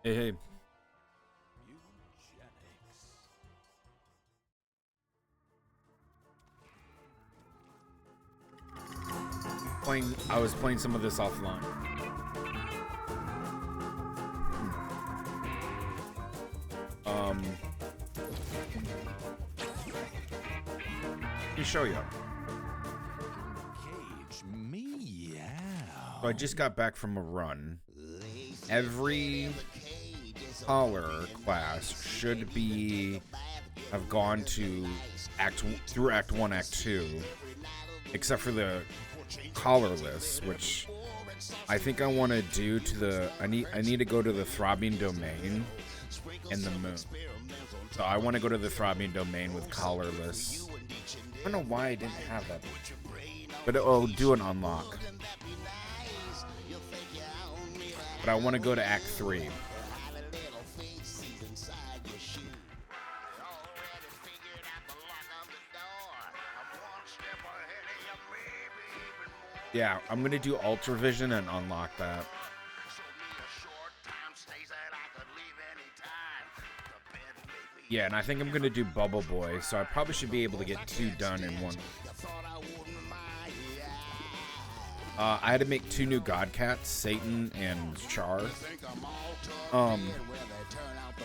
Hey, hey. I was playing some of this offline. Let me show you. So I just got back from a run. Every collar class should have gone to Act 1, Act 2, except for the collarless, which I think I want to do to the. I need to go to the throbbing domain and the moon. So I want to go to the throbbing domain with collarless. I don't know why I didn't have that, but it'll do an unlock. But I want to go to Act 3. Yeah, I'm gonna do Ultravision and unlock that. Yeah, and I think I'm gonna do Bubble Boy, so I probably should be able to get 2 done in one. I had to make 2 new god cats, Satan and Char.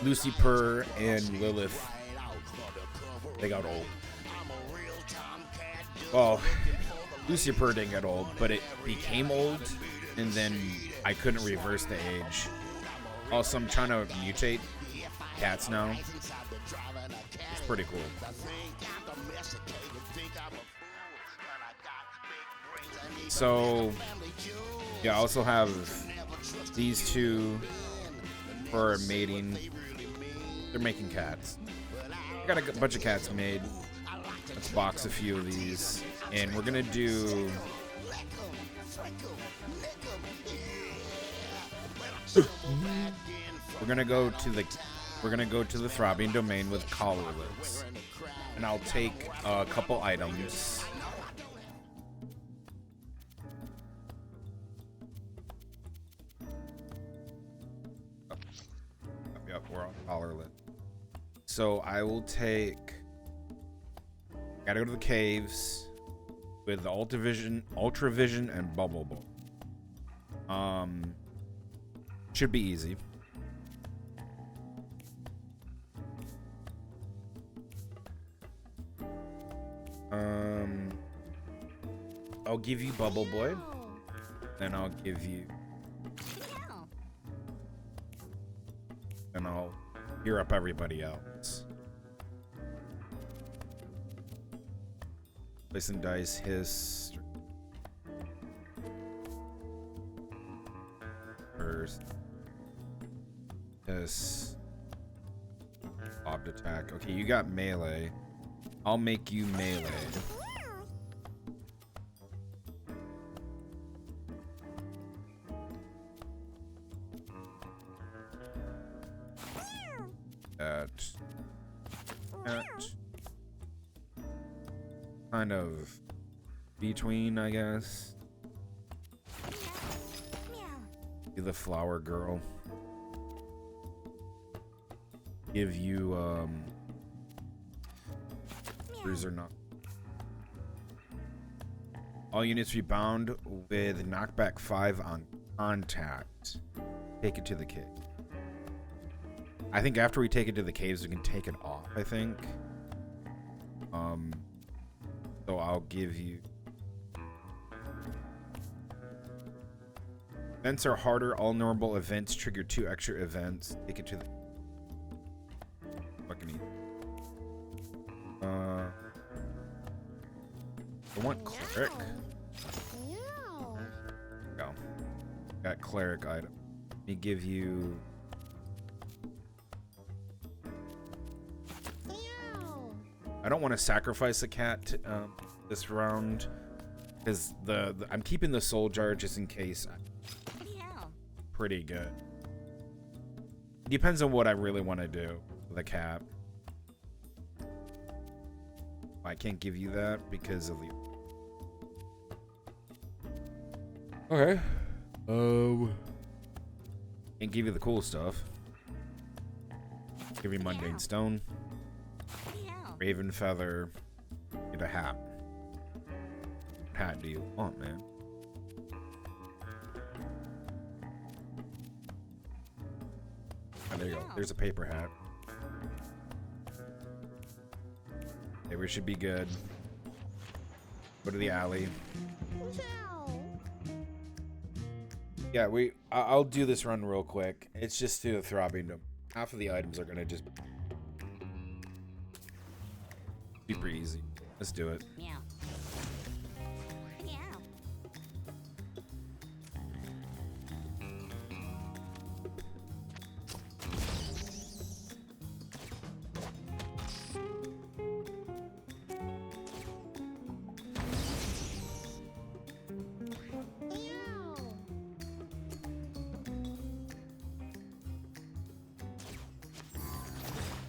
Lucy Purr and Lilith, they got old. Well, Lucy Purr didn't get old, but it became old, and then I couldn't reverse the age. Also, I'm trying to mutate cats now. It's pretty cool. So, yeah, I also have these 2 for mating. They're making cats. I got a bunch of cats made. Let's box a few of these, and we're gonna do. We're gonna go to the throbbing domain with collarless, and I'll take a couple items. Yep, we're on collarless. So I will take. Gotta go to the caves with the Ultravision, and Bubble Boy. Should be easy. I'll give you Bubble Boy, then I'll give you, and I'll gear up everybody else. Place and dice hiss. First. Hiss. Opt attack. Okay, you got melee. I'll make you melee. That. Kind of between, I guess. Be the flower girl. Give you bruiser not. All units rebound with knockback 5 on contact. Take it to the cave. I think after we take it to the caves, we can take it off, I think. So I'll give you. Events are harder. All normal events trigger 2 extra events. Take it to the. Fucking eat. I want cleric. Go. Got cleric item. Let me give you. I don't want to sacrifice a cat this round because I'm keeping the soul jar just in case. Pretty good. Depends on what I really want to do with a cat. I can't give you that because of the. Okay. Can't give you the cool stuff. Give you mundane stone. Raven feather. Get a hat. What hat do you want, man? Oh, there you go. There's a paper hat. Okay, we should be good. Go to the alley. Yeah, I'll do this run real quick. It's just to the throbbing. Half of the items are gonna just super easy. Let's do it. Meow. Meow.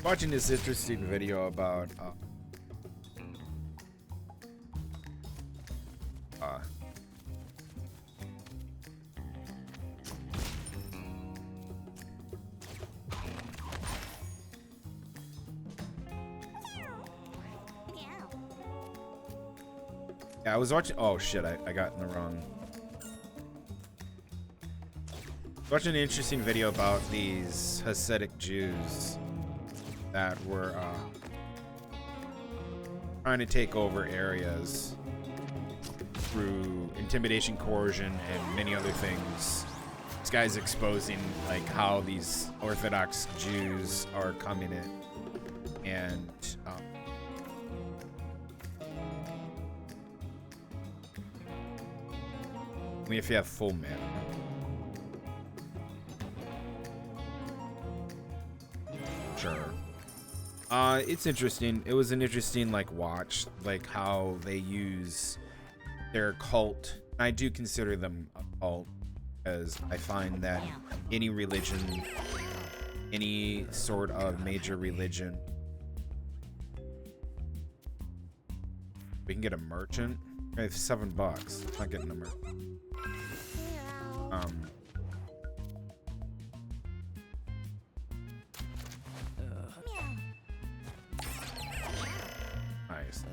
Watching this interesting video about yeah, I was watching. Oh shit! I got in the wrong. Watching an interesting video about these Hasidic Jews that were trying to take over areas through intimidation, coercion, and many other things. This guy's exposing like how these Orthodox Jews are coming in, and only if you have full mana. Sure. It's interesting. It was an interesting like watch, like how they use their cult. I do consider them a cult, because I find that any religion, any sort of major religion, we can get a merchant. I have $7. I'm not getting a merchant. Nice.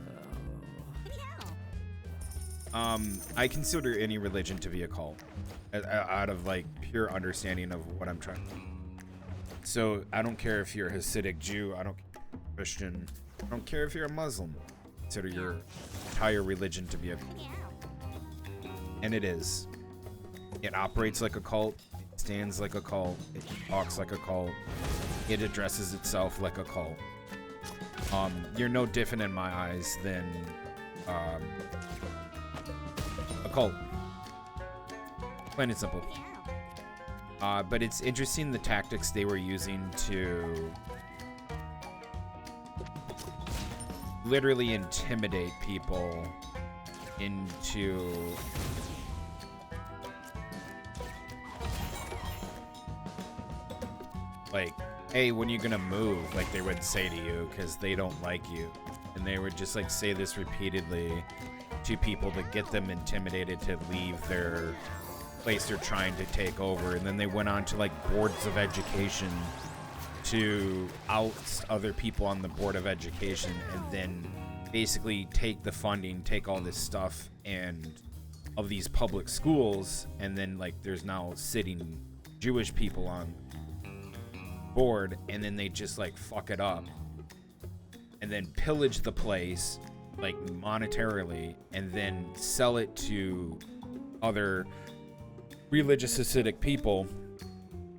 I consider any religion to be a cult, out of like pure understanding of what I'm trying to do. So I don't care if you're a Hasidic Jew, I don't care if you're Christian, I don't care if you're a Muslim. Consider your entire religion to be a cult. And it is. It operates like a cult, it stands like a cult, it talks like a cult, it addresses itself like a cult. You're no different in my eyes than a cult. Plain and simple. But it's interesting the tactics they were using to literally intimidate people into like, hey, when are you gonna move? Like they would say to you, because they don't like you. And they would just like say this repeatedly to people to get them intimidated to leave their place they're trying to take over. And then they went on to like boards of education to oust other people on the board of education, and then basically take the funding, take all this stuff and of these public schools, and then like there's now sitting Jewish people on board, and then they just like fuck it up and then pillage the place like monetarily, and then sell it to other religious Hasidic people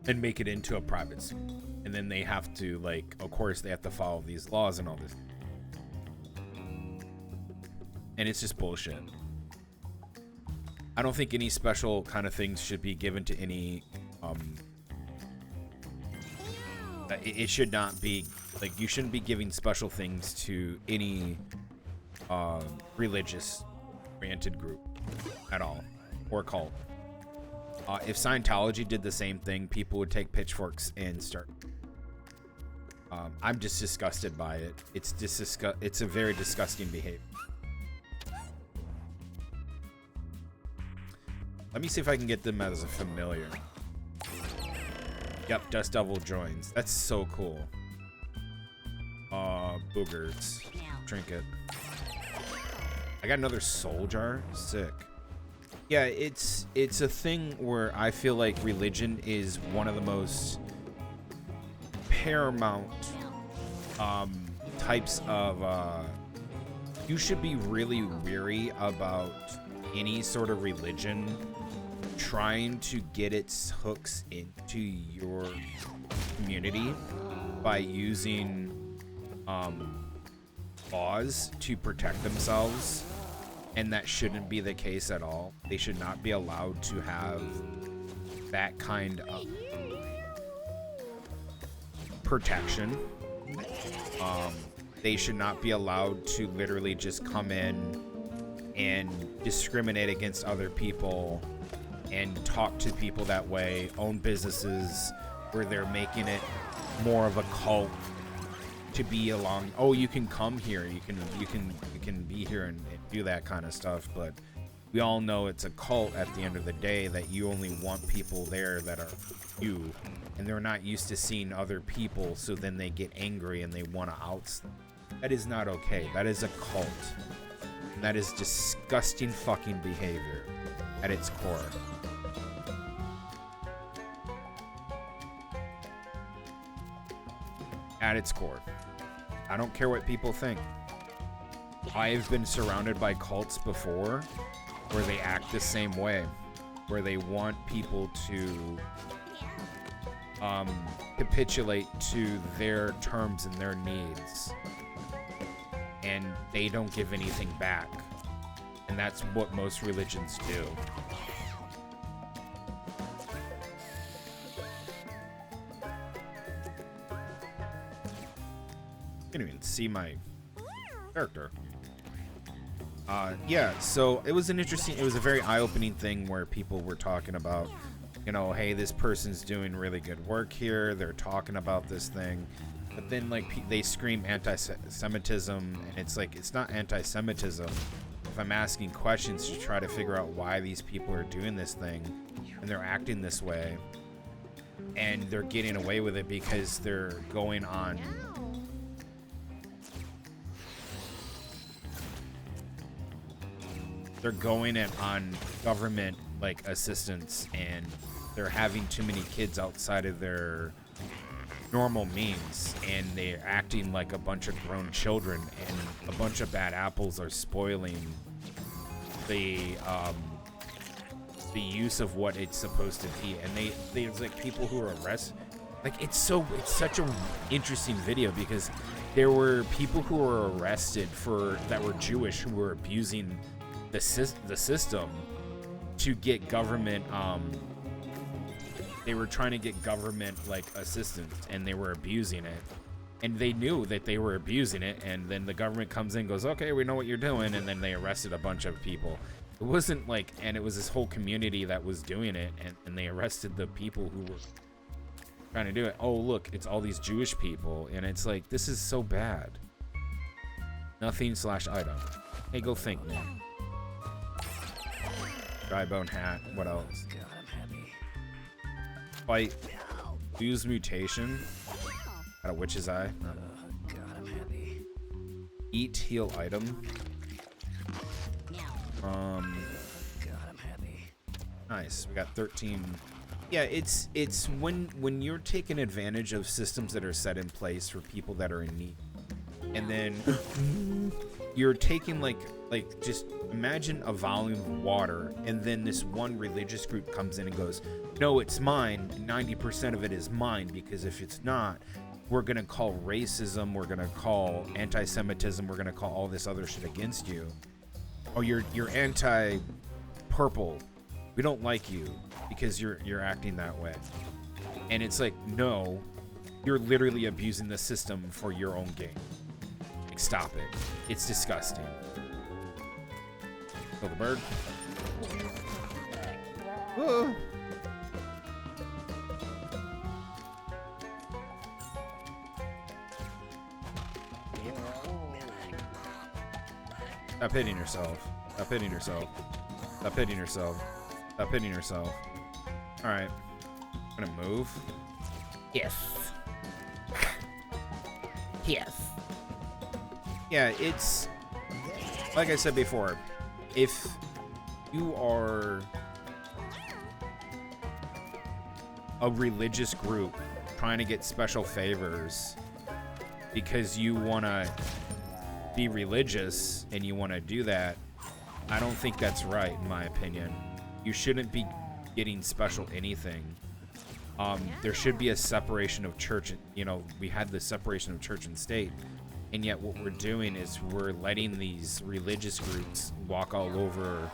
and make it into a private school. And then they have to like, of course they have to follow these laws and all this, and it's just bullshit. I don't think any special kind of things should be given to any it should not be like, you shouldn't be giving special things to any religious oriented group at all, or cult. If Scientology did the same thing, people would take pitchforks and start. I'm just disgusted by it. It's a very disgusting behavior. Let me see if I can get them as a familiar. Yep, Dust Devil joins. That's so cool. boogers. Now. Trinket. I got another soul jar. Sick. Yeah, it's a thing where I feel like religion is one of the most paramount types of you should be really weary about any sort of religion trying to get its hooks into your community by using laws to protect themselves, and that shouldn't be the case at all. They should not be allowed to have that kind of protection. They should not be allowed to literally just come in and discriminate against other people and talk to people that way, own businesses where they're making it more of a cult to be along. Oh, you can come here, you can be here and do that kind of stuff, but we all know it's a cult at the end of the day, that you only want people there that are you, and they're not used to seeing other people, so then they get angry and they want to out them. That is not okay. That is a cult. That is disgusting fucking behavior at its core. At its core. I don't care what people think. I've been surrounded by cults before where they act the same way, where they want people to capitulate to their terms and their needs, and they don't give anything back. And that's what most religions do. Can't even see my character. Yeah, so it was a very eye-opening thing where people were talking about, you know, hey, this person's doing really good work here, they're talking about this thing, but then like they scream anti-Semitism, and it's like, it's not anti-Semitism if I'm asking questions to try to figure out why these people are doing this thing and they're acting this way, and they're getting away with it because they're going on government like assistance, and they're having too many kids outside of their normal means, and they're acting like a bunch of grown children, and a bunch of bad apples are spoiling the use of what it's supposed to be. And there's like people who are arrested. Like, it's such a interesting video, because there were people who were arrested that were Jewish, who were abusing the system to get government. They were trying to get government like assistance, and they were abusing it, and they knew that they were abusing it. And then the government comes in and goes, okay, we know what you're doing, and then they arrested a bunch of people. It wasn't like, and it was this whole community that was doing it, and they arrested the people who were trying to do it. Oh, look, it's all these Jewish people, and it's like, this is so bad. Nothing/item. Hey, go think, man. Dry bone hat. What else? Fight. Use mutation. Got a witch's eye. Eat heal item. Nice. We got 13. Yeah, it's when you're taking advantage of systems that are set in place for people that are in need, and then you're taking like just imagine a volume of water, and then this one religious group comes in and goes, no, it's mine, 90% of it is mine, because if it's not, we're gonna call racism, we're gonna call anti-Semitism, we're gonna call all this other shit against you. Oh, you're anti-purple, we don't like you because you're acting that way. And it's like, no, you're literally abusing the system for your own gain. Like, stop it. It's disgusting. Kill the bird. Whoa. Stop hitting yourself. Stop hitting yourself. Stop hitting yourself. Stop hitting yourself. Alright. I'm gonna move. Yes. Yes. Yeah, it's like I said before, if you are a religious group trying to get special favors because you want to be religious and you want to do that, I don't think that's right, in my opinion. You shouldn't be getting special anything. There should be a separation of church. You know, we had the separation of church and state, and yet what we're doing is we're letting these religious groups walk all over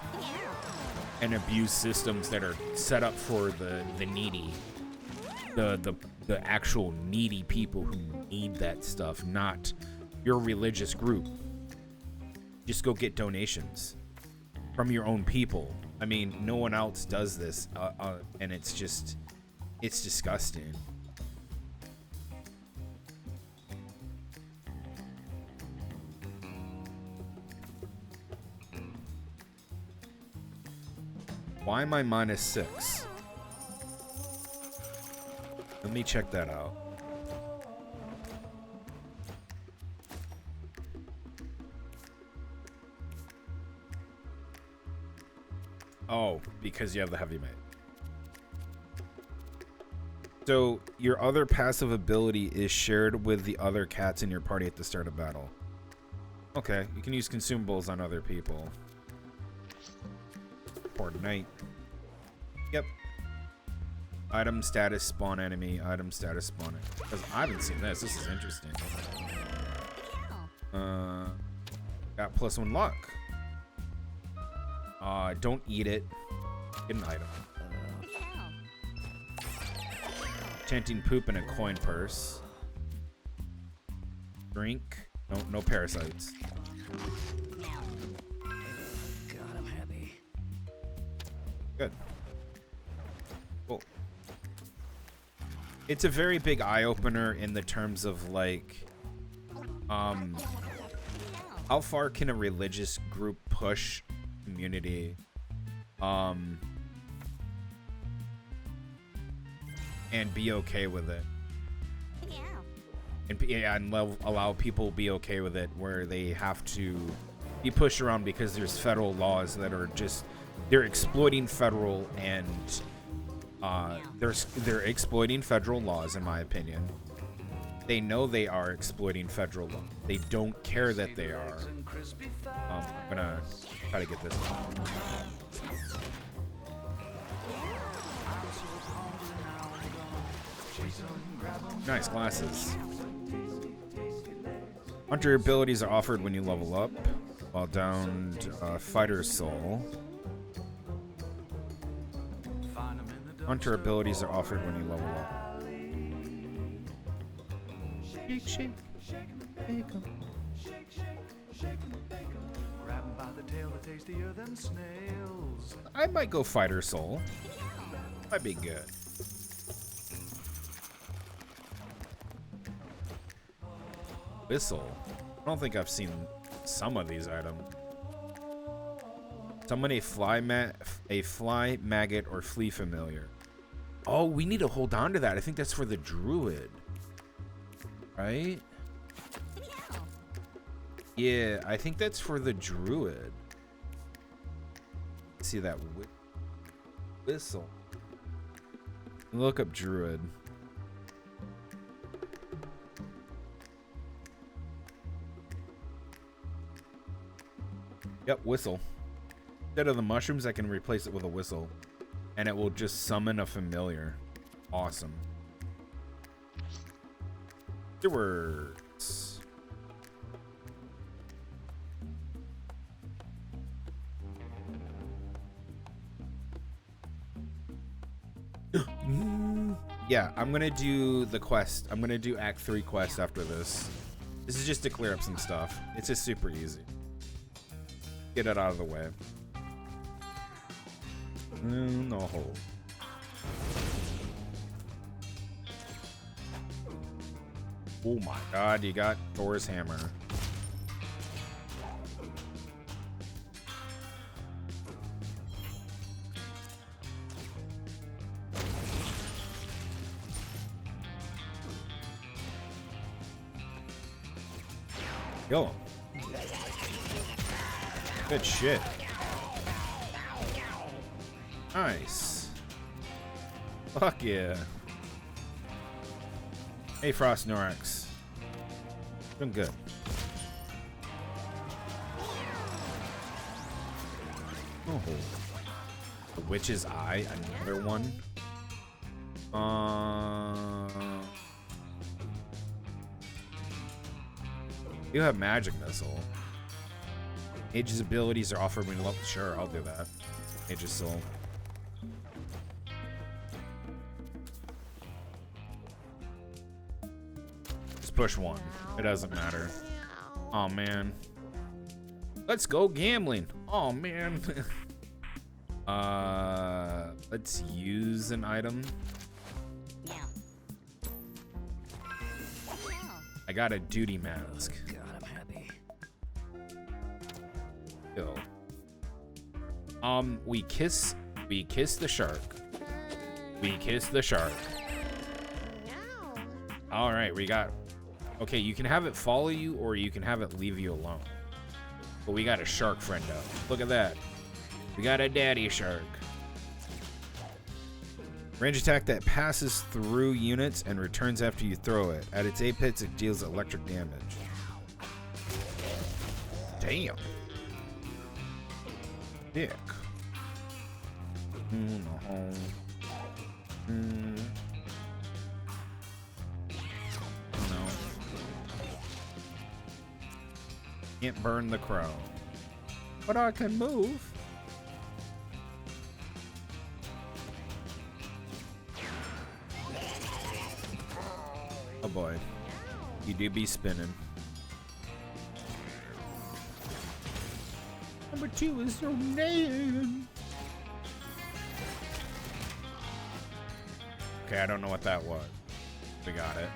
and abuse systems that are set up for the needy, the actual needy people who need that stuff, not your religious group. Just go get donations from your own people. I mean, no one else does this, and it's disgusting. Why am I -6? Let me check that out. Oh, because you have the heavy mate. So your other passive ability is shared with the other cats in your party at the start of battle. Okay, you can use consumables on other people. Poor knight. Yep. Item status spawn enemy. Item status spawn enemy. Because I haven't seen this. This is interesting. Got +1 luck. Don't eat it. Get an item. Chanting poop in a coin purse. Drink. No parasites. God, I'm happy. Good. Cool. It's a very big eye-opener in the terms of, like, how far can a religious group push community, and be okay with it, and allow people to be okay with it, where they have to be pushed around because there's federal laws that are just, they're exploiting federal and they're exploiting federal laws, in my opinion. They know they are exploiting federal law. They don't care that they are. I'm gonna try to get this one. Nice glasses. Hunter abilities are offered when you level up, while downed fighter soul. Hunter abilities are offered when you level up. Shake, shake, shake 'em. I might go fighter soul. Might be good. Whistle. I don't think I've seen some of these items. Summon a fly maggot or flea familiar. Oh, we need to hold on to that. I think that's for the druid, right? Yeah, I think that's for the druid. See that whistle. Look up druid. Yep, whistle. Instead of the mushrooms, I can replace it with a whistle, and it will just summon a familiar. Awesome. Stewards. Yeah, I'm gonna do the quest. I'm gonna do Act 3 quest after this. This is just to clear up some stuff. It's just super easy. Get it out of the way. No hole. Oh my god, you got Thor's hammer. Kill him. Good shit. Nice. Fuck yeah. Hey, Frost Norax. Doing good. Oh. The Witch's Eye, another one. You have Magic Missile. Mage's abilities are offered when you level. Sure, I'll do that. Mage's Soul. Just push one. It doesn't matter. Oh man. Let's go gambling. Oh man. Let's use an item. I got a duty mask. God, I'm happy. Yo. We kiss the shark. We kiss the shark. All right, we got. Okay, you can have it follow you, or you can have it leave you alone. But we got a shark friend up. Look at that. We got a daddy shark. Range attack that passes through units and returns after you throw it. At its apex, it deals electric damage. Damn. Dick. No. Can't burn the crow. But I can move. Oh boy. You do be spinning. Number 2 is your name. Okay, I don't know what that was. We got it.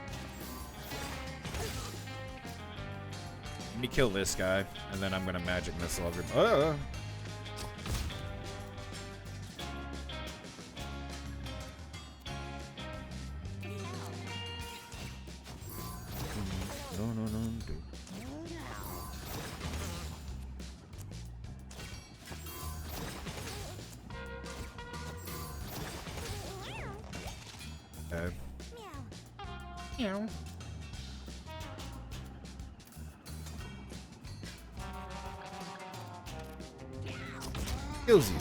Let me kill this guy, and then I'm gonna magic missile everybody. Okay. Meow. Kills you.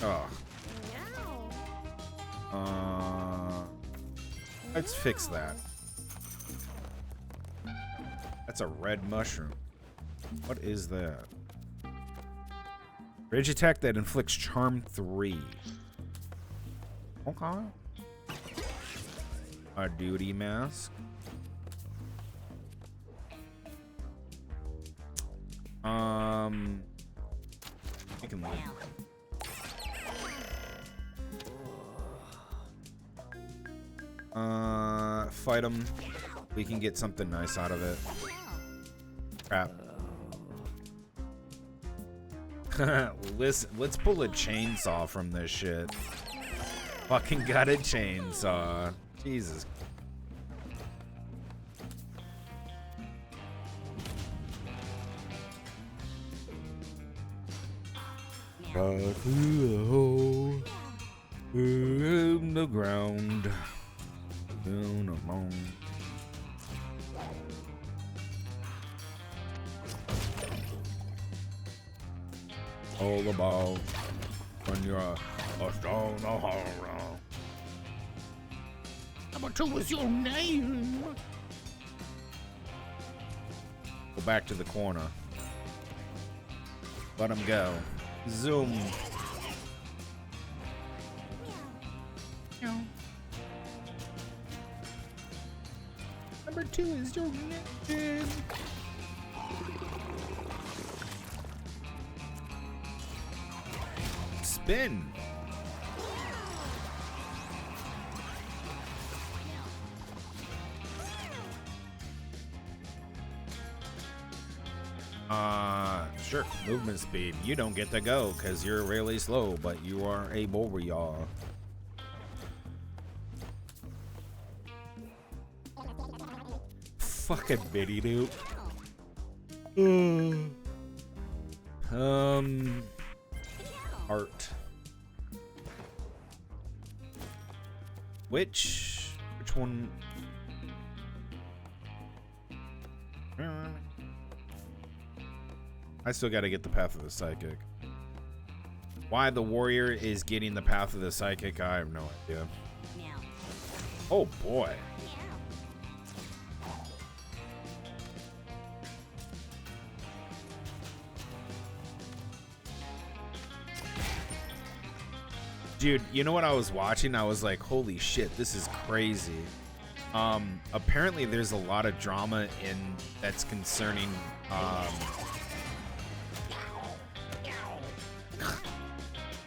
Oh. Let's fix that. That's a red mushroom. What is that? Rage attack that inflicts charm 3. Okay. A duty mask. You can leave. Fight him. We can get something nice out of it. Crap. Listen, let's pull a chainsaw from this shit. Fucking got a chainsaw. Jesus. Got through the hole in the ground. Down along. All about when you're a stone horror. Number 2 is your name. Go back to the corner. Let him go. Zoom. Meow. Number 2 is your name. Spin. Sure. Movement speed. You don't get to go because you're really slow, but you are a warrior. fucking mini nuke. Art. Which one? I still got to get the Path of the Psychic. Why the warrior is getting the Path of the Psychic, I have no idea. Meow. Oh boy. Meow. Dude, you know what I was watching? I was like, holy shit, this is crazy. Apparently there's a lot of drama that's concerning,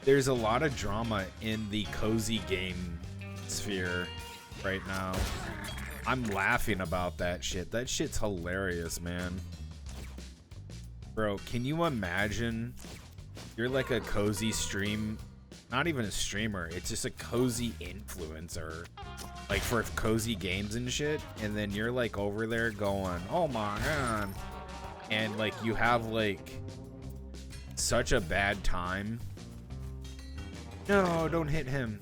there's a lot of drama in the cozy game sphere right now. I'm laughing about that shit. That shit's hilarious, man. Bro, can you imagine you're like a cozy stream, not even a streamer, it's just a cozy influencer, like for cozy games and shit, and then you're like over there going, oh my god, and like you have like such a bad time. No, don't hit him.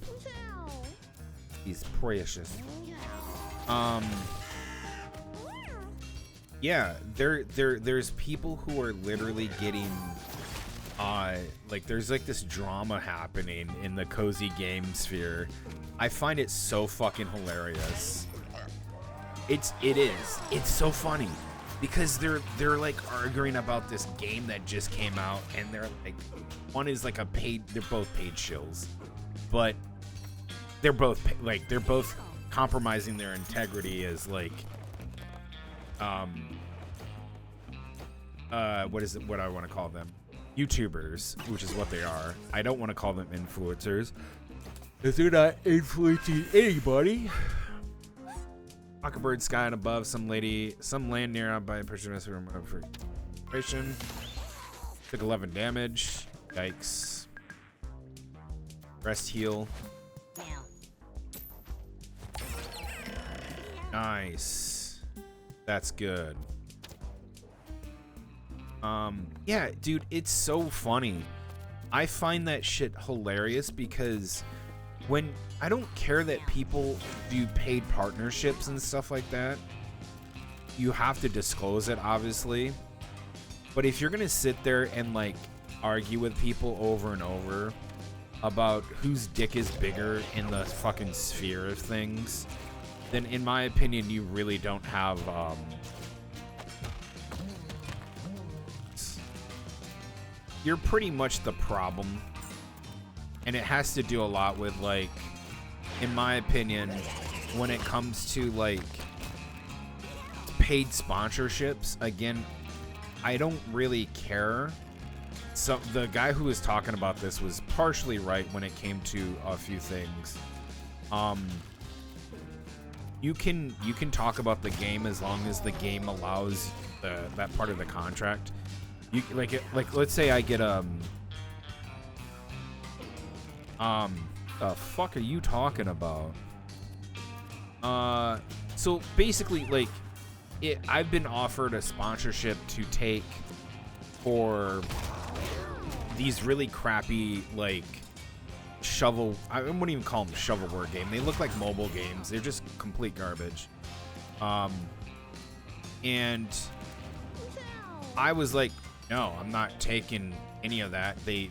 He's precious. Yeah, there's people who are literally getting like there's like this drama happening in the cozy game sphere. I find it so fucking hilarious. It is. It's so funny because they're like arguing about this game that just came out, and they're like, one is like they're both paid shills, but they're both compromising their integrity as like what I want to call them, YouTubers, which is what they are. I don't want to call them influencers, because they're not influencing anybody. Mockingbird sky and above, some land near by pushing us from frustration. Took 11 damage. Yikes. Rest heal. Meow. Nice. That's good. Yeah, dude, it's so funny. I find that shit hilarious because when I don't care that people do paid partnerships and stuff like that. You have to disclose it, obviously. But if you're gonna sit there and like argue with people over and over about whose dick is bigger in the fucking sphere of things, then in my opinion, you really don't have you're pretty much the problem. And it has to do a lot with, like, in my opinion, when it comes to like paid sponsorships, again, I don't really care. So the guy who was talking about this was partially right when it came to a few things. You can talk about the game as long as the game allows that part of the contract. You like let's say I get the fuck are you talking about? So basically, like, I've been offered a sponsorship to take for these really crappy, like, I wouldn't even call them shovelware game. They look like mobile games. They're just complete garbage. And I was like, no, I'm not taking any of that. They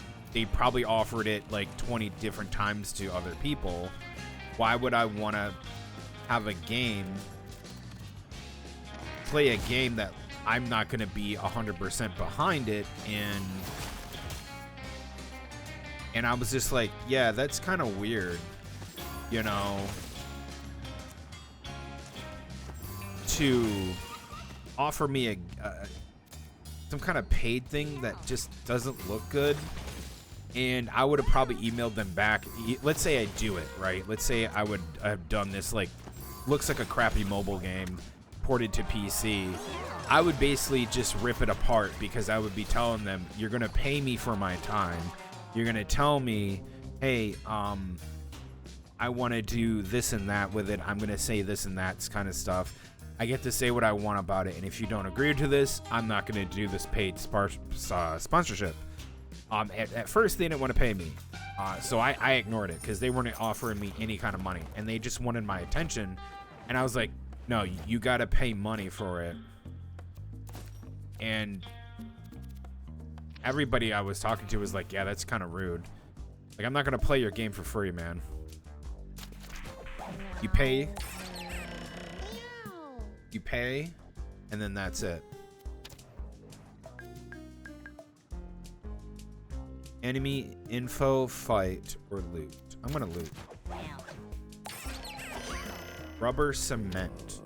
probably offered it like 20 different times to other people. Why would I want to have a game, play a game that I'm not going to be 100% behind it? And I was just like, yeah, that's kind of weird, you know, to offer me some kind of paid thing that just doesn't look good. And I would have probably emailed them back. Let's say I do it, right? Let's say I would have done this, like, looks like a crappy mobile game ported to PC. I would basically just rip it apart, because I would be telling them, you're going to pay me for my time. You're going to tell me, hey, I want to do this and that with it. I'm going to say this and that kind of stuff. I get to say what I want about it, and if you don't agree to this, I'm not going to do this paid sponsorship. At first, they didn't want to pay me, so I ignored it because they weren't offering me any kind of money, and they just wanted my attention, and I was like, no, you got to pay money for it. And everybody I was talking to was like, yeah, that's kind of rude. Like, I'm not going to play your game for free, man. You pay, and then that's it. Enemy info, fight, or loot. I'm gonna loot. Rubber cement.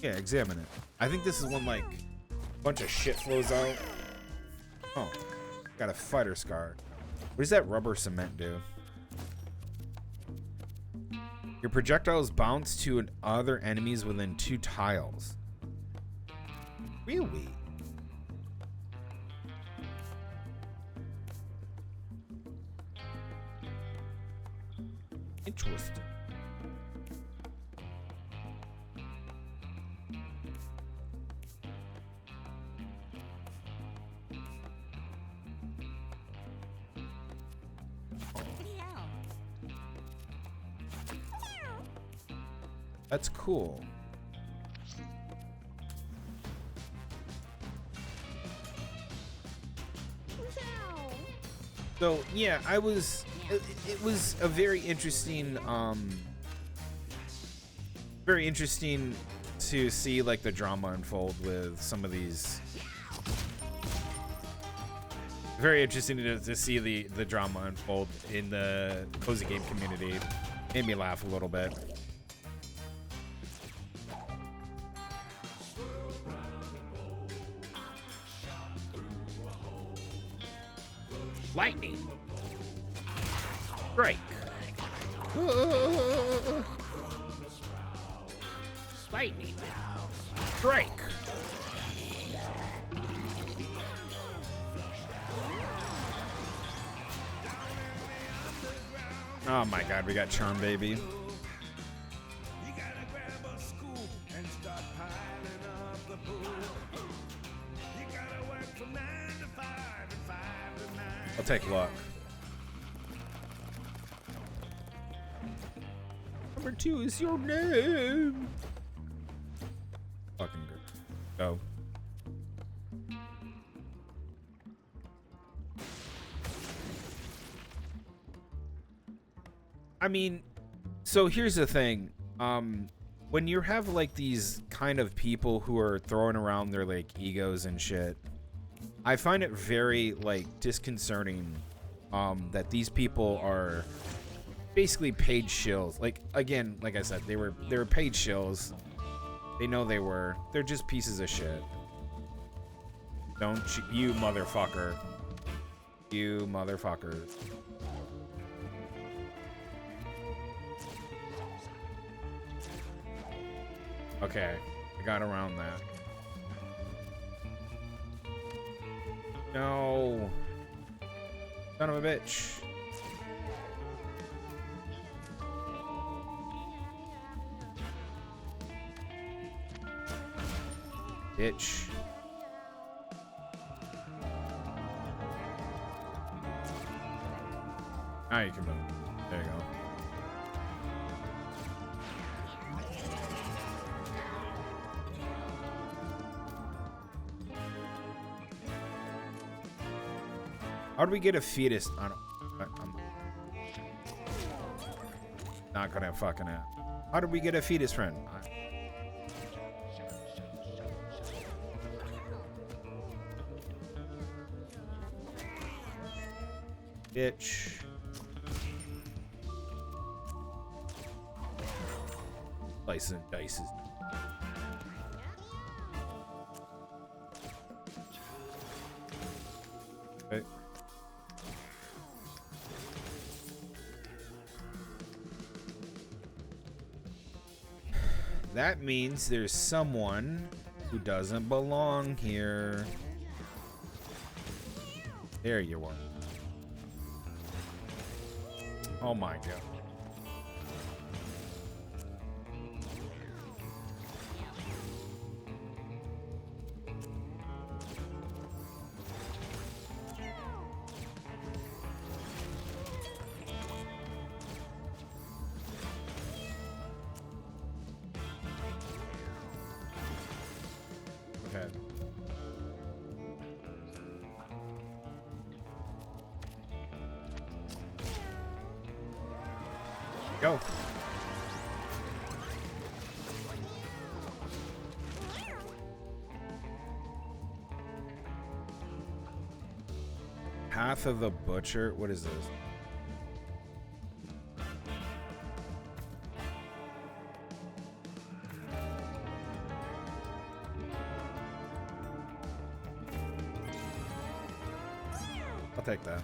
Yeah, examine it. I think this is when like a bunch of shit flows out. Oh, got a fighter scar. What does that rubber cement do? Your projectiles bounce to other enemies within 2 tiles. Really? Interesting. That's cool. So yeah, it was a very interesting to see like the drama unfold with some of these. Very interesting to see the drama unfold in the cozy game community. Made me laugh a little bit. Lightning. Strike. Lightning. Strike. Oh my god, we got Charm Baby. I'll take luck. Number 2 is your name. Fucking good. Go. I mean, so here's the thing. When you have like these kind of people who are throwing around their like egos and shit, I find it very like disconcerting that these people are basically paid shills. Like again, like I said, they were paid shills. They know they were. They're just pieces of shit. Don't you motherfucker. You motherfucker. Okay, I got around that. No. Son of a bitch. Bitch. Now you can move. There you go. How do we get a fetus? I'm not gonna fucking it. How did we get a fetus friend? Bitch. Slices and dices. Okay. That means there's someone who doesn't belong here. There you are. Oh my god. Go. Path of the Butcher. What is this? I'll take that.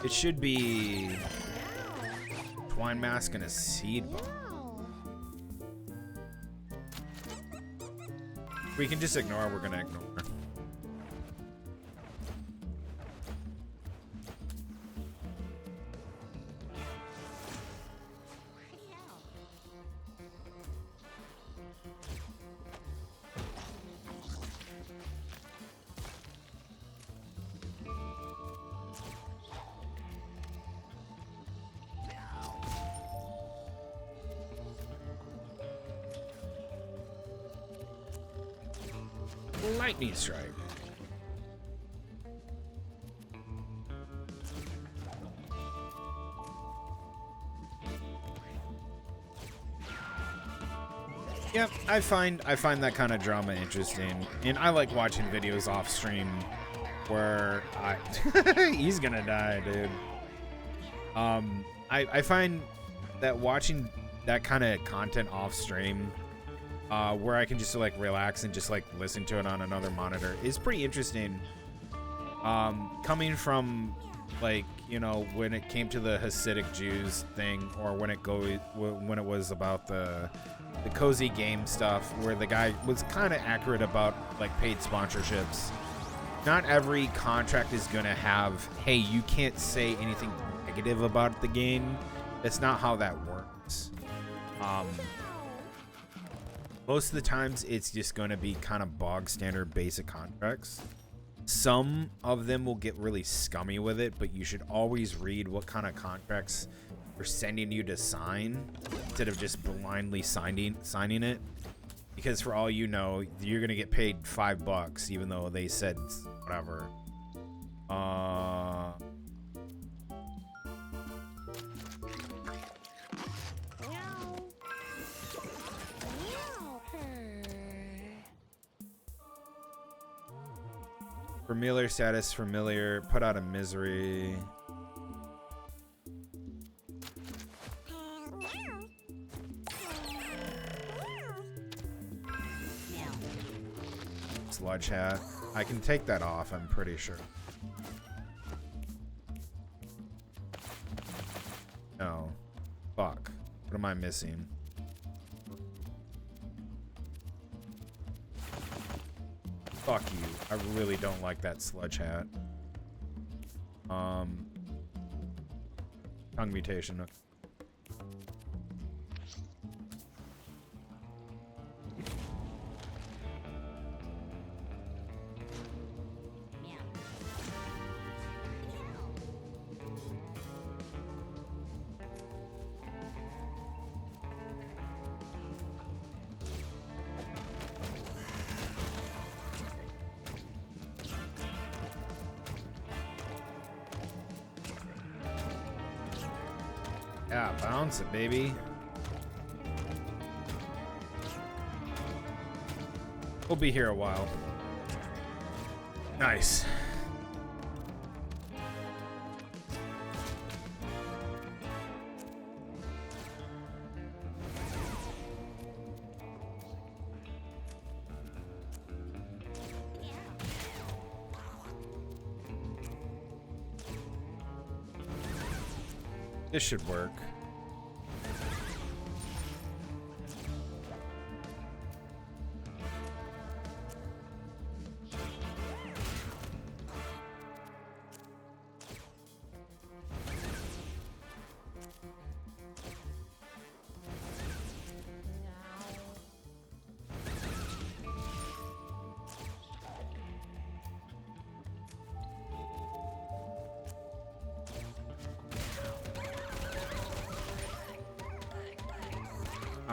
It should be Twine Mask and a Seed Bomb. We can just ignore, we're gonna ignore. Lightning Strike. Yep, I find that kind of drama interesting, and I like watching videos off stream where he's gonna die, dude. I find that watching that kind of content off stream, where I can just like relax and just like listen to it on another monitor, is pretty interesting. Coming from, like, you know, when it came to the Hasidic Jews thing, or when it was about the cozy game stuff, where the guy was kind of accurate about like paid sponsorships. Not every contract is gonna have, hey, you can't say anything negative about the game. That's not how that works. Most of the times it's just going to be kind of bog standard basic contracts. Some of them will get really scummy with it, but you should always read what kind of contracts they're sending you to sign instead of just blindly signing it. Because for all you know, you're going to get paid $5 even though they said whatever. Familiar status, familiar, put out of misery. Sludge hat. I can take that off, I'm pretty sure. No. Fuck. What am I missing? Fuck you. I really don't like that sludge hat. Tongue mutation. Yeah, bounce it, baby. We'll be here a while. Nice. This should work.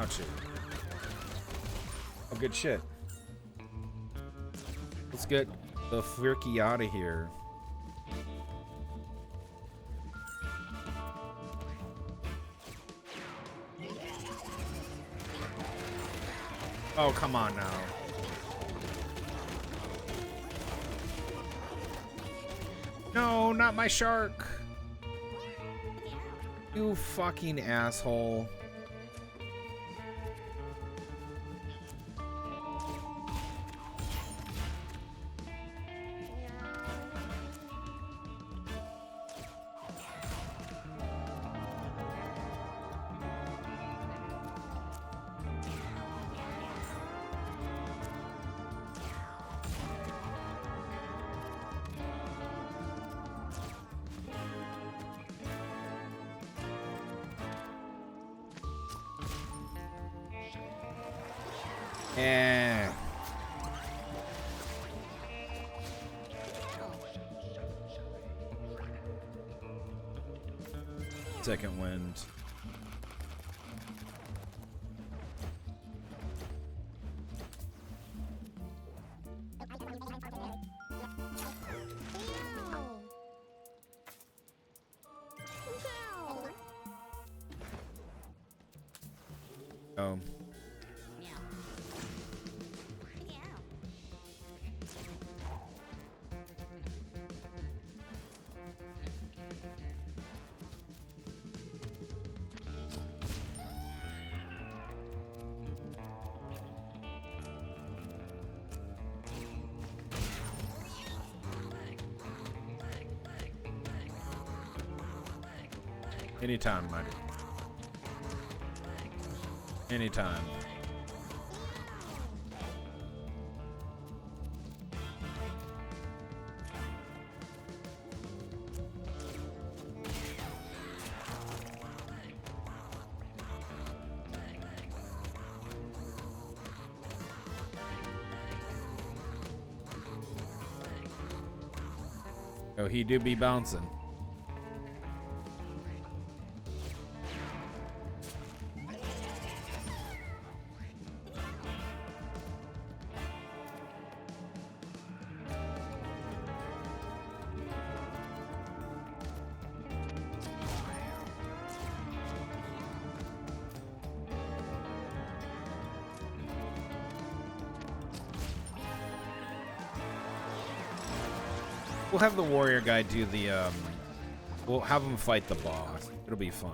how to. Oh, good shit. Let's get the Flirky out of here. Oh, come on now. No, not my shark. You fucking asshole. Eh. Second wind. Oh. Anytime, buddy. Anytime. Oh, he do be bouncing. We'll have the warrior guy do the, we'll have him fight the boss. It'll be fun.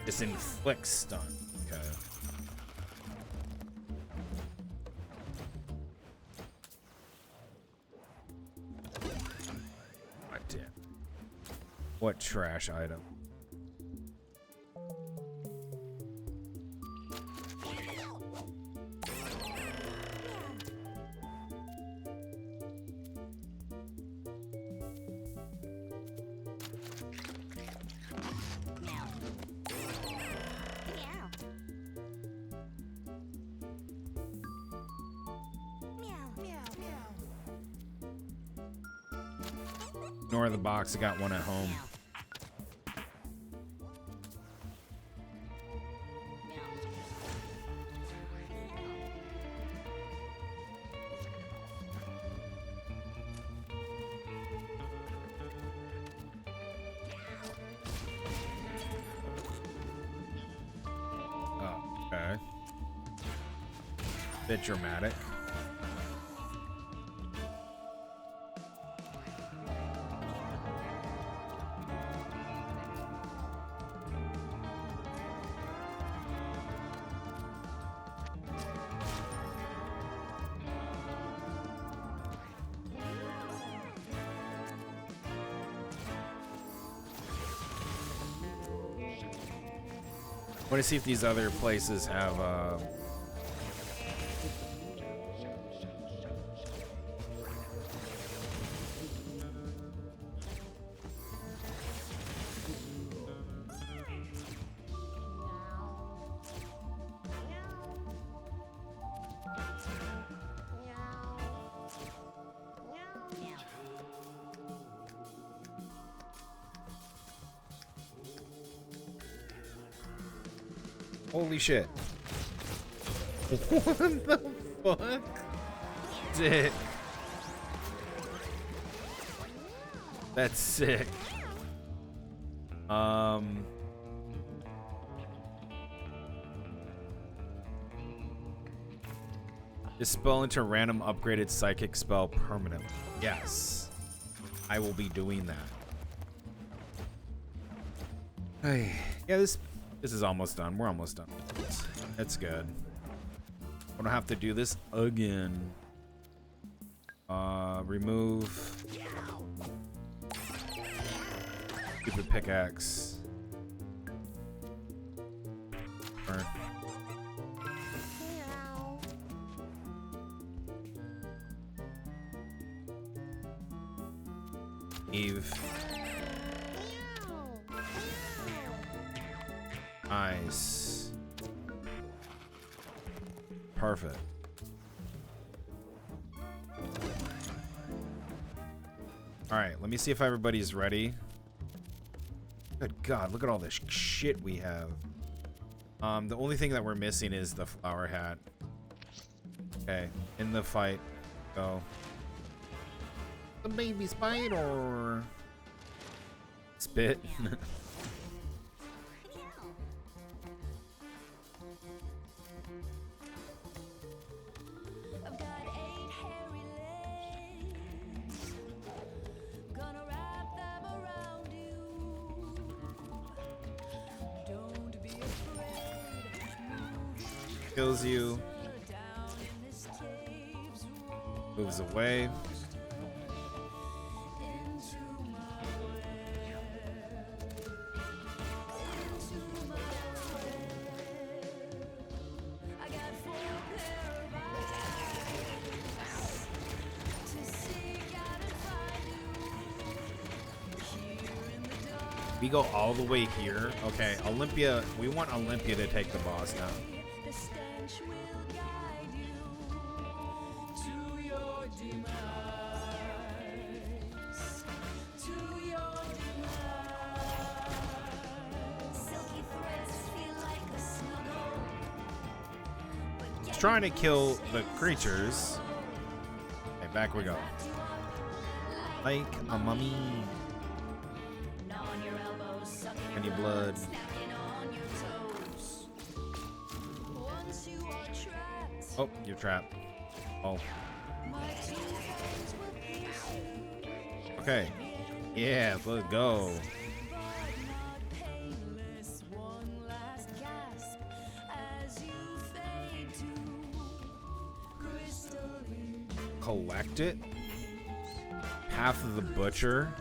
This inflicts stun. Okay. What trash item? Ignore the box, I got one at home. Oh, okay. Bit dramatic. I want to see if these other places have Holy shit. What the fuck? Sick. That's sick. Dispel into random upgraded psychic spell permanently. Yes. I will be doing that. Hey, yeah, this is almost done. We're almost done. That's good. I don't have to do this again. Remove stupid pickaxe. Burn. Eve. Nice. Perfect. All right, let me see if everybody's ready. Good God, look at all this shit we have. The only thing that we're missing is the flower hat. Okay, in the fight, go. The baby spider. Spit. Kills you. Moves away. We go all the way here. Okay, Olympia. We want Olympia to take the boss down. He's trying to kill the creatures. Okay, back we go. Like a mummy. Any blood? Oh, you're trapped. Oh. Okay. Yeah, let's go. Collect it. Path of the Butcher.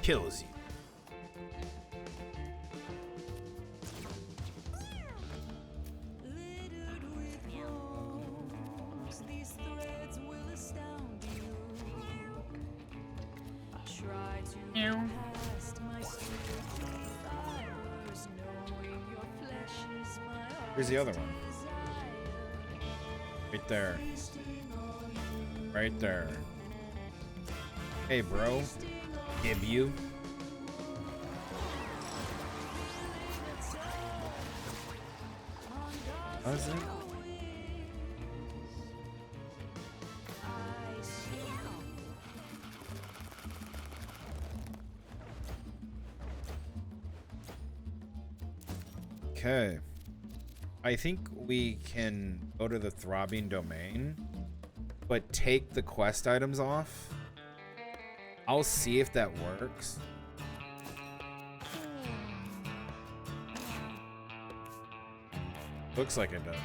Kills you. Here's the other one. Right there. Right there. Hey, bro. Give you. Was it? Okay. I think we can go to the Throbbing Domain, but take the quest items off. I'll see if that works. Looks like it does.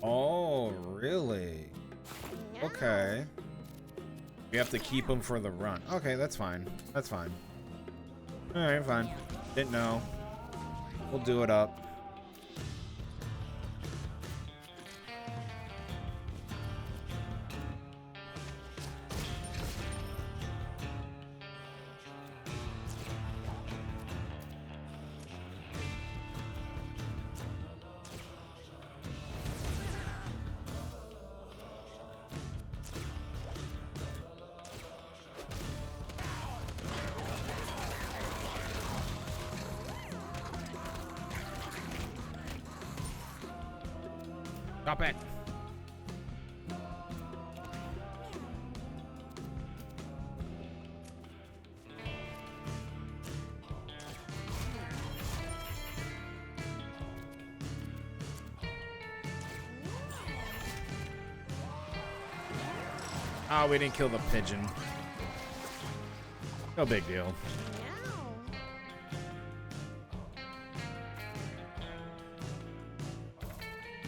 Oh, really? Okay. We have to keep them for the run. Okay, that's fine. That's fine. Alright, fine. Didn't know. We'll do it up. Stop it. Oh, we didn't kill the pigeon. No big deal.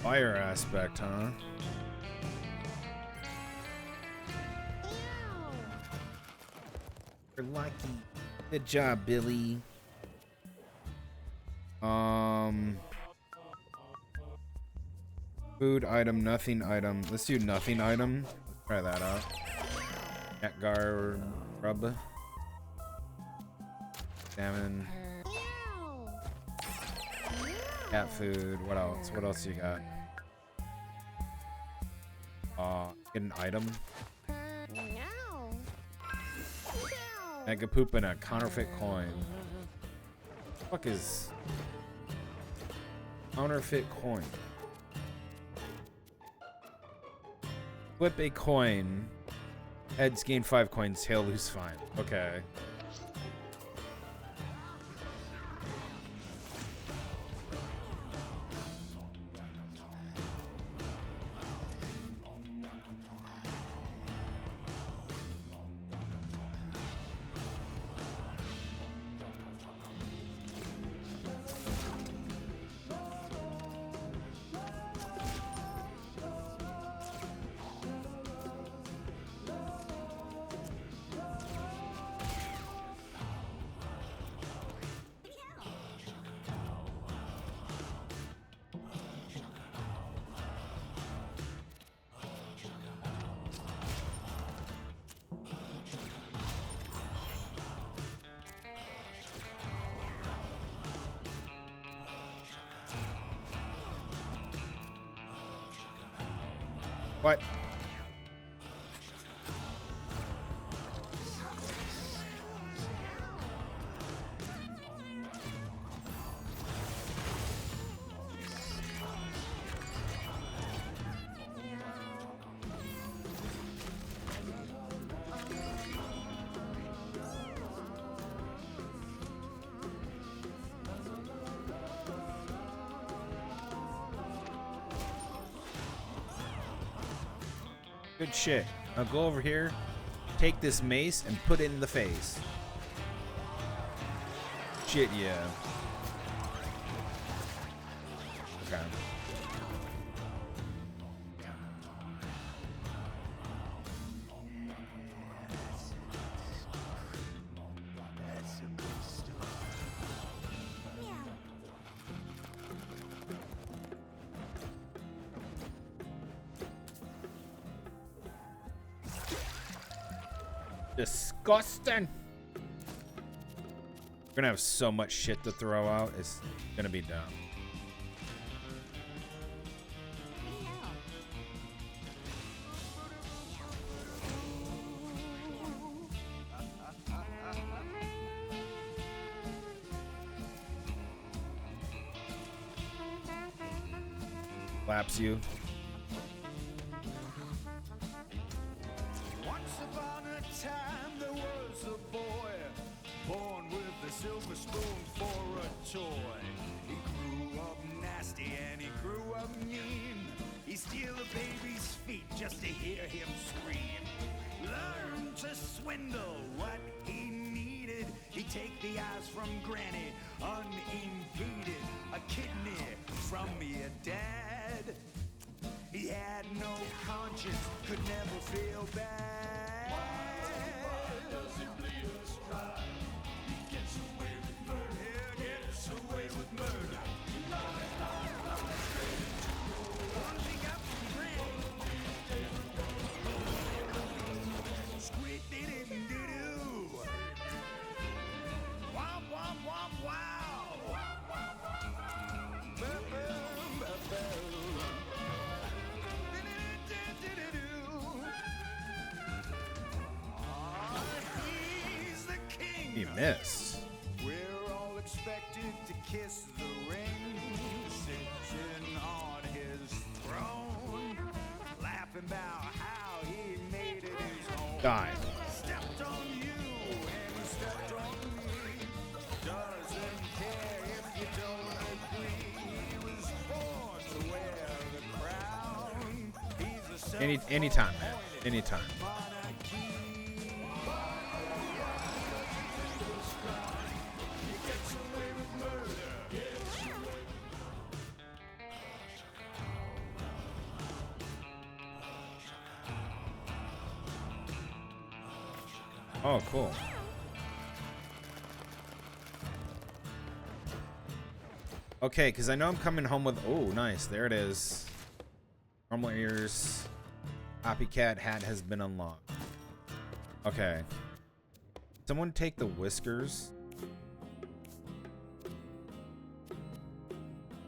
Fire aspect, huh? You're lucky. Good job, Billy. Food item, nothing item. Let's do nothing item. Let's try that out. Catgar rub. Salmon. Cat food. What else? What else you got? Get an item. Mega poop and a counterfeit coin. What the fuck is counterfeit coin? Flip a coin. Heads gain 5 coins. Tail lose 5. Okay. What? Good shit. Now go over here, take this mace, and put it in the face. Shit, yeah. Okay. Disgusting. We're gonna have so much shit to throw out. It's gonna be dumb. Slaps you. Silver spoon for a toy. He grew up nasty and he grew up mean. He steal a baby's feet just to hear him scream. Learn to swindle what he needed. He'd take the eyes from Granny unimpeded. A kidney from your dad. He had no conscience, could never feel bad. Why does he bleed us dry? Away with murder. One thing up from Granny. Squid did do. Womp womp womp wow. He's the king. He missed. Expected to kiss the ring, sitting on his throne. about how he made it his home. Die. Stepped on you and he stepped on me. Doesn't care if you don't agree. He was born to wear the crown. He's a Anytime, man. Anytime. Oh, cool. Okay, because I know I'm coming home with... Oh, nice. There it is. Normal ears. Copycat hat has been unlocked. Okay. Someone take the whiskers.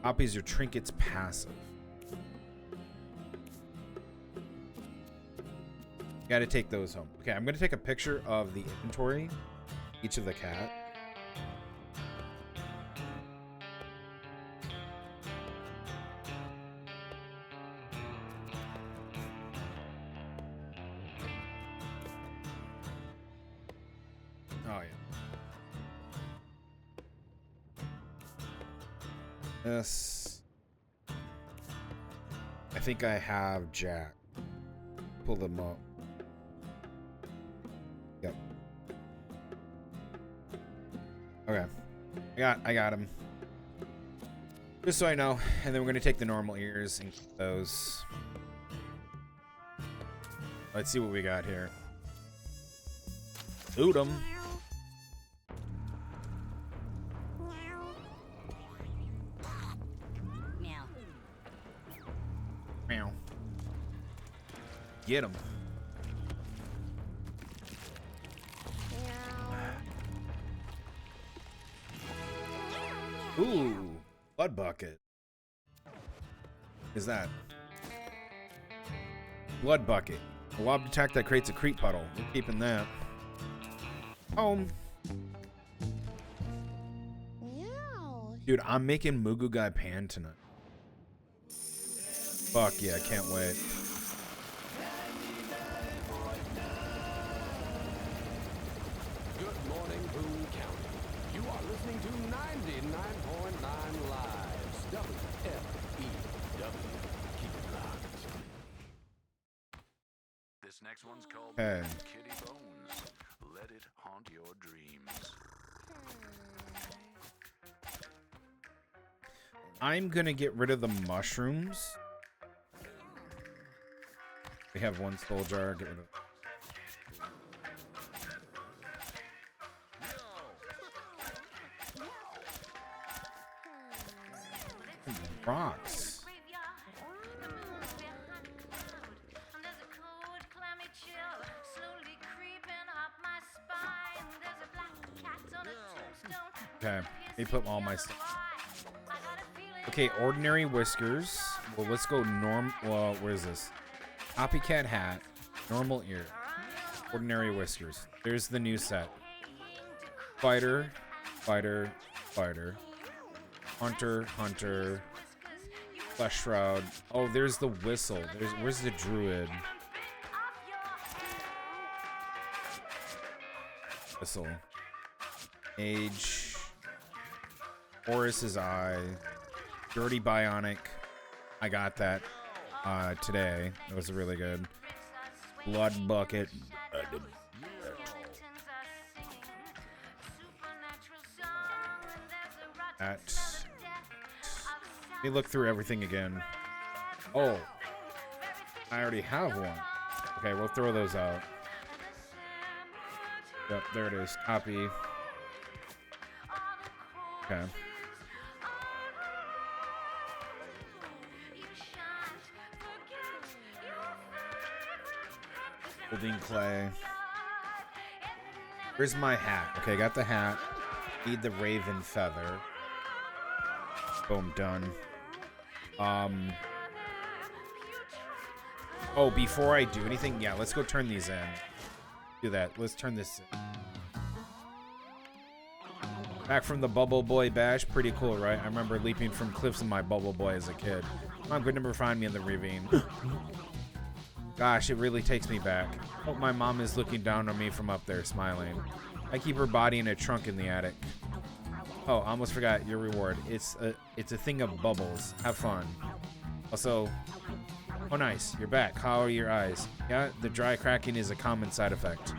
Copies your trinkets passive. Gotta take those home. Okay, I'm gonna take a picture of the inventory, each of the cat. Oh yeah. This. I think I have Jack. Pull them up. Yep. Okay. I got him. Just so I know. And then we're gonna take the normal ears and keep those. Let's see what we got here. Loot 'em. Meow. Meow. Get him. Ooh, blood bucket. Is that blood bucket? A lob attack that creates a creep puddle. We're keeping that. Home. Dude, I'm making Mugu Guy Pan tonight. Fuck yeah, can't wait. Good morning, Boone County. You are listening to 99.9 Lives. WFEW. Keep it locked. This next one's called Hey. Kitty Bones. Let it haunt your dreams. I'm gonna get rid of the mushrooms. We have one soul jar. Get rid of. Rocks. Okay, let me put all my stuff. Okay, ordinary whiskers. Well, let's go well, where is this? Copycat hat, normal ear, ordinary whiskers. There's the new set. Fighter, fighter, fighter. Hunter, hunter. Flesh shroud. Oh, there's the whistle. Where's the druid? Whistle. Age. Horus's eye. Dirty bionic. I got that today. That was really good. Blood bucket. That. Let me look through everything again. Oh, I already have one. Okay, we'll throw those out. Yep, there it is. Copy. Okay. Building clay. Where's my hat? Okay, got the hat. Need the raven feather. Boom, done. Oh, before I do anything, yeah, let's go turn these in. Do that. Let's turn this in. Back from the Bubble Boy Bash. Pretty cool, right? I remember leaping from cliffs in my Bubble Boy as a kid. Mom could never find me in the ravine. Gosh, it really takes me back. Hope my mom is looking down on me from up there, smiling. I keep her body in a trunk in the attic. Oh, I almost forgot your reward. It's a thing of bubbles. Have fun. Also, oh nice, you're back. How are your eyes? Yeah, the dry cracking is a common side effect.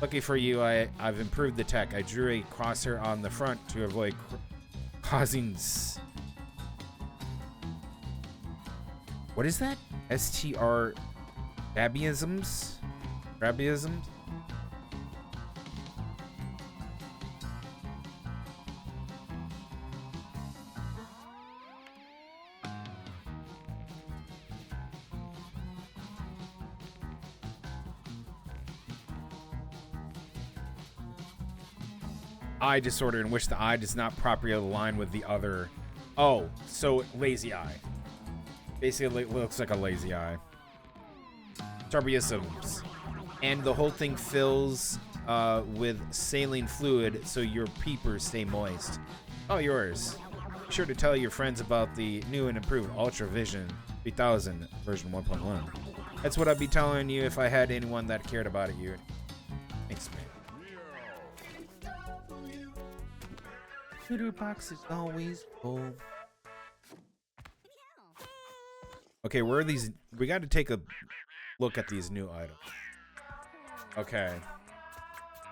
Lucky for you, I've improved the tech. I drew a crosshair on the front to avoid causing... What is that? STR... Babyisms? Babyisms? Eye disorder in which the eye does not properly align with the other. Oh, so lazy eye. Basically, it looks like a lazy eye. Starbiisms. And the whole thing fills with saline fluid so your peepers stay moist. Oh, yours. Be sure to tell your friends about the new and improved Ultra Vision 3000 version 1.1. That's what I'd be telling you if I had anyone that cared about it. You. Thanks, man. Litter box is always full. Okay, where are these? We got to take a look at these new items. Okay.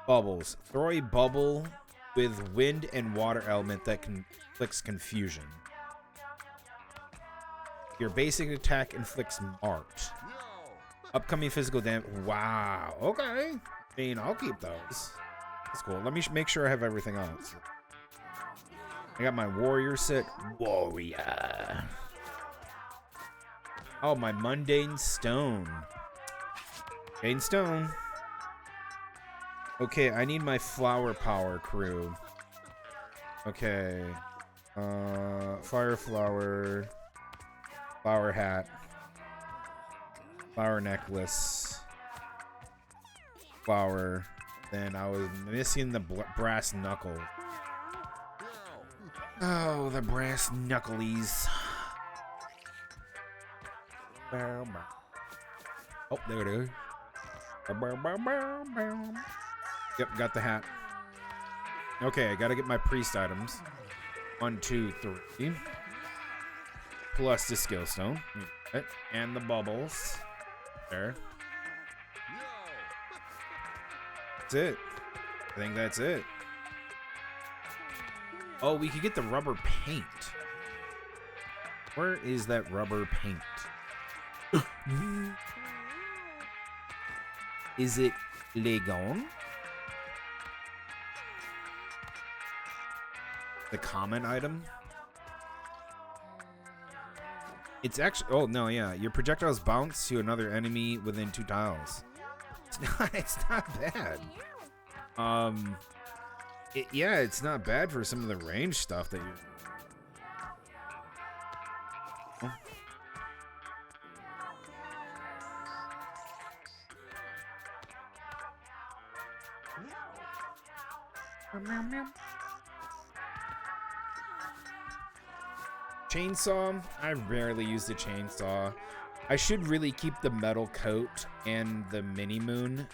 Bubbles. Throw a bubble with wind and water element that inflicts confusion. Your basic attack inflicts marked. Upcoming physical damage. Wow. Okay. I mean, I'll keep those. That's cool. Let me make sure I have everything else. I got my warrior set. Warrior. Oh, my mundane stone. Mundane stone. Okay, I need my flower power crew. Okay. Fire flower. Flower hat. Flower necklace. Flower. Then I was missing the brass knuckle. Oh, the brass knucklies. Oh, there it is. Yep, got the hat. Okay, I gotta get my priest items. 1, 2, 3. Plus the skill stone. And the bubbles. There. That's it. I think that's it. Oh, we could get the rubber paint. Where is that rubber paint? Is it Legon? The common item? It's actually... Oh, no, yeah. Your projectiles bounce to another enemy within 2 tiles. It's not bad. Yeah, it's not bad for some of the range stuff that you... Chainsaw? I rarely use the chainsaw. I should really keep the metal coat and the mini moon.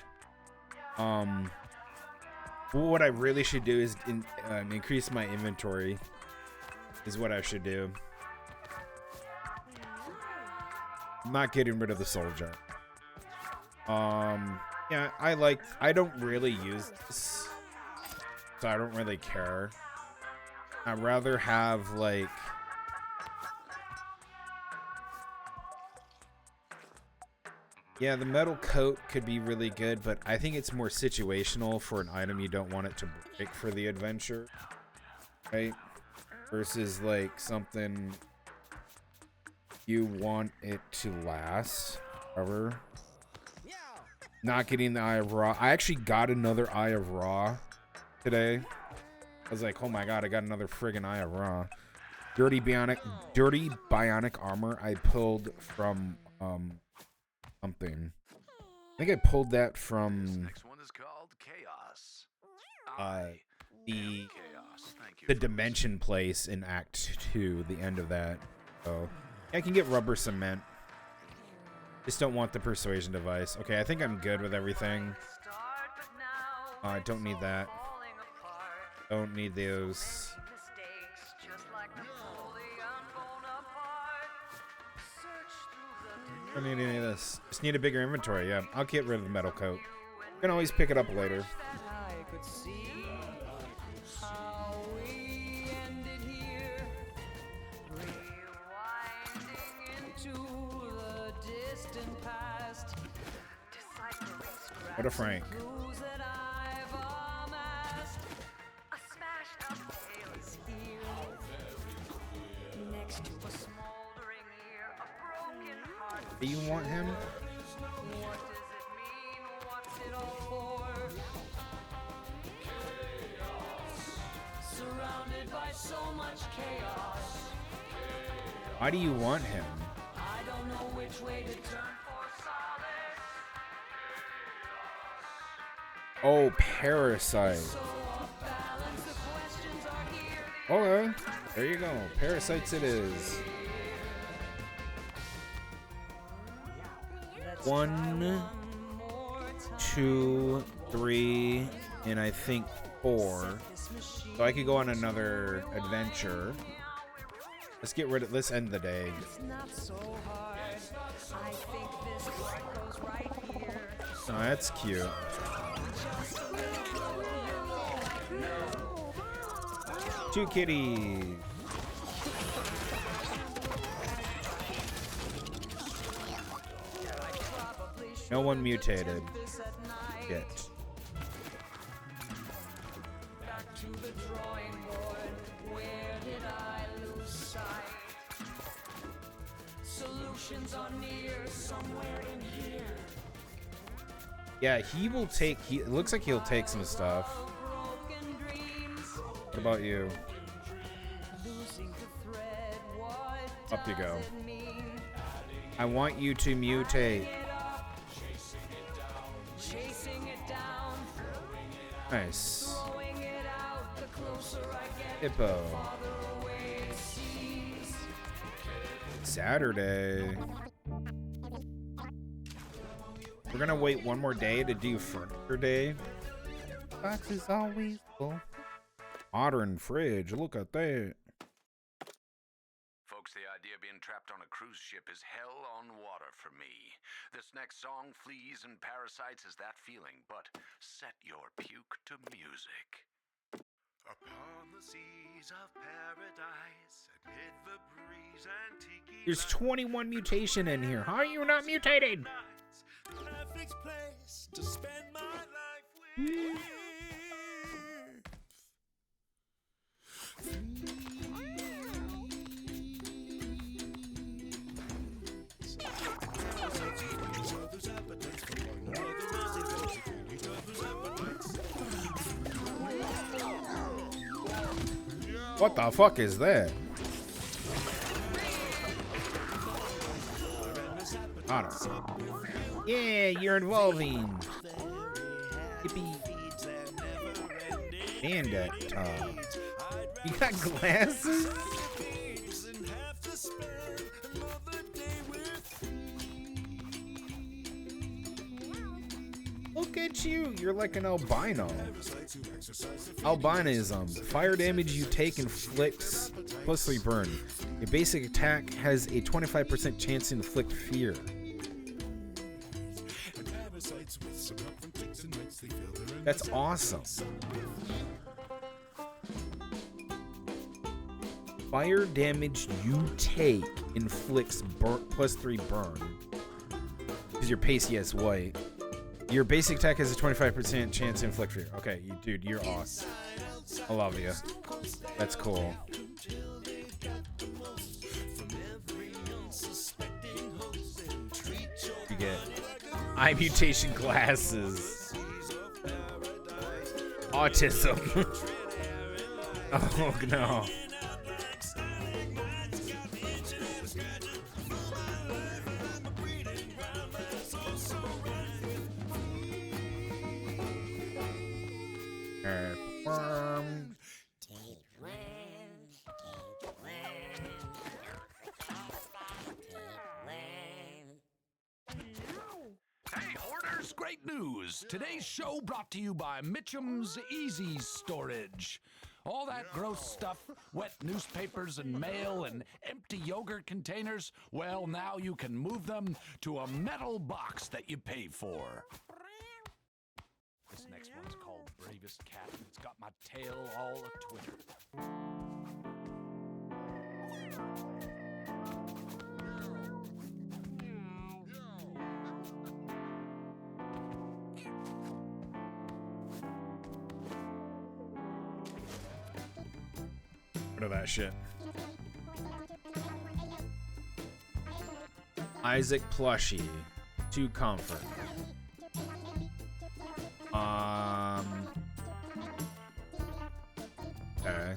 What I really should do is increase my inventory. Is what I should do. I'm not getting rid of the soldier. Yeah, I don't really use this, so I don't really care. I'd rather have like... Yeah, the metal coat could be really good, but I think it's more situational for an item you don't want it to break for the adventure, right? Versus like something you want it to last forever. Not getting the Eye of Ra. I actually got another Eye of Ra today. I was like, oh my god, I got another friggin' Eye of Ra. Dirty bionic armor I pulled from something. I think I pulled that from Next one is called Chaos. the dimension place in Act 2, the end of that. So I can get rubber cement. Just don't want the persuasion device. Okay, I think I'm good with everything. I don't need that. Don't need those. Don't need any of this. Just need a bigger inventory. Yeah, I'll get rid of the metal coat. You can always pick it up later. What a Frank. Do you want him? Surrounded by so much chaos. Why do you want him? I don't know which way to turn for solace. Oh, Parasite. Okay, there you go. Parasites it is. 1, 2, 3, and I think 4. So I could go on another adventure. Let's get rid of. Let's end the day. Oh, that's cute. Two kitties. No one mutated yet. Back to the drawing board. Where did I lose sight? Solutions are near, somewhere in here. Yeah, he will take. It looks like he'll take some stuff. What about you? Up you go. I want you to mutate. Nice. Hippo. Saturday. We're gonna wait one more day to do Furniture Day. Box is always full. Modern fridge. Look at that. Folks, the idea of being trapped on a cruise ship is hell on water for me. This next song, Fleas and Parasites, is that feeling, but set your puke to music. Upon the seas of paradise, amid the breeze and tiki. There's 21 mutation in here. How are you not mutated? Perfect place to spend my life with. What the fuck is that? I don't know. Yeah, you're evolving. Yippee. Bandit Tom. You got glasses? Look at you. You're like an albino. Albinism. Fire damage you take inflicts +3 burn. A basic attack has a 25% chance to inflict fear. That's awesome. Fire damage you take inflicts +3 burn. Because your pace, yes, white. Your basic attack has a 25% chance to inflict fear. Okay, dude, you're awesome. I love you. That's cool. You get eye mutation glasses. Autism. Oh no. news. Today's show brought to you by Mitchum's Easy Storage. All that gross stuff, wet newspapers and mail and empty yogurt containers, well, now you can move them to a metal box that you pay for. This next one's called Bravest Cat, and it's got my tail all a-twitter. Rid of that shit. Isaac plushie to comfort. Okay.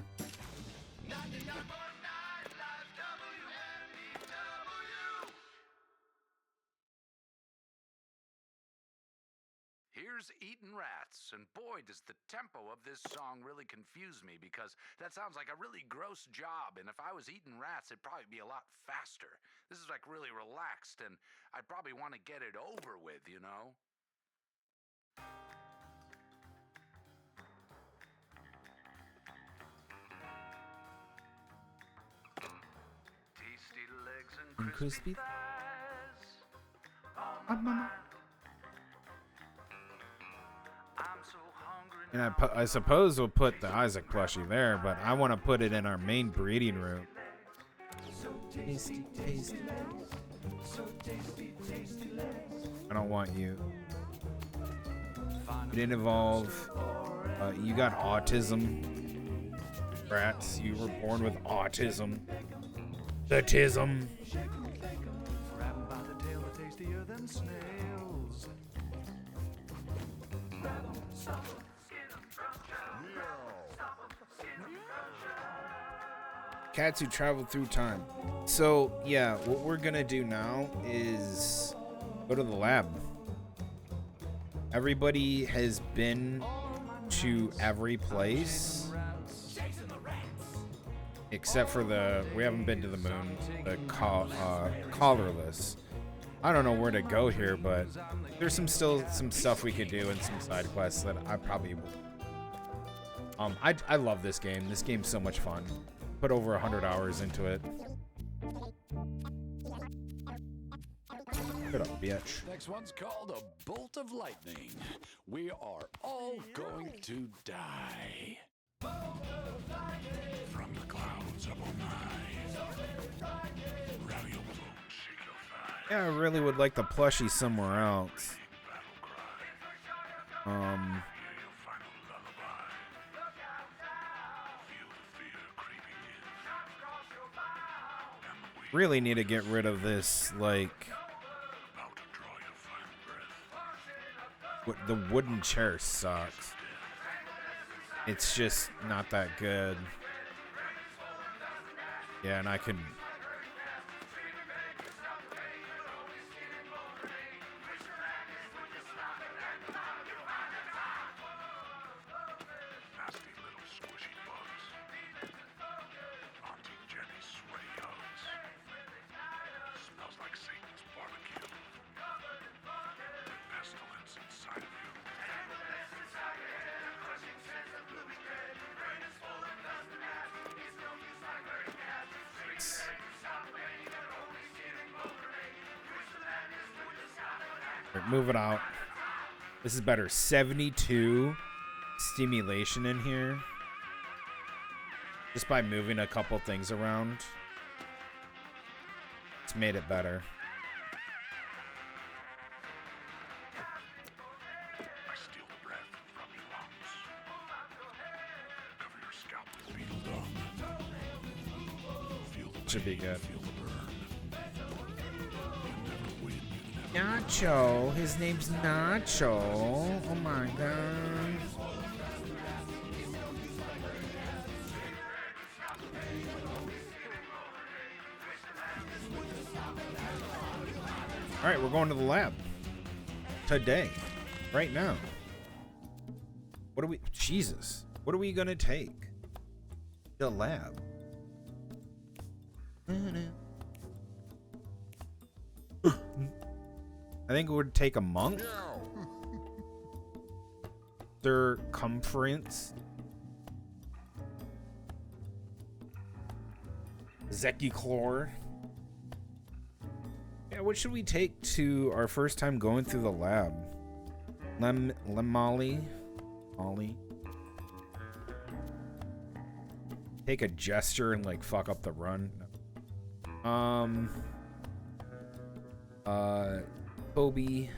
Here's Eatin' Rats, and boy, does the tempo of this song really confuse me, because that sounds like a really gross job, and if I was eating rats, it'd probably be a lot faster. This is like really relaxed, and I'd probably want to get it over with, you know? Tasty legs and crispy thighs on my mind. I'm so hungry And now. I suppose we'll put the Isaac plushie there, but I want to put it in our main breeding room. Tasty, tasty. I don't want you. You didn't evolve. You got autism. Rats, you were born with autism. The tism. Grabbed by the tail, are tastier than snails. Cats who travel through time. So, yeah, what we're gonna do now is go to the lab. Everybody has been to every place except for we haven't been to the moon, the collarless. I don't know where to go here, but there's still some stuff we could do and some side quests that I probably will. I love this game. This game's so much fun. Put over 100 hours into it. Shut up, bitch. Next one's called a bolt of lightning. We are all going to die. From the clouds up on high. Rally your boat, shake your thigh. Yeah, I really would like the plushie somewhere else. Hear your final lullaby. Feel the fear creeping in. And the wind Really need to get rid of this, like, about to draw your final breath. the wooden chair sucks. It's just not that good. Yeah, and I can. Nasty little squishy bugs. Auntie Jenny's sweaty hugs. Smells like Satan's barbecue. The pestilence inside of you. Right, move it out. This is better. 72 stimulation in here. Just by moving a couple things around. It's made it better. I steal the breath from your lungs. Cover your scalp with beetle dung. Feel the Should be pain, good. feel the burn. You never win, you never Nacho. His name's Nacho. Oh my god. All right, we're going to the lab today, right now. What are we? Jesus, what are we gonna take? The lab. I think it would take a monk. circumference. Zekichlor. Yeah, what should we take to our first time going through the lab? Molly. Take a gesture and like fuck up the run. Kobe.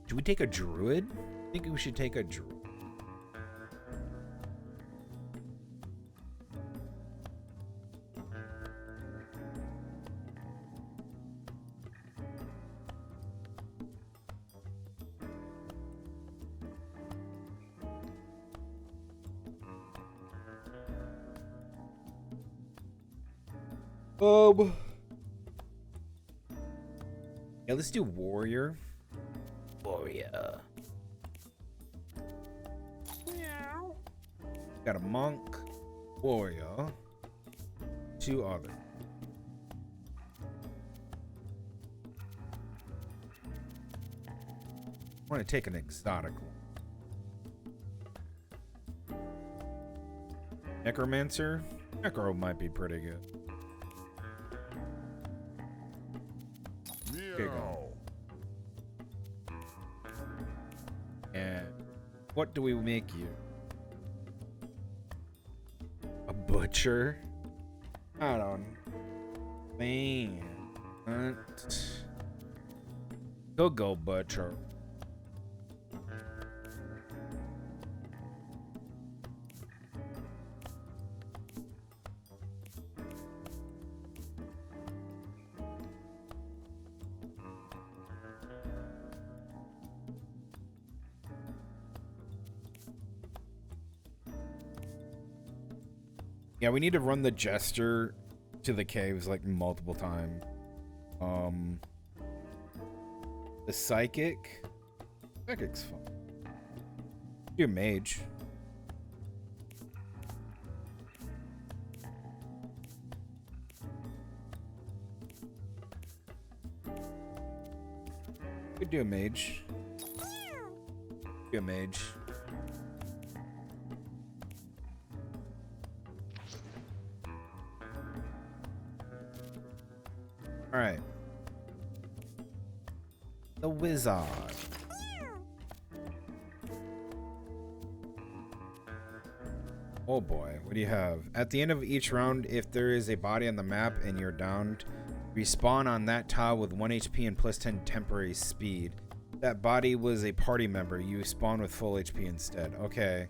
Should we take a druid? I think we should take a druid. Yeah, let's do warrior. Warrior. Got a monk, warrior, 2 other. I want to take an exotic one. Necromancer. Necro might be pretty good. Here you go. And what do we make you? A butcher? I don't know. Man. Go butcher. Yeah, we need to run the jester to the caves like multiple times. The psychic. Psychic's fun. Do a mage. Could do a mage. Do a mage. All right. The wizard. Oh boy, what do you have? At the end of each round, if there is a body on the map and you're downed, respawn on that tile with 1 HP and plus 10 temporary speed. That body was a party member. You spawn with full HP instead. Okay.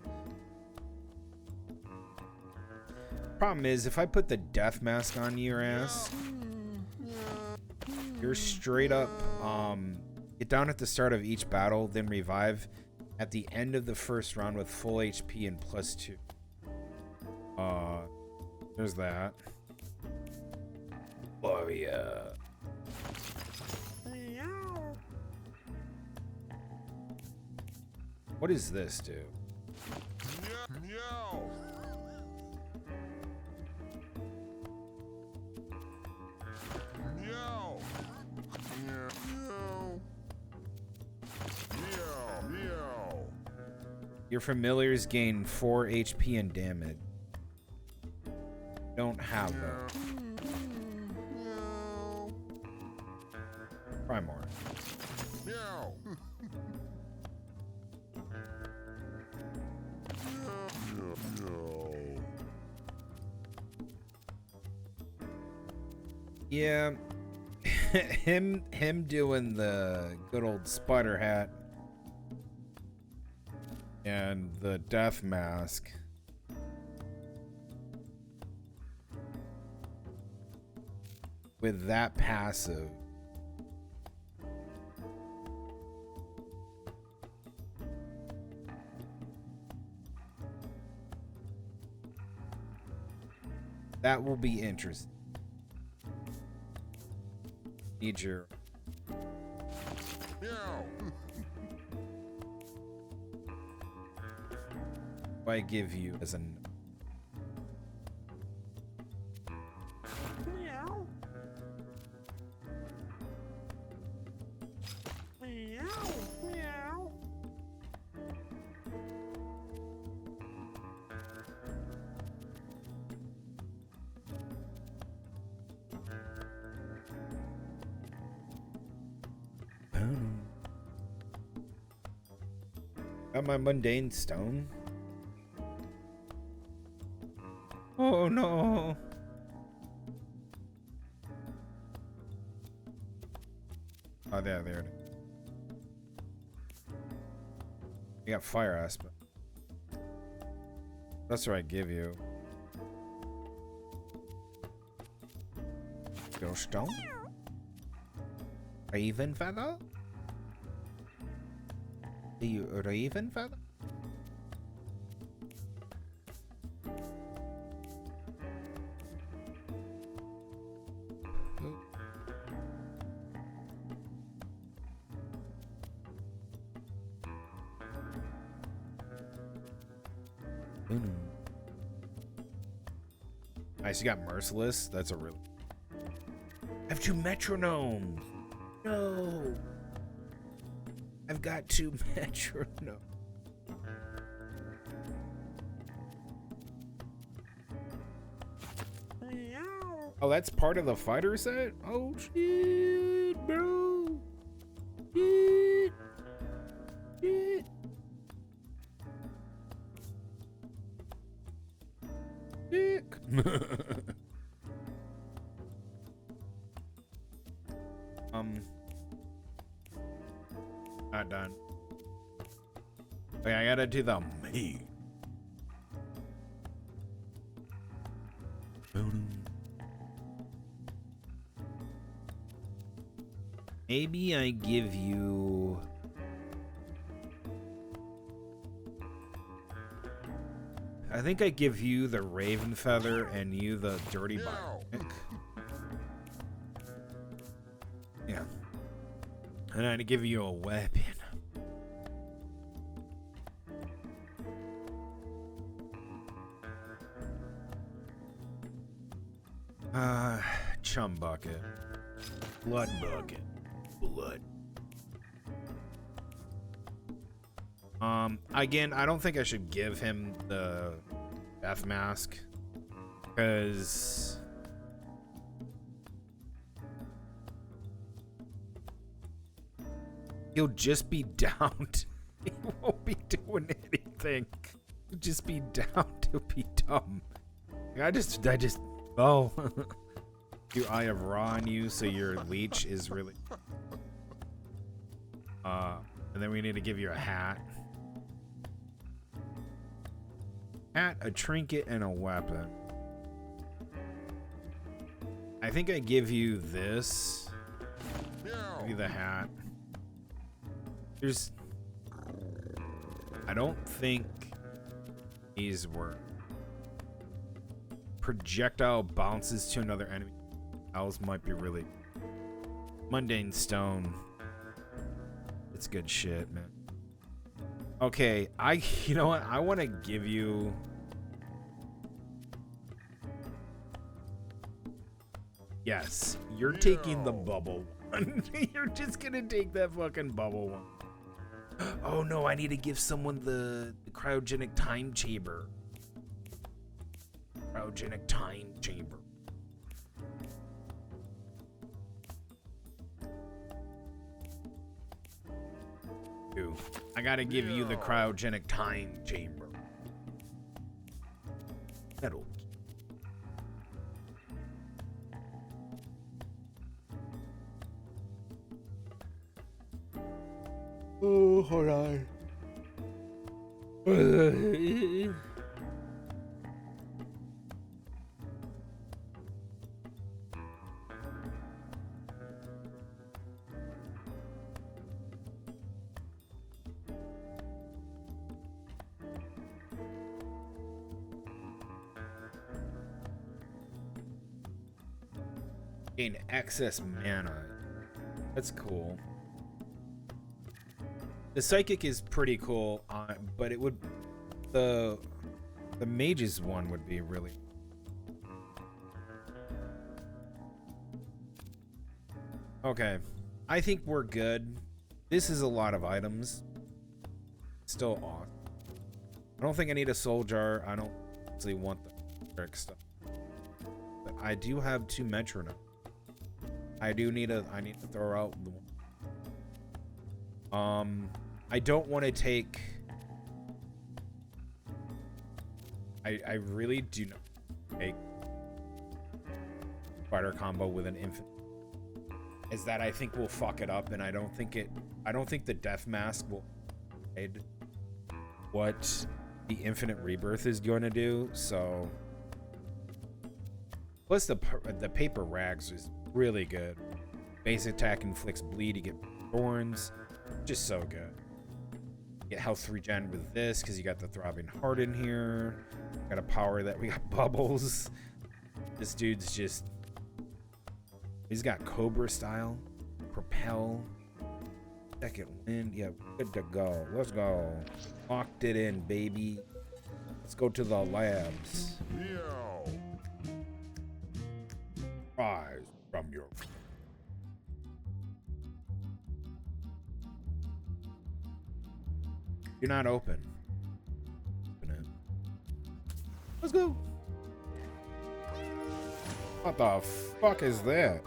Problem is, if I put the death mask on your ass, you're straight up, get down at the start of each battle, then revive at the end of the first round with full HP and plus 2. There's that. Warrior. What does this do? Your familiars gain 4 HP and damage. Don't have that. Try more. Yeah, him doing the good old spider hat and the death mask. With that passive. That will be interesting. Need your... I give you as an... Got my mundane stone. Oh no. Oh, there it is. You got fire aspect. That's what I give you. Your stone? Raven feather? The raven feather? Nice, you got merciless. That's a real. I have 2 metronomes. No. I've got 2 metronomes. Oh, that's part of the fighter set? Oh shit, bro. Shit. Shit. Dick. Not done. Okay, I gotta do the meat. Maybe I give you. I think I give you the raven feather and you the dirty bionic. Yeah. And I'd give you a weapon. Chum bucket. Blood bucket. Blood. Again, I don't think I should give him the death mask because he'll just be downed. He won't be doing anything. He'll just be down to be dumb. I just oh. You Eye of Ra on you, so your leech is really and then we need to give you a hat. Hat, a trinket, and a weapon. I think I give you this. Give you the hat. I don't think these work. Projectile bounces to another enemy. Owls might be really. Mundane stone. It's good shit, man. Okay, you know what? I want to give you. Yes, you're taking the bubble one. You're just gonna take that fucking bubble one. Oh no, I need to give someone the cryogenic time chamber. Cryogenic time chamber. I gotta give you the cryogenic time chamber. That'll. Oh, hold on. Gain excess mana. That's cool. The psychic is pretty cool, but it would the mage's one would be really. Okay, I think we're good. This is a lot of items. Still awesome. I don't think I need a soul jar. I don't actually want the trick stuff, but I do have 2 metronomes. I need to throw out the one. I don't want to take I really do not make spider combo with an infinite. Is that I think we'll fuck it up, and I don't think the death mask will hide what the infinite rebirth is going to do. So plus the paper rags is really good. Base attack inflicts bleed, you get thorns, just so good. Get health regen with this because you got the throbbing heart in here. Got a power that we got bubbles. This dude's just, he's got Cobra style, propel, second wind. Yeah, good to go. Let's go. Locked it in, baby. Let's go to the labs. Rise from your. You're not open. Open it. Let's go. What the fuck is that?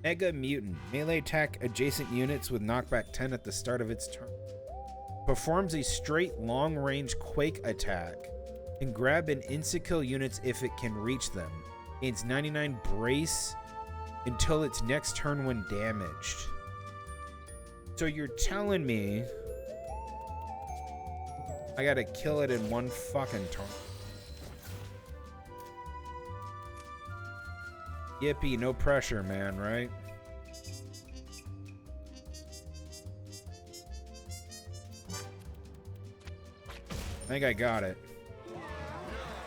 Mega Mutant. Melee attack adjacent units with knockback 10 at the start of its turn. Performs a straight long-range quake attack. Can grab and insta-kill units if it can reach them. Gains 99 brace until its next turn when damaged. So you're telling me I gotta kill it in one fucking turn. Yippee, no pressure, man, right? I think I got it.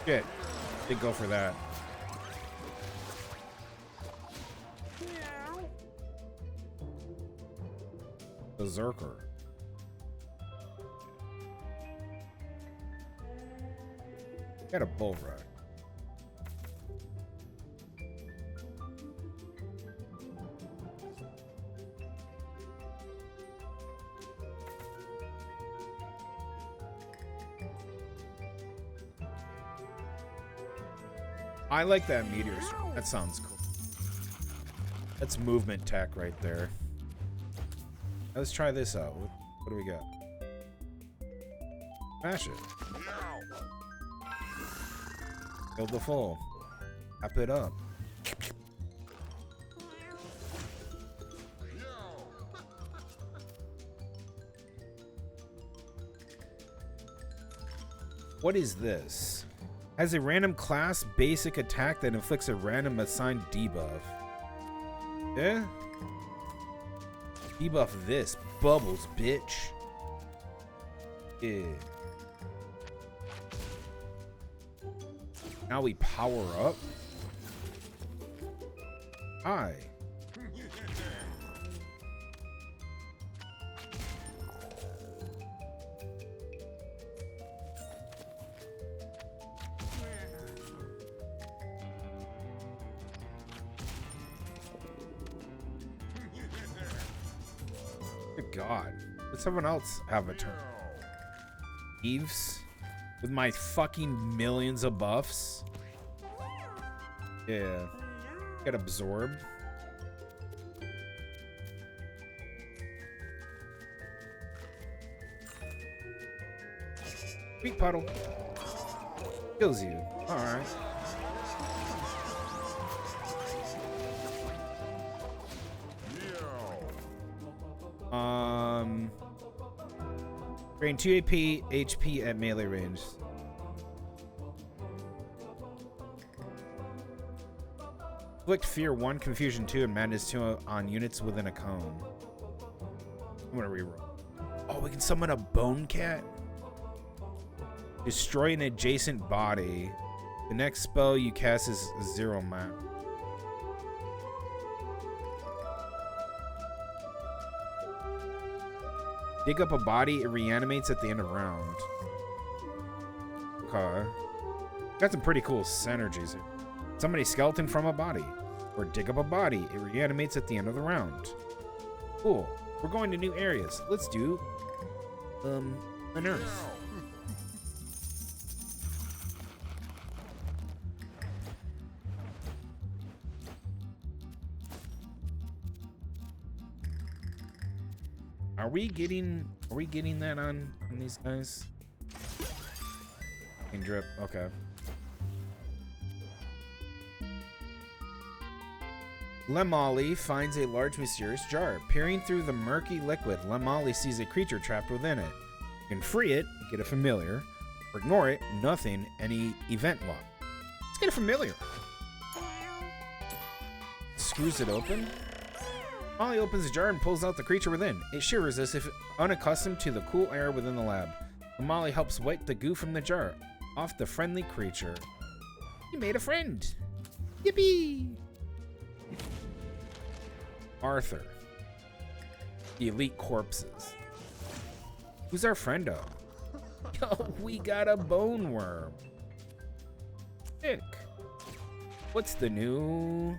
Shit. Didn't go for that. Berserker. Got a bull rug. I like that meteor storm. That sounds cool. That's movement tech right there. Let's try this out. What do we got? Smash it. Build the full. Wrap it up. What is this? Has a random class basic attack that inflicts a random assigned debuff. Yeah? Debuff this. Bubbles, bitch. Yeah. Now we power up. Hi. Good God. Let someone else have a turn. Eves? With my fucking millions of buffs? Yeah. Get absorbed. Sweet puddle. Kills you. Alright. Drain 2 AP, HP at melee range. Inflict Fear 1, Confusion 2, and Madness 2 on units within a cone. I'm gonna reroll. Oh, we can summon a Bone Cat? Destroy an adjacent body. The next spell you cast is a 0 map. Dig up a body, it reanimates at the end of round. Okay. Got some pretty cool synergies here. Summon a skeleton from a body. Or dig up a body, it reanimates at the end of the round. Cool. We're going to new areas. Let's do Unearth. Are we getting that on these guys? Drip. Okay. Lemolly finds a large mysterious jar. Peering through the murky liquid, Lemolly sees a creature trapped within it. You can free it, get a familiar, or ignore it, nothing, any event log. Let's get a familiar. Screws it open. Molly opens the jar and pulls out the creature within. It shivers as if unaccustomed to the cool air within the lab. Molly helps wipe the goo from the jar off the friendly creature. You made a friend. Yippee! Arthur. The elite corpses. Who's our friendo? Yo, we got a bone worm. Sick. What's the new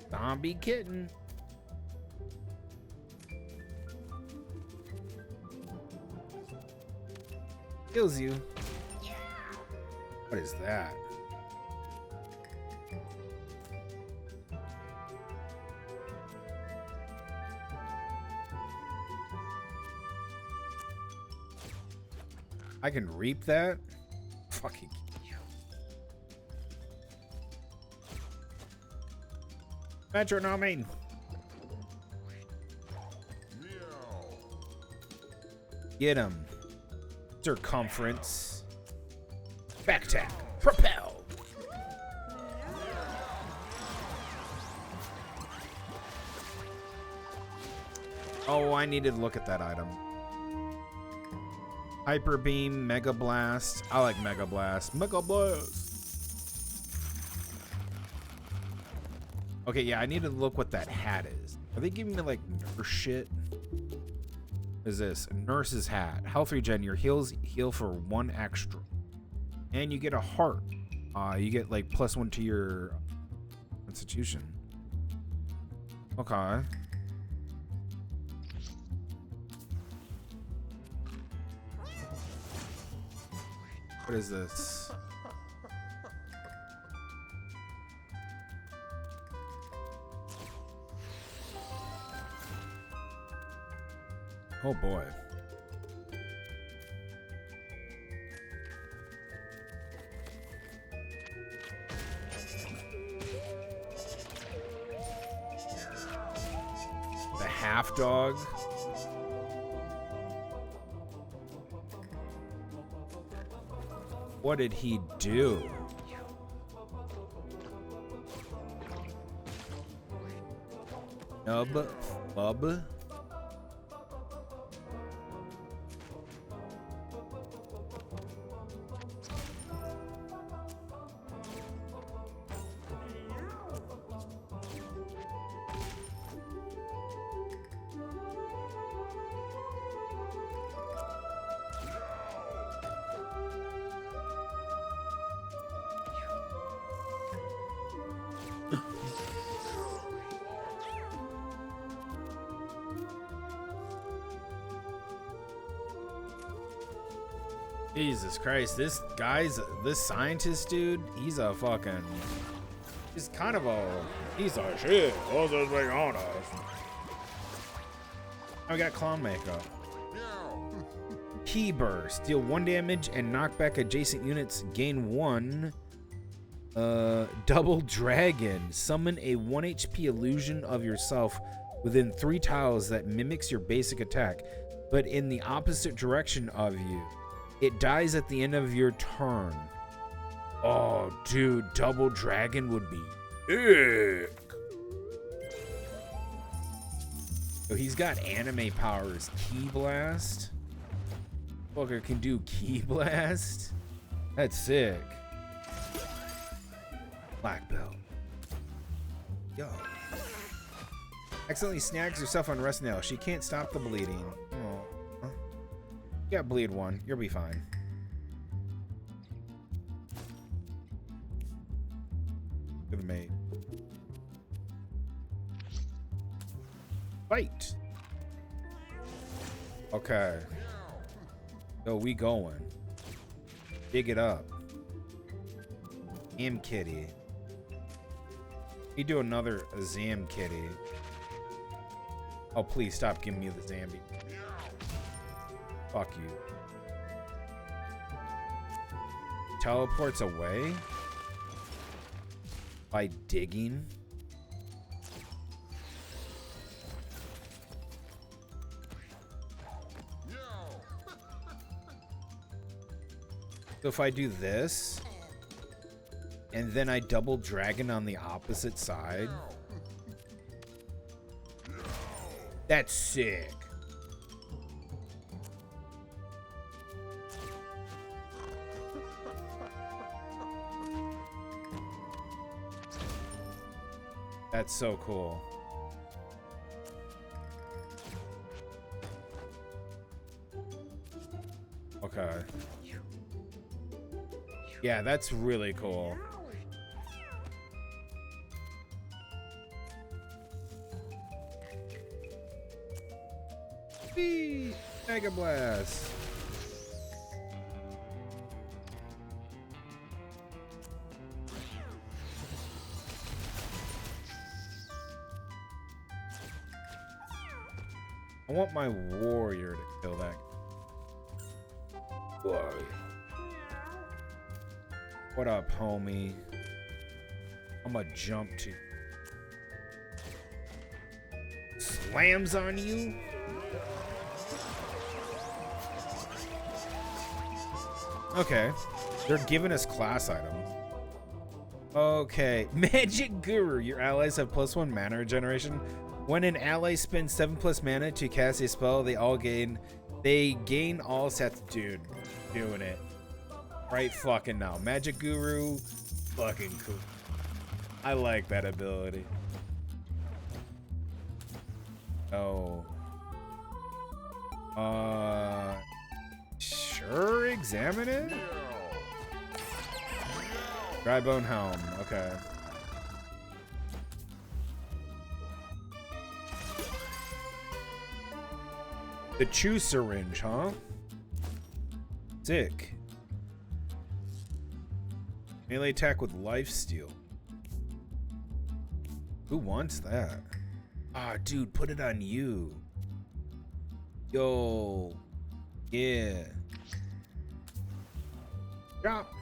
zombie kitten? Kills you. What is that? I can reap that? Fucking you. Metronoming. Get him. Circumference. Back attack. Propel. Oh, I needed to look at that item. Hyper Beam, Mega Blast. I like Mega Blast. Mega Blast. Okay, yeah, I need to look what that hat is. Are they giving me like nurse shit? What is this? A nurse's hat. Health regen. Your heals heal for 1 extra. And you get a heart. You get like +1 to your constitution. Okay. What is this? Oh boy. The half dog. What did he do? Nub, bub. Jesus Christ, this scientist dude, he's a fucking, he's kind of a, he's a shit. What's this thing on us? I got clown makeup. Key burst, deal 1 damage and knock back adjacent units, gain 1. Double dragon, summon a 1 HP illusion of yourself within 3 tiles that mimics your basic attack, but in the opposite direction of you. It dies at the end of your turn. Oh, dude, double dragon would be sick. So he's got anime powers. Key blast. Fucker can do key blast. That's sick. Black belt. Yo. Accidentally snags herself on rest nail. She can't stop the bleeding. Oh. You got bleed 1. You'll be fine. To the mate. Fight. Okay. So we going. Dig it up. Zam kitty. We do another Zam kitty. Oh, please stop giving me the Zambi. Fuck you. teleports away by digging. So if I do this, and then I double dragon on the opposite side, that's sick. That's so cool. Okay. Yeah, that's really cool. Whee! Mega Blast. I want my warrior to kill that. Whoa. What up, homie? I'm gonna jump to. Slams on you? Okay. They're giving us class items. Okay. Magic Guru. Your allies have +1 mana regeneration. When an ally spends 7+ mana to cast a spell, they gain all sets. Dude, doing it. Right fucking now. Magic Guru, fucking cool. I like that ability. Oh. Sure, examine it? Dry Bone Helm, okay. The Chew Syringe, huh? Sick. Melee attack with lifesteal. Who wants that? Ah, dude, put it on you. Yo. Yeah. Drop.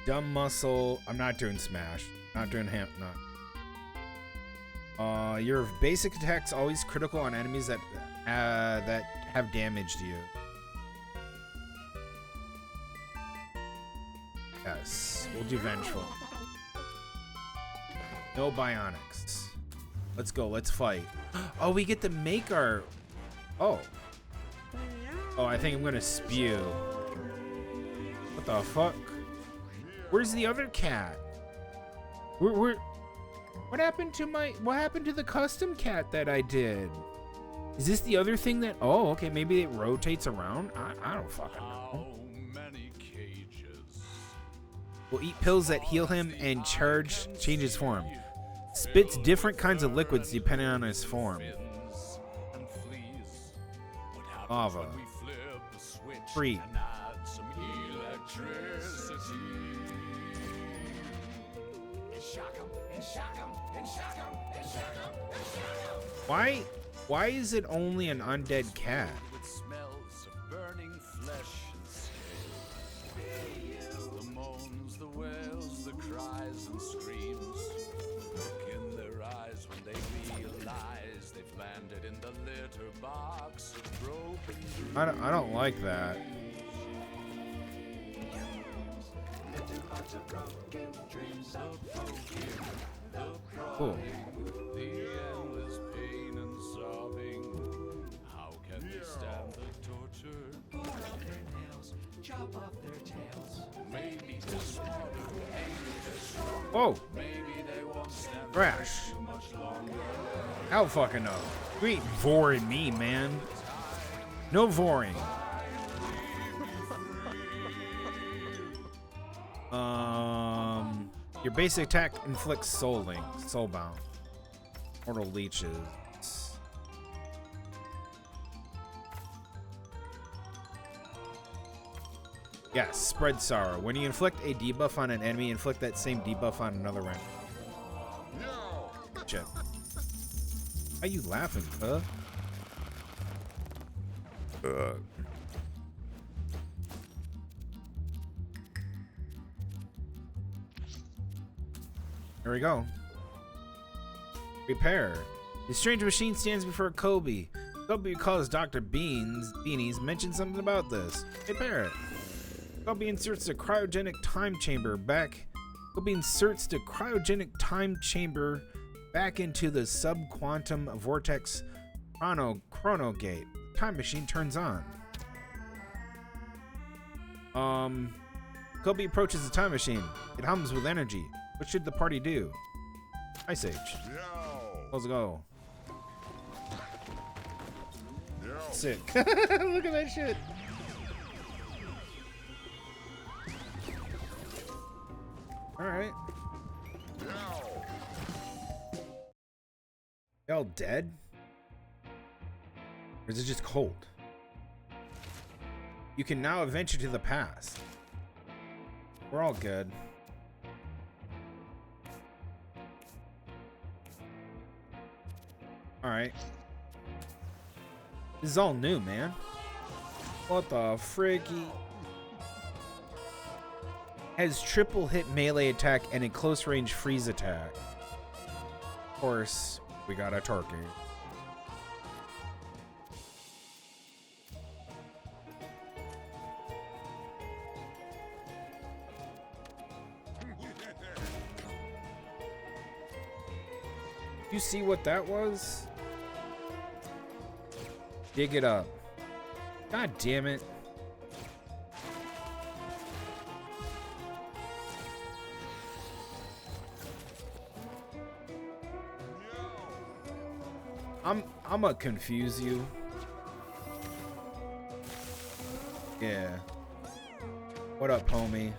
Dumb muscle. I'm not doing smash. Not doing ham. Not. Your basic attack's always critical on enemies that have damaged you. Yes, we'll do vengeful. No bionics. Let's go. Let's fight. Oh, we get to make our. Oh. Oh, I think I'm gonna spew. What the fuck? Where's the other cat? What happened to the custom cat that I did? Is this the other thing that? Oh, okay. Maybe it rotates around. I don't fucking know. Many cages. Will eat pills that heal him and change his form. Spits different kinds of liquids depending on his form. Lava. Free. Why is it only an undead cat? With smells of burning flesh and scales. The moans, the wails, the cries and screams. Look in their eyes when they realize they've landed in the litter box. Broken. I don't like that. Cool. The endless pain and sobbing. How can they stand the torture? Pull out their nails, chop off their tails. Maybe to slaughter, Whoa. maybe they won't stand Crash. too much longer. How fucking know? You ain't voring me, man. No voring. Your basic attack inflicts soulbound. Mortal leeches. Yes, spread sorrow. When you inflict a debuff on an enemy, inflict that same debuff on another enemy. Shit. Why are you laughing, huh? There we go. Repair. The strange machine stands before Kobe. Kobe recalls Dr. Beanies mentioned something about this. Repair it. Kobe inserts the cryogenic time chamber back. Kobe inserts the cryogenic time chamber back into the subquantum vortex chrono gate. Time machine turns on. Kobe approaches the time machine. It hums with energy. What should the party do? Ice Age. Let's go. Sick. Look at that shit. Alright. Y'all dead? Or is it just cold? You can now adventure to the past. We're all good. Alright. This is all new, man. What the fricky? Has triple hit melee attack and a close range freeze attack. Of course, we got a turkey. You see what that was? Dig it up. God damn it. I'm gonna confuse you. Yeah. What up, homie?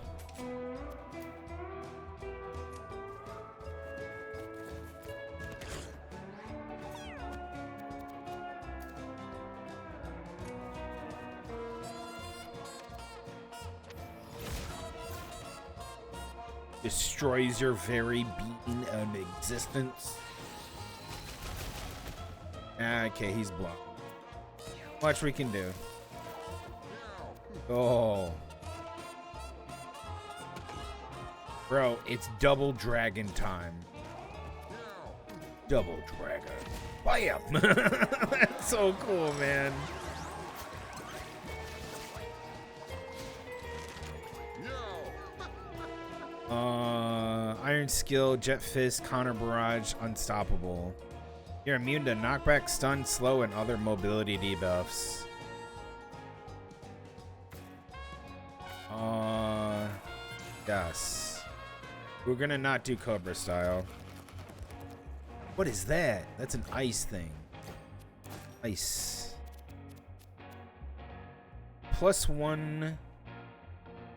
Destroys your very being of existence. Okay, he's blocked. Much we can do. Oh. Bro, it's double dragon time. Double dragon. Bam! That's so cool, man. Iron Skill, Jet Fist, Counter Barrage, Unstoppable. You're immune to knockback, stun, slow, and other mobility debuffs. Yes. We're gonna not do Cobra style. What is that? That's an ice thing. Ice. +1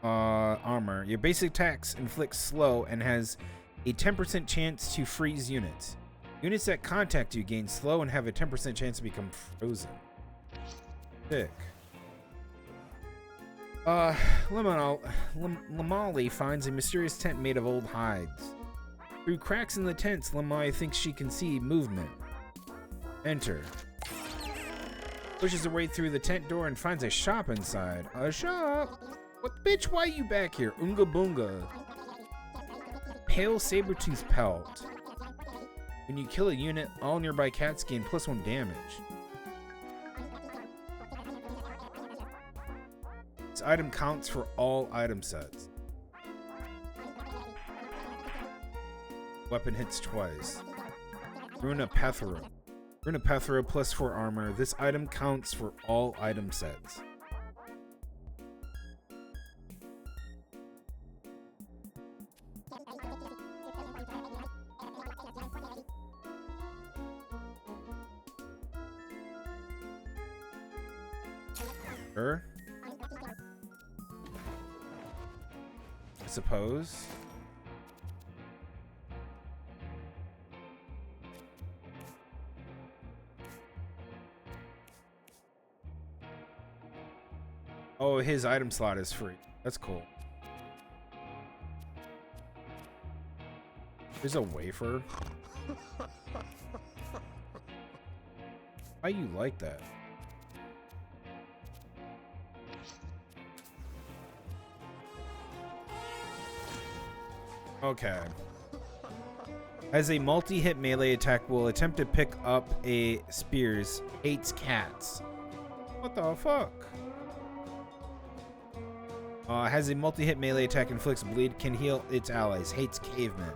armor. Your basic attacks inflict slow and has a 10% chance to freeze units. Units that contact you gain slow and have a 10% chance to become frozen. Sick. Lamali finds a mysterious tent made of old hides. Through cracks in the tents, Lamali thinks she can see movement. Enter. Pushes her way through the tent door and finds a shop inside. A shop? What, bitch, why you back here? Oonga boonga. Pale saber-tooth pelt. When you kill a unit, all nearby cats gain +1 damage. This item counts for all item sets. Weapon hits twice. Runa Pethra. Runa Pethra +4 armor. This item counts for all item sets. Sure. I suppose. Oh, his item slot is free. That's cool. There's a wafer. Why you like that? Okay. As a multi-hit melee attack, will attempt to pick up a spears. Hates cats. What the fuck? Has a multi-hit melee attack, inflicts bleed, can heal its allies. Hates cavemen.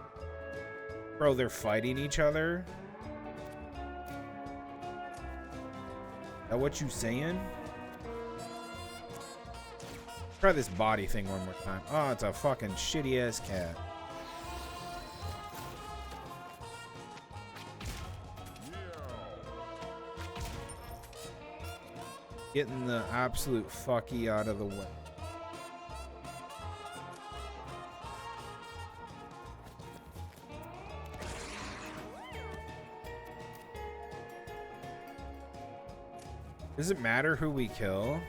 Bro, they're fighting each other? Is that what you saying? Try this body thing one more time. Oh, it's a fucking shitty ass cat. Getting the absolute fucky out of the way. Does it matter who we kill?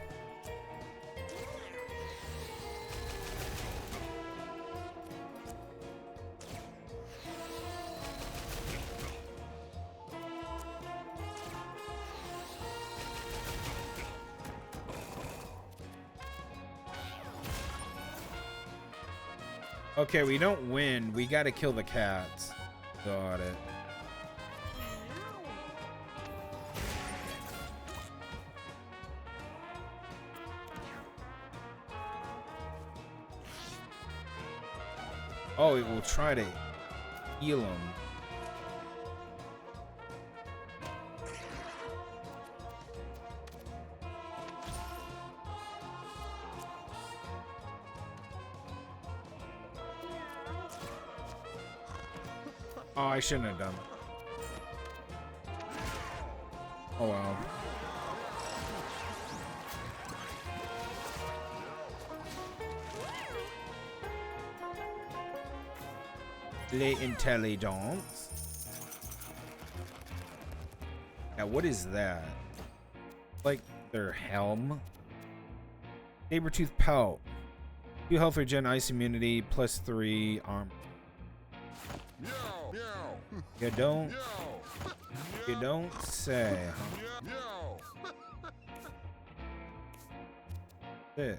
Okay, we don't win. We gotta kill the cats. Got it. Oh, it will try to heal him. Oh, I shouldn't have done it. Oh well. L'intelligence. Now, what is that? Like their helm? Sabertooth pelt. 2 health regen, ice immunity, +3 armor. You don't. You don't say. Huh? Sick.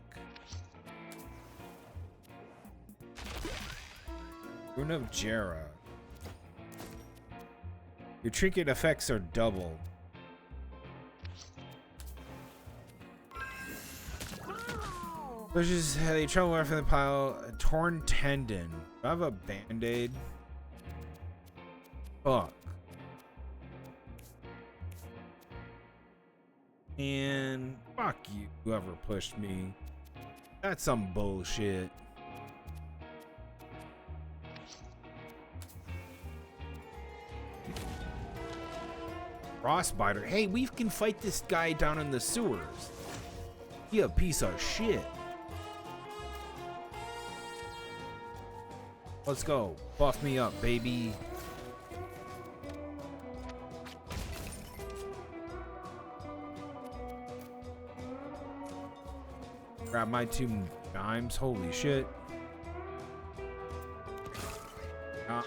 Rune of Jera. Your trinket effects are doubled. Pushes a trouble away from the pile. A torn tendon. Do I have a band-aid? Fuck. And fuck you, whoever pushed me. That's some bullshit. Frostbiter. Hey, we can fight this guy down in the sewers. He a piece of shit. Let's go. Buff me up, baby. Grab my 2 dimes. Holy shit. Ah.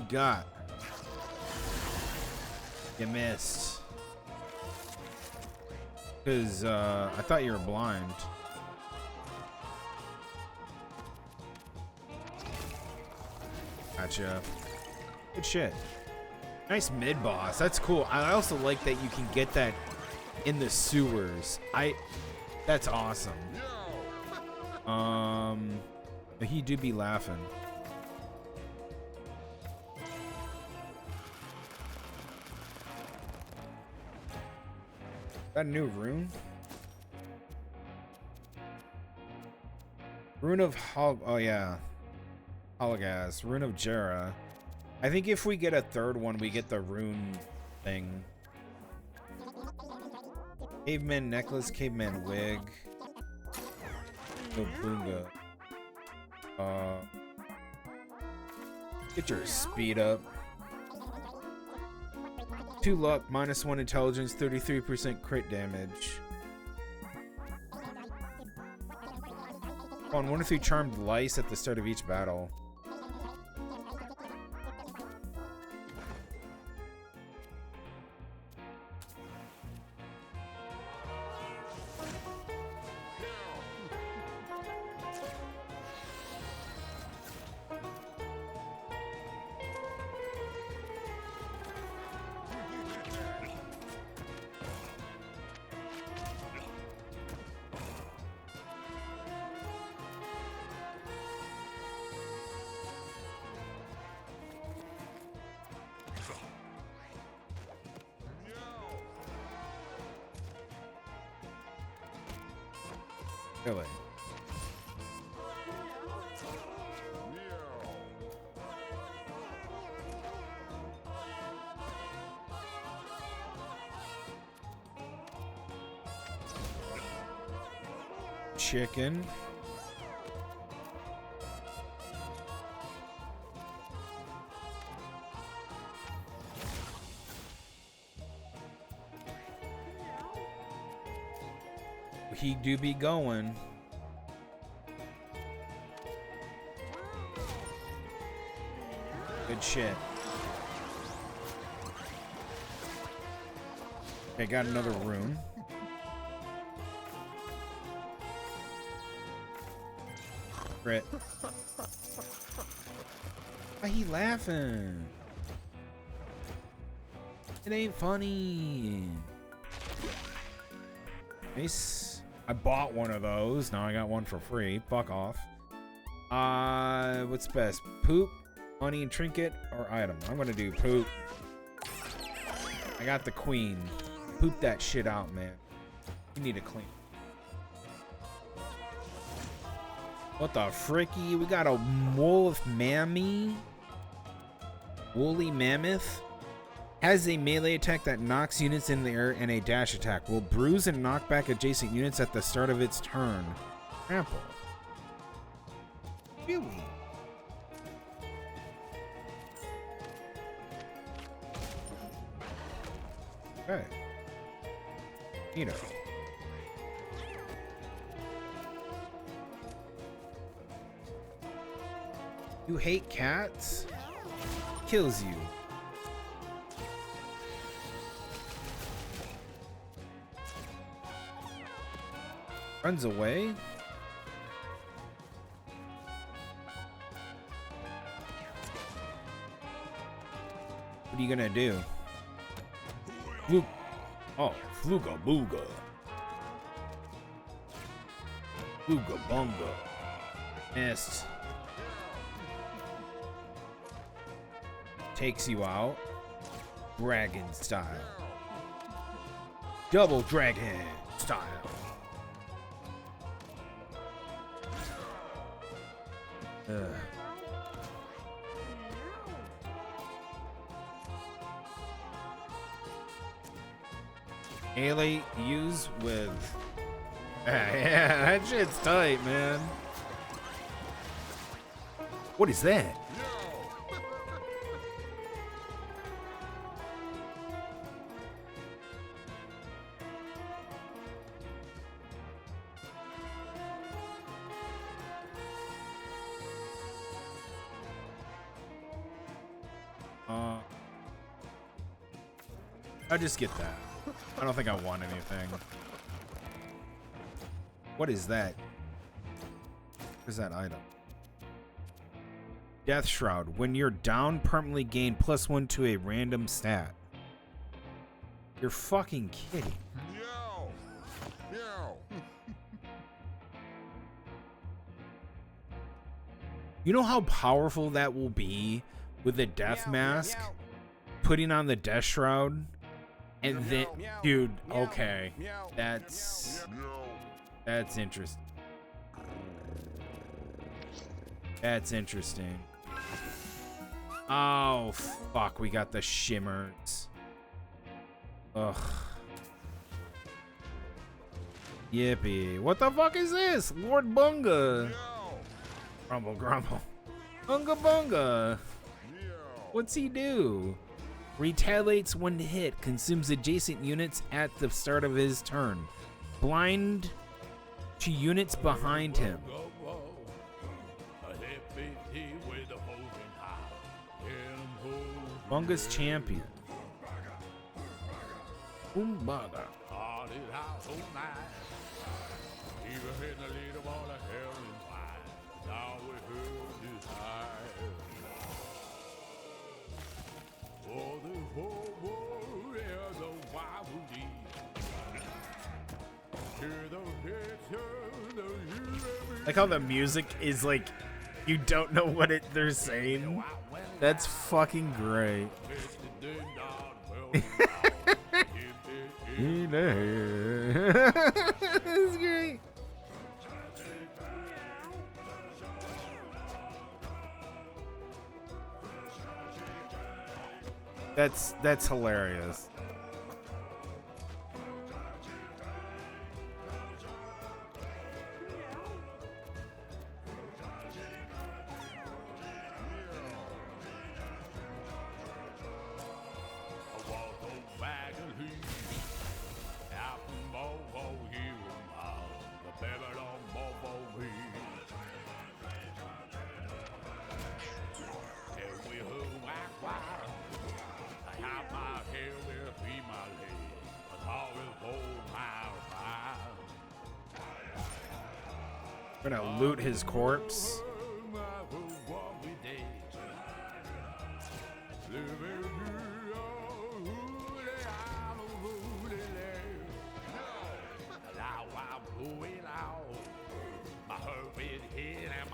Got. You missed. Because I thought you were blind. Gotcha. Good shit. Nice mid boss. That's cool. I also like that you can get that in the sewers. That's awesome. But he do be laughing. That new rune? Rune of oh yeah. Hologaz. Rune of Jera. I think if we get a third one, we get the rune thing. Caveman necklace, caveman wig. No boonga. Get your speed up. 2 luck, -1 intelligence, 33% crit damage. Spawn 1 or 3 charmed lice at the start of each battle. Really? Chicken. He do be going. Good shit. Okay, got another rune. Crit. Why he laughing? It ain't funny. Nice. I bought one of those. Now I got one for free. Fuck off. What's best? Poop, money and trinket, or item? I'm gonna do poop. I got the queen. Poop that shit out, man. You need to clean. What the fricky? We got a wolf mammy. Woolly mammoth. Has a melee attack that knocks units in the air and a dash attack. Will bruise and knock back adjacent units at the start of its turn. Trample. Really? Okay. Neato. You hate cats? Kills you. Runs away. What are you gonna do? Oh, Fluga Booga. Fluga Bunga. Missed. Takes you out. Dragon style. Double dragon style. Melee use with yeah, that shit's tight, man. What is that? I just get that. I don't think I want anything. What is that? What is that item? Death Shroud. When you're down, permanently gain +1 to a random stat. You're fucking kidding. You know how powerful that will be with the death mask? Putting on the Death Shroud? And then, dude, okay. That's interesting. That's interesting. Oh, fuck. We got the shimmers. Ugh. Yippee. What the fuck is this? Lord Bunga. Grumble, grumble. Bunga Bunga. What's he do? Retaliates when hit, consumes adjacent units at the start of his turn. Blind to units behind him. Bunga's champion. Umbaga. Like how the music is like, you don't know what they're saying. That's fucking great. That's great. That's hilarious. We're gonna loot his corpse.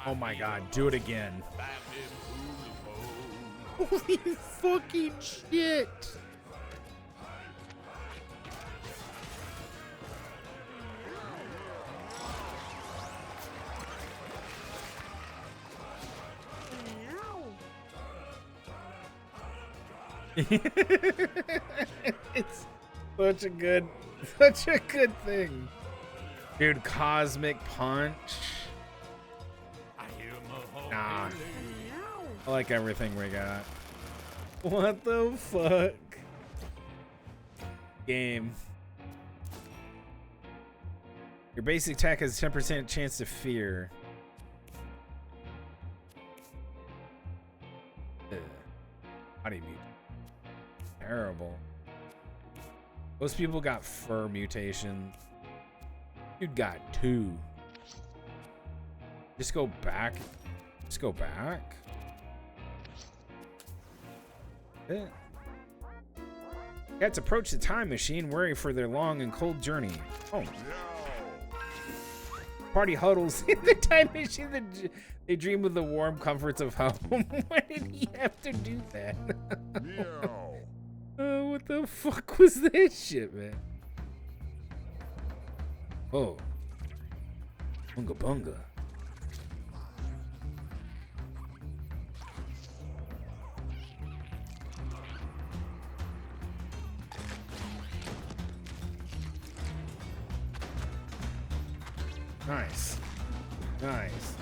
Oh my god, do it again. Holy fucking shit. It's such a good thing. Dude, Cosmic Punch. Nah. I like everything we got. What the fuck? Game. Your basic attack has a 10% chance to fear. How do you mute? Terrible. Most people got fur mutation. Dude got 2. Just go back. Just go back. Yeah. Cats approach the time machine, worry for their long and cold journey. Oh. Party huddles in the time machine. They dream of the warm comforts of home. Why did he have to do that? What the fuck was that shit, man? Oh. Bunga bunga. Nice. Nice.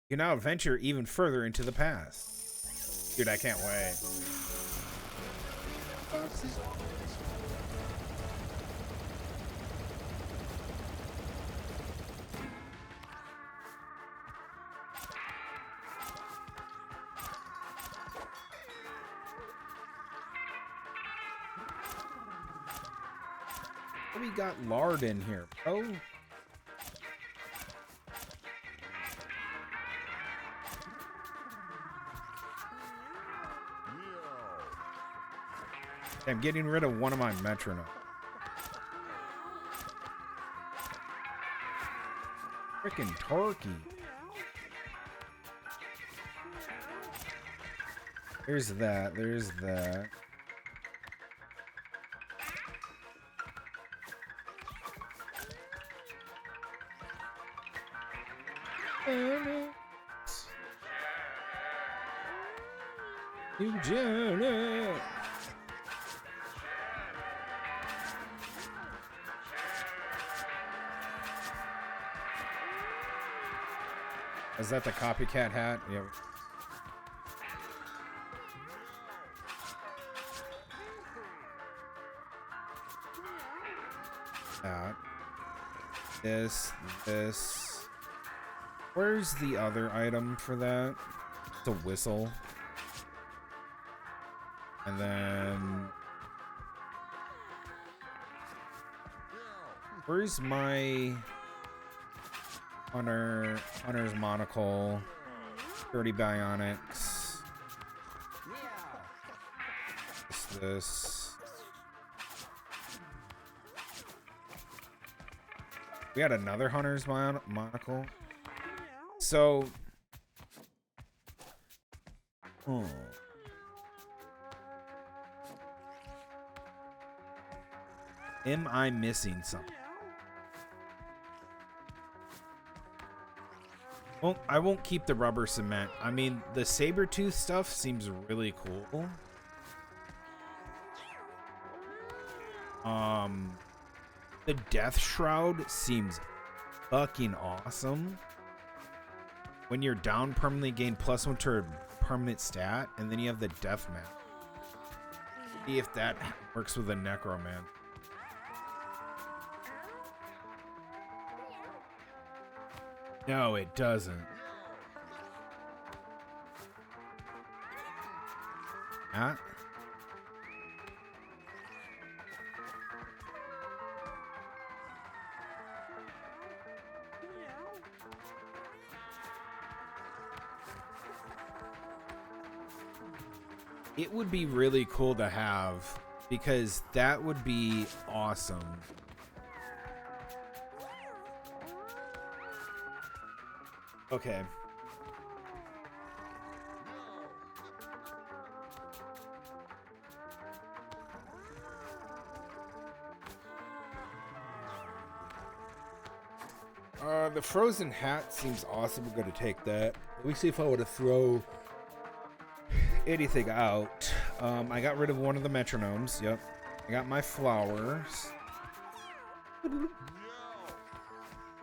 You can now venture even further into the past. Dude, I can't wait. We got lard in here, bro. I'm getting rid of one of my metronomes. Frickin' turkey. There's that. There's that. New journey. Is that the copycat hat? Yeah. That. This. Where's the other item for that? It's a whistle. And then... Where's my... Hunter's monocle, 30 bionics. This. We had another Hunter's monocle. So, am I missing something? Well, I won't keep the rubber cement. I mean, the saber-tooth stuff seems really cool. The death shroud seems fucking awesome. When you're down, permanently gain +1 to a permanent stat, and then you have the death map. See if that works with a necroman. No, it doesn't. Huh? It would be really cool to have, because that would be awesome. Okay. The frozen hat seems awesome. I'm gonna take that. Let me see if I want to throw anything out. I got rid of one of the metronomes. Yep. I got my flowers.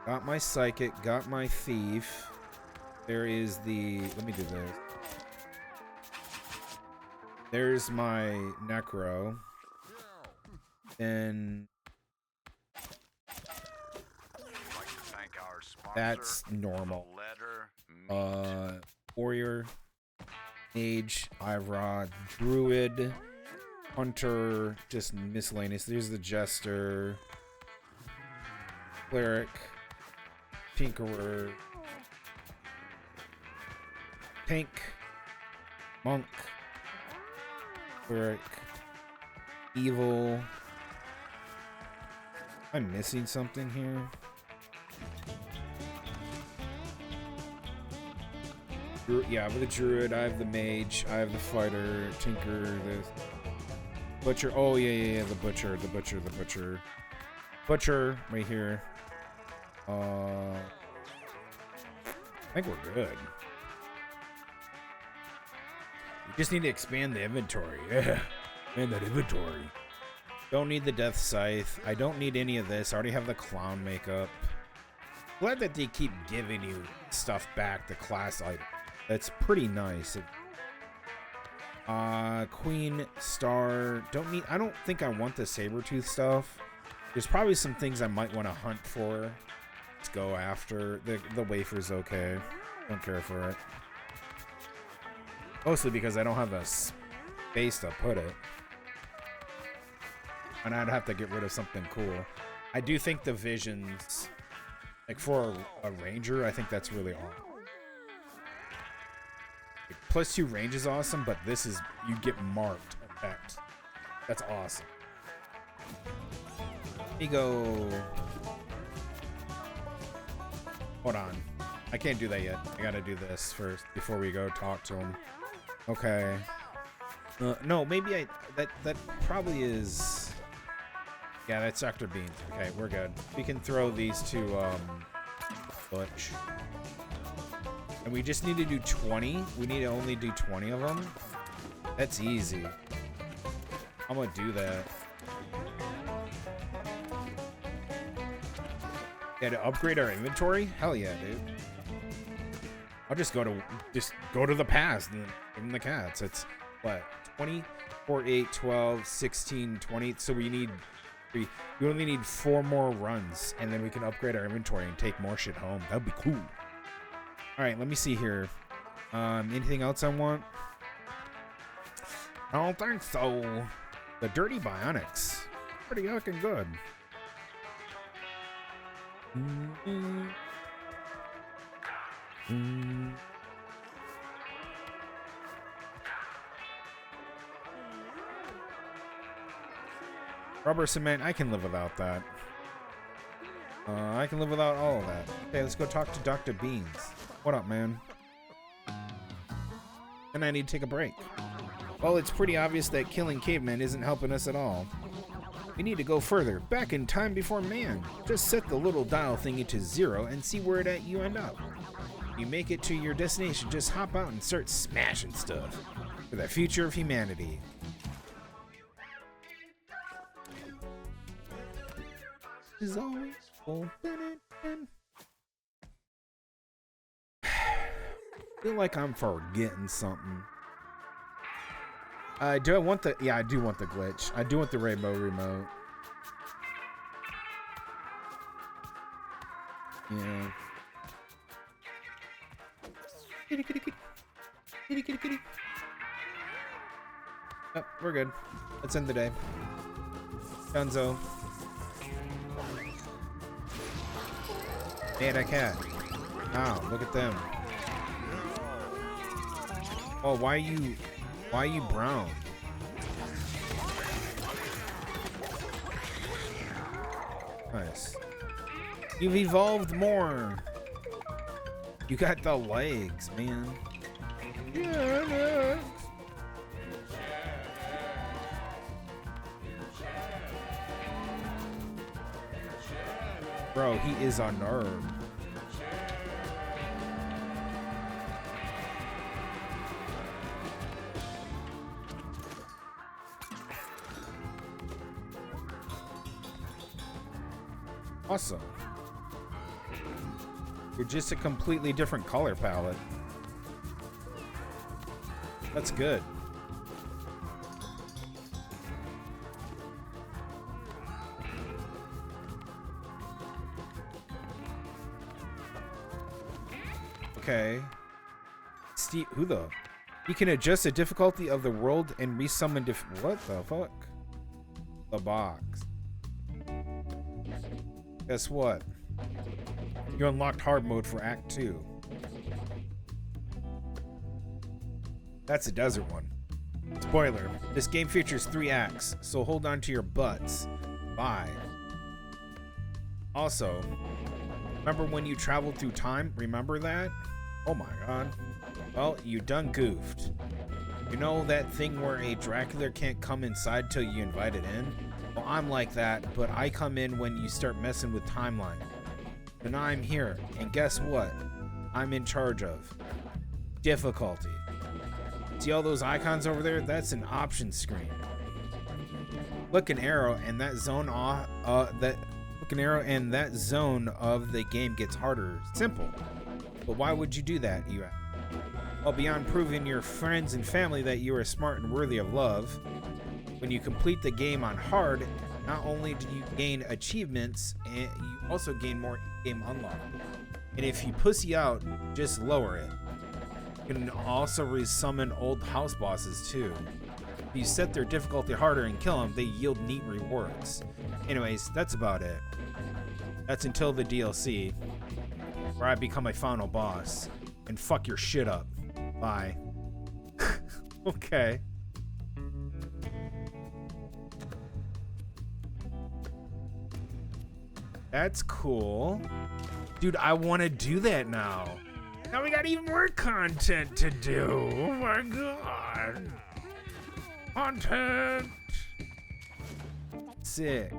Got my psychic. Got my thief. There is the... Let me do this. There's my necro. Then... That's normal. Warrior, mage, Ivrod, druid, hunter, just miscellaneous. There's the jester, cleric, tinkerer, tank, monk, cleric, evil. I'm missing something here. Yeah, with the druid, I have the mage, I have the fighter, tinker, the butcher. Oh yeah, the butcher. Butcher right here. I think we're good. We just need to expand the inventory. Yeah, expand that inventory. Don't need the death scythe. I don't need any of this. I already have the clown makeup. Glad that they keep giving you stuff back, the class item. That's pretty nice. Queen, star, I don't think I want the saber-tooth stuff. There's probably some things I might want to hunt for. Let's go after. The wafer's okay. Don't care for it. Mostly because I don't have a space to put it. And I'd have to get rid of something cool. I do think the visions, like for a ranger, I think that's really awesome. +2 range is awesome, but this is, you get marked effect. That's awesome. Let me go. Hold on. I can't do that yet. I gotta do this first before we go talk to him. Okay. No, maybe that probably is. Yeah, that's Dr. Beans. Okay, we're good. We can throw these to Butch. And we just need to do 20. We need to only do 20 of them. That's easy. I'm gonna do that. Yeah, to upgrade our inventory? Hell yeah, dude. I'll just go to the past and give them the cats. It's what, 20, 4, 8, 12, 16, 20. So we only need 4 more runs, and then we can upgrade our inventory and take more shit home. That'd be cool. All right, let me see here. Anything else I want? I don't think so. The dirty bionics, pretty fucking good. Rubber cement, I can live without that. I can live without all of that. Okay, let's go talk to Dr. Beans. What up, man? And I need to take a break. Well, it's pretty obvious that killing cavemen isn't helping us at all. We need to go further, back in time before man. Just set the little dial thingy to 0 and see where you end up. You make it to your destination, just hop out and start smashing stuff for the future of humanity. Is always open and feel like I'm forgetting something. Do I want the? Yeah, I do want the glitch. I do want the rainbow remote. Yeah. Kitty, kitty, kitty. Kitty, kitty, kitty. Oh, we're good. Let's end the day. Dunzo. Man, a cat. Wow, look at them. Oh, why are you brown? Nice. You've evolved more. You got the legs, man. Yeah. Bro, he is a nerd. Awesome. You're just a completely different color palette. That's good. Okay. Steve, who the? You can adjust the difficulty of the world and resummon what the fuck? The box. Guess what? You unlocked hard mode for Act 2. That's a desert one. Spoiler, this game features 3 acts, so hold on to your butts. Bye. Also, remember when you traveled through time? Remember that? Oh my god. Well, you done goofed. You know that thing where a Dracula can't come inside till you invite it in? Well, I'm like that, but I come in when you start messing with timeline. And I'm here, and guess what? I'm in charge of difficulty. See all those icons over there? That's an option screen. Look an arrow, and that zone that zone of the game gets harder. Simple. But why would you do that, you ask? Well, beyond proving your friends and family that you are smart and worthy of love, when you complete the game on hard, not only do you gain achievements, and you also gain more game unlock. And if you pussy out, just lower it. You can also resummon old house bosses too. If you set their difficulty harder and kill them, they yield neat rewards. Anyways, that's about it. That's until the DLC, where I become a final boss and fuck your shit up. Bye. Okay. That's cool. Dude, I want to do that now. Now we got even more content to do. Oh my god. Content. Sick.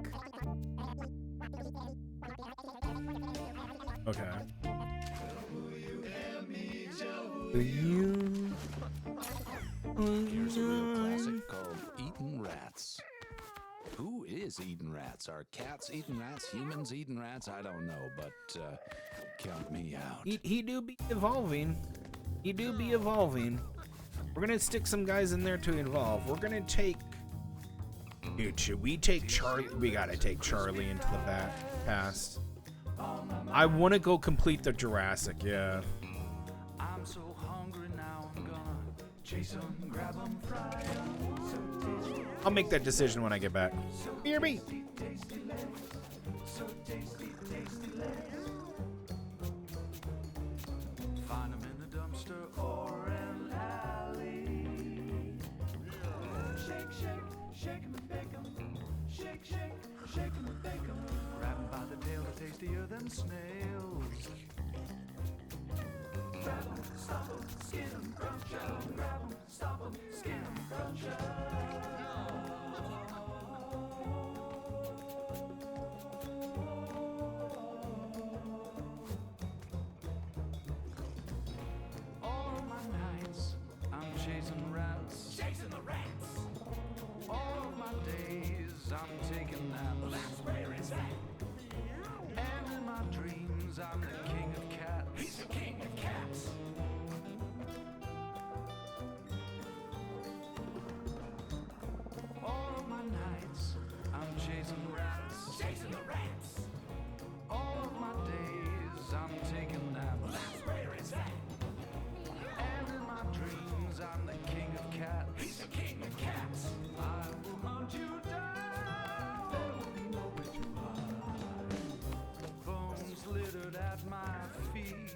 Okay. Here's a real classic called Eating Rats. Who is eating rats? Are cats eating rats? Humans eating rats? I don't know, but count me out. He do be evolving. You do be evolving. We're gonna stick some guys in there to evolve. We're gonna take... Dude, should we take Charlie? We gotta take Charlie into the past. I want to go complete the Jurassic, yeah. I'm so hungry now, I'm gonna chase 'em, grab 'em, fry 'em. So tasty, I'll make that decision when I get back. BRB. tasty leg. So tasty, tasty leg. Find 'em in the dumpster or an alley. Shake, shake, shake 'em and bake 'em. Shake, shake, shake 'em and bake 'em. Grab 'em by the tail, they're tastier than snails. Grab 'em, stop 'em, skin 'em, crunch 'em. Grab 'em, stop 'em, skin 'em, crunch 'em. All of my nights, I'm chasing rats. Chasing the rats. All of my days, I'm taking naps. That's where it's at. And in my dreams, I'm the king of cats. He's the king of cats. All of my nights, I'm chasing rats. Chasing the rats. All of my days, I'm taking naps. That's where it's at. And in my dreams, I'm the king of cats. He's the king of cats. I will hunt you down. There will be no way to hide. Bones littered at my feet.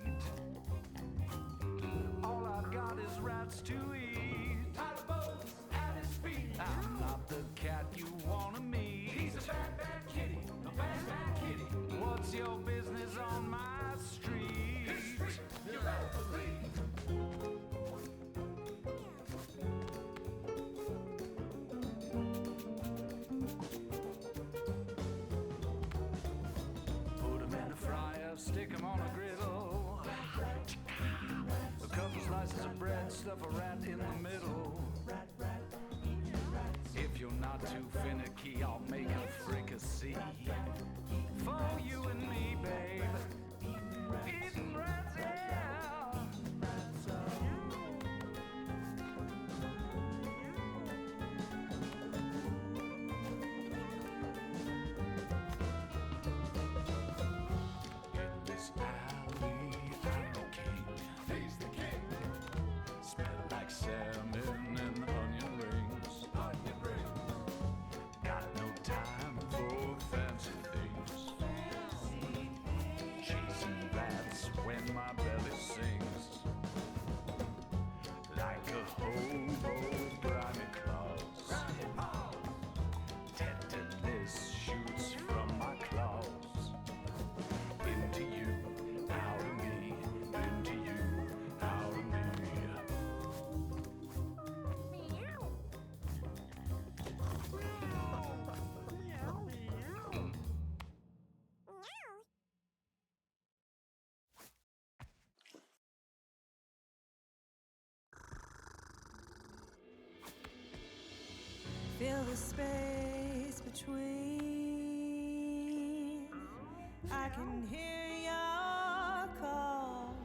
All I've got is rats to eat. Pile of bones at his feet. I'm not the cat you wanna meet. He's a bad, bad kitty. A bad, bad kitty. What's your business on my street? His street, you better believe. Put 'em in a fryer, stick 'em on a griddle. A couple slices of bread, stuff a rat in the middle. If you're not too finicky, I'll make a fricassee for you and me, babe. Eating rats, yeah. In this alley, I'm the king. He's the king. Smell like salmon and onion rings. Onion rings. Got no time for fancy things. Chasing rats when my belly sings. Like a hobo, grimy claws. Tenderness shoots from my claws. Into you, out of me. Into you, out of me. Feel the space between. I can hear your call.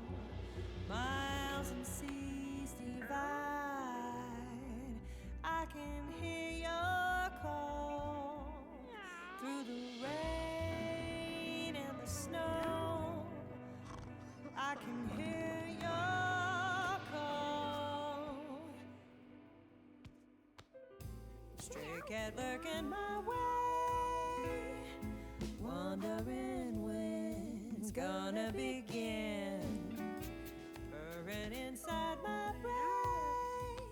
Miles and seas divide. I can hear your call through the rain and the snow. I can hear your call. Stray cat lurking my way, wondering when it's gonna begin. Purring inside my brain,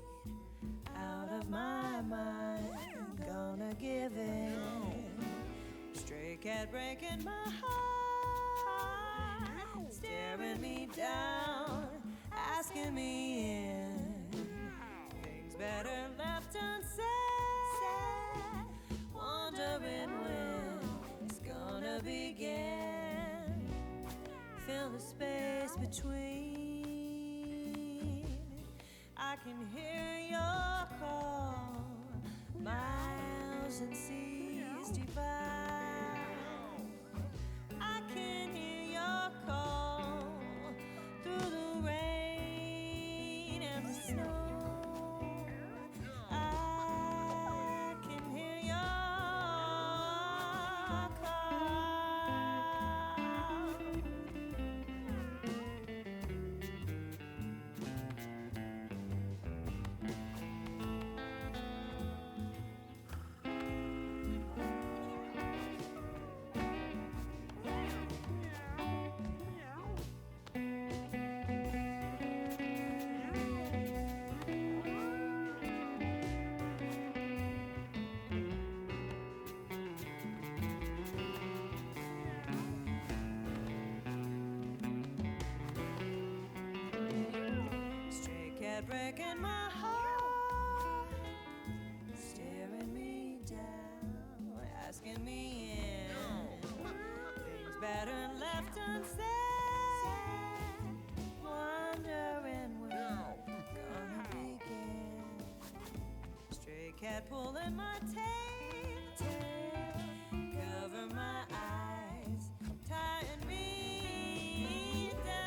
out of my mind, gonna give in. Stray cat breaking my heart, staring me down, asking me in. Things better left unsaid. Wondering when it's gonna begin. Fill the space between. I can hear your call. Miles and seas divide. I can hear your call through the rain breaking my heart, staring me down, asking me in. Things better left unsaid, wondering when gonna begin. Stray cat pulling my tail, cover my eyes, tying me down.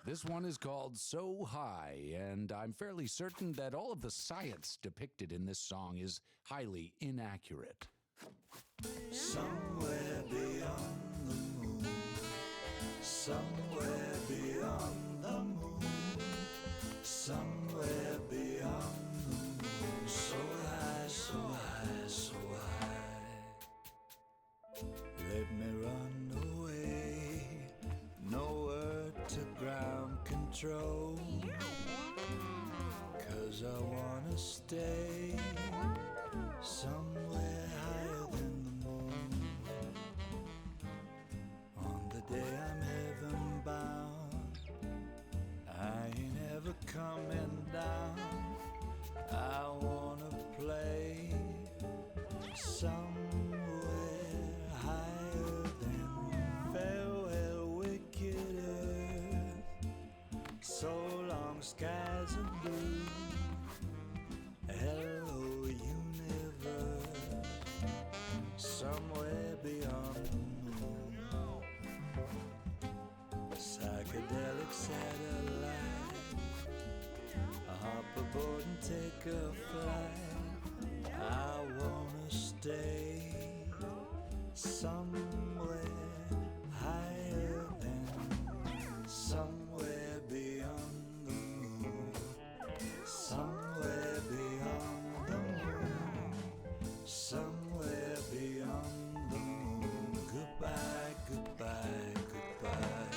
This one is called So High, and I'm fairly certain that all of the science depicted in this song is highly inaccurate. Somewhere beyond the moon, somewhere beyond the moon, somewhere beyond the moon, so high, so high, so high. Let me run away, nowhere to ground control, 'cause I wanna stay somewhere higher than the moon. On the day I'm heaven bound, I ain't ever coming down. I wanna play somewhere higher than farewell wicked earth. So long skies are blue. Hello universe, somewhere beyond the moon. Psychedelic satellite, hop aboard and take a flight. I wanna stay somewhere higher than, somewhere beyond the moon, somewhere beyond the moon, somewhere beyond the moon. Goodbye, goodbye, goodbye.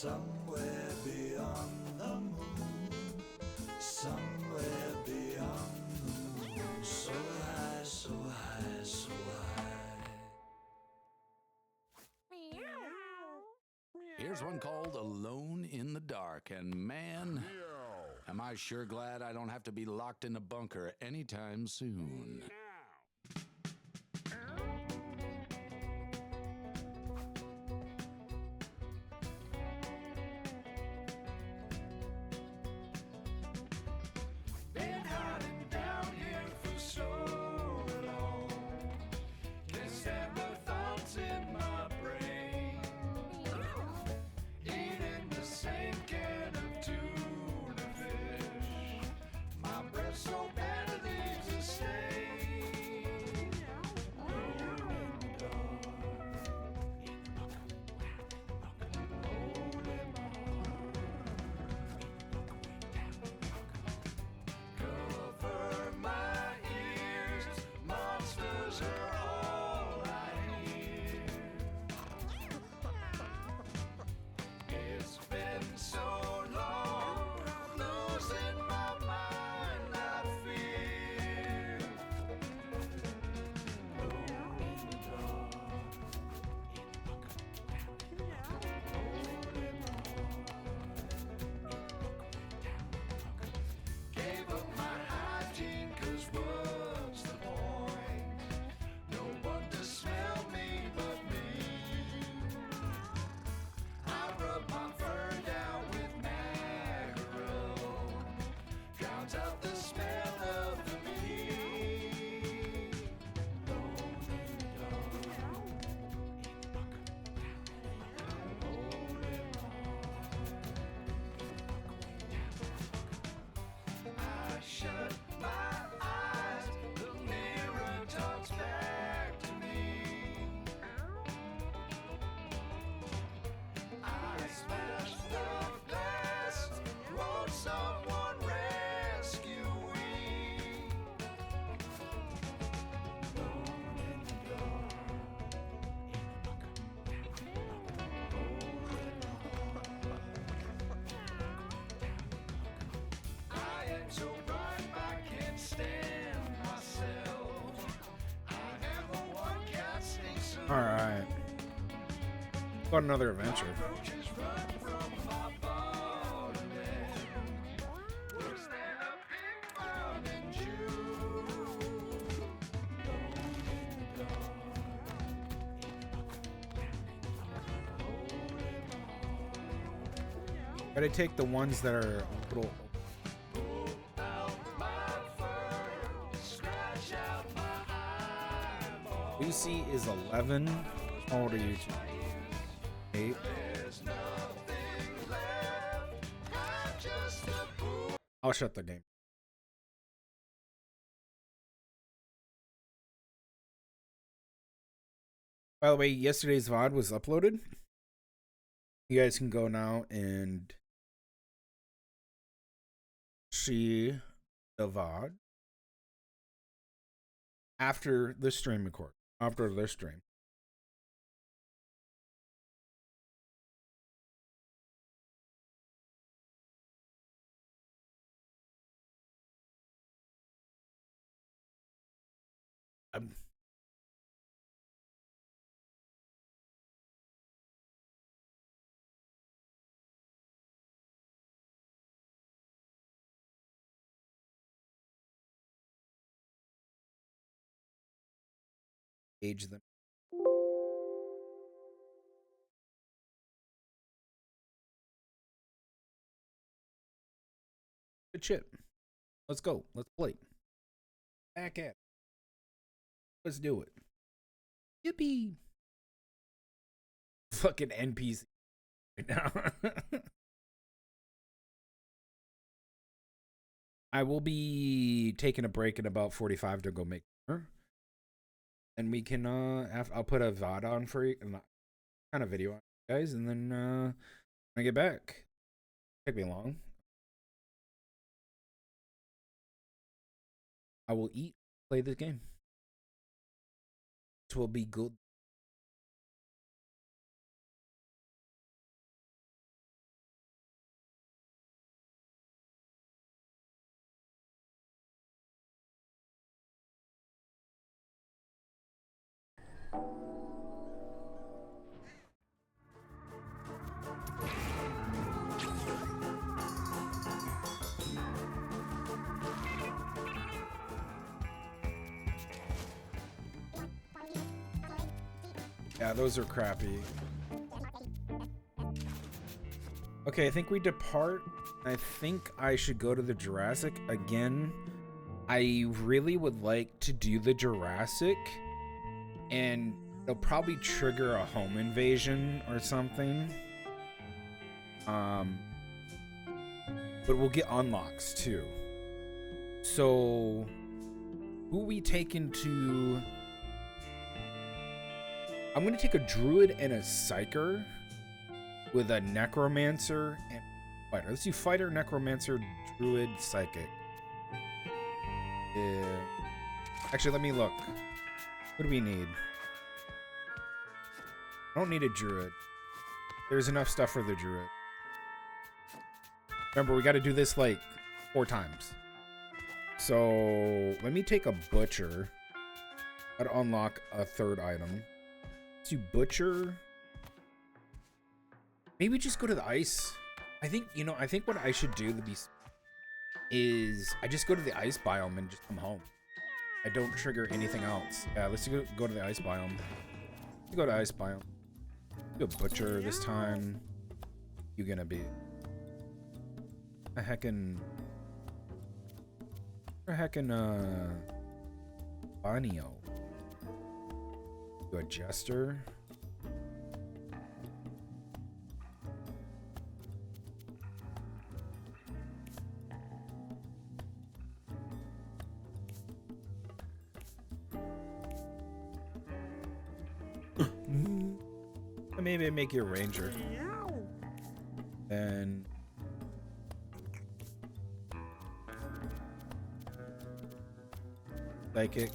Somewhere beyond the moon, somewhere beyond the moon, so high, so high, so high. Here's one called Alone in the Dark, and man, am I sure glad I don't have to be locked in a bunker anytime soon. Been hiding down here for so long. Can't stand the thoughts in my brain. Eating the same can of tuna fish. My breath so bad it leaves a stain. Alone in the dark. Hole in my heart. Cover my ears, monsters are all I hear. It's been so long, losing my mind, I fear. Alone in the dark. Hole in my heart. Gave up my hygiene, 'cause what's the point? No one to smell me but me. I rub my fur down with mackerel. Drowns out the smell of the meat. Alone in the dark. Hole in my heart. I shut my eyes, the mirror talks back to me. I smashed the glass, wrote someone rescuing. Alone in the dark. I am so blind I can't stand myself. I am the one casting some All right. Got another adventure. roaches run from my bottom end. Worse than a pig found in June. Alone in the dark. Hole in my heart. Gotta take the ones that are a little. Out my fur, scratch out my eyeball. Lucy is 11. How old are you? 8. There's nothing left. I'm just a fool. I'll shut the game. By the way, yesterday's VOD was uploaded. You guys can go now and see the VOD after the stream record. After the stream. Age them. Good shit. Let's go. Let's play. Back at it. Let's do it. Yippee. Fucking NPC right now. I will be taking a break in about 45 to go make dinner. And we can I'll put a VOD on for you, kind of video on you guys, and then when I get back. Take me long. I will eat, play this game. It will be good. Yeah, those are crappy. Okay, I think we depart. I think I should go to the Jurassic again. I really would like to do the Jurassic, and it'll probably trigger a home invasion or something. But we'll get unlocks too. So, who we taking to? I'm gonna take a druid and a psyker with a necromancer and fighter. Let's do fighter, necromancer, druid, psychic. Actually, let me look. What do we need? I don't need a druid. There's enough stuff for the druid. Remember, we got to do this like 4 times. So let me take a butcher. Got to unlock a 3rd item. Let's do butcher. Maybe just go to the ice. I think, you know, I think what I should do is I just go to the ice biome and just come home. I don't trigger anything else. Yeah, let's go to the ice biome. Let's go to ice biome. Do a butcher this time. You gonna be a heckin' Banio. Do a jester. Maybe make you a ranger. And psychic.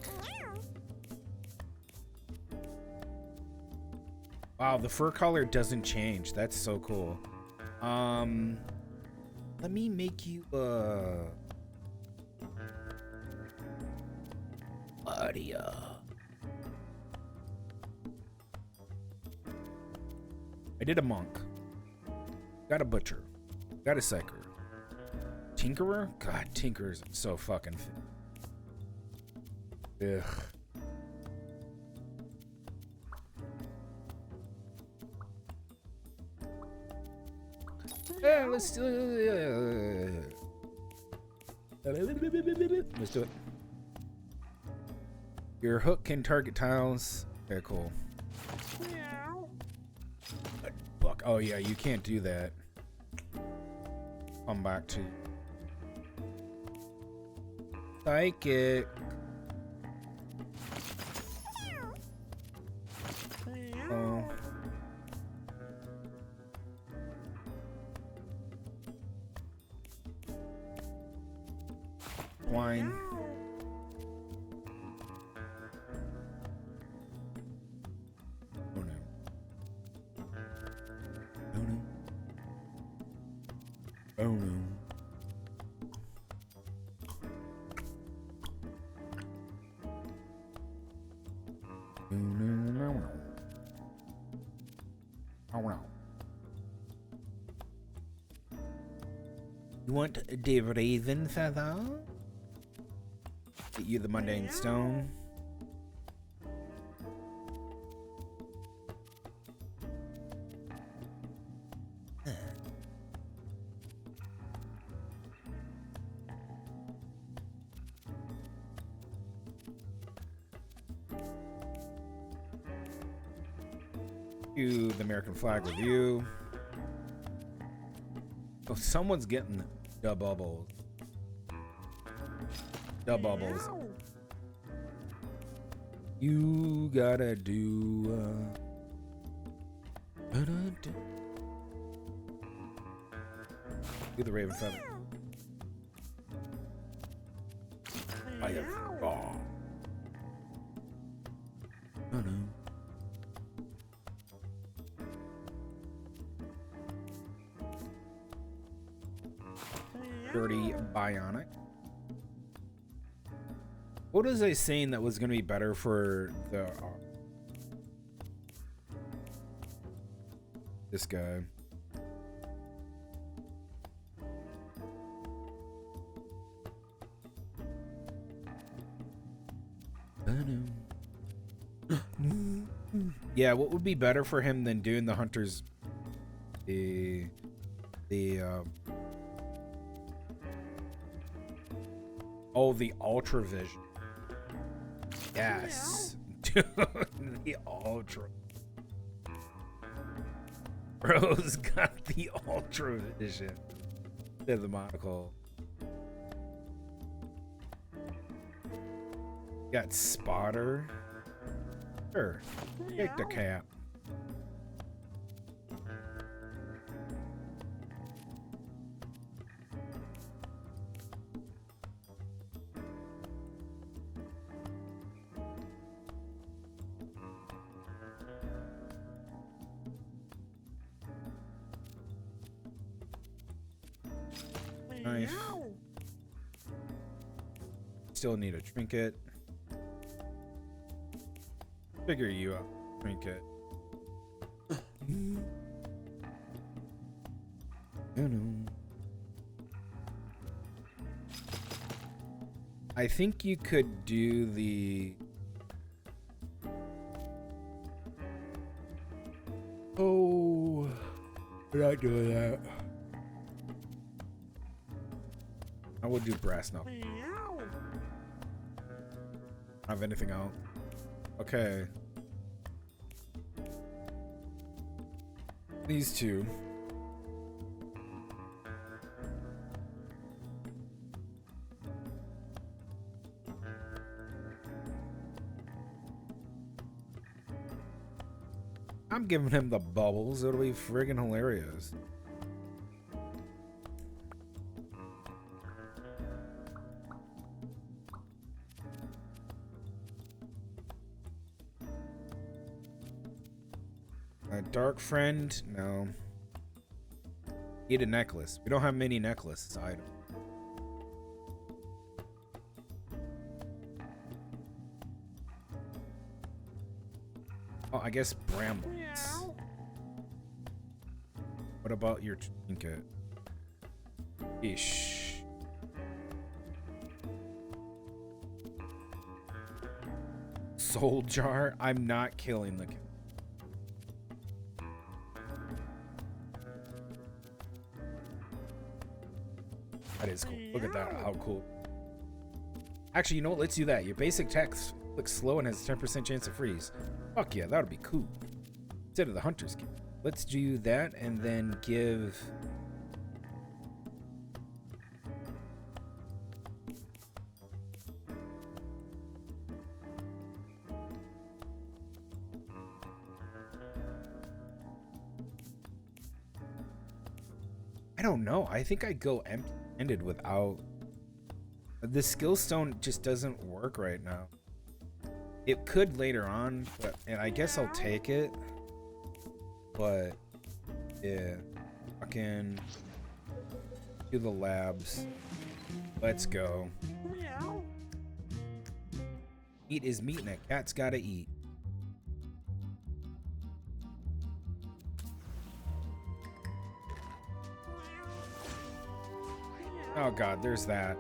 Wow, the fur color doesn't change. That's so cool. Let me make you Audio. I did a monk. Got a butcher. Got a psyker. Tinkerer? God, Tinkerer's so fucking fit. Ugh. Yeah, let's do it. Let's do it. Your hook can target tiles. Very cool. Fuck. Oh yeah, you can't do that. Come back to psychic. Oh. Wine. Oh no. Oh no. Oh no. You want the raven feather? Get you the mundane stone. Do the American flag review. Oh, someone's getting the bubbles. The bubbles. You gotta do do the raven feather. I have raw. Oh no. Dirty bionic. What was I saying that was going to be better for the This guy. Yeah, what would be better for him than doing the hunters? The oh, the ultra vision. Yes. Dude, the ultra. Bro's got the ultra vision. To the monocle. Got spotter. Sure. Take the cap. Knife. Still need a trinket. Figure you out. Trinket. I think you could do the... Oh, we're not doing that. I would do brass knuckle. Have anything out? Okay. These two. I'm giving him the bubbles. It'll be friggin' hilarious. A dark friend? No. Need a necklace. We don't have many necklaces either. Oh, I guess brambles. What about your trinket? Ish. Soul jar? I'm not killing the... That is cool. Look at that. How cool. Actually, you know what? Let's do that. Your basic text looks slow and has a 10% chance of freeze. Fuck yeah, that would be cool. Instead of the hunter's kit. Let's do that and then give... I don't know. I think I go empty-handed without... The skill stone just doesn't work right now. It could later on, but, and I guess I'll take it. But, yeah. Fucking do the labs. Let's go. Eat is meat and a cat's gotta eat. Oh god, there's that.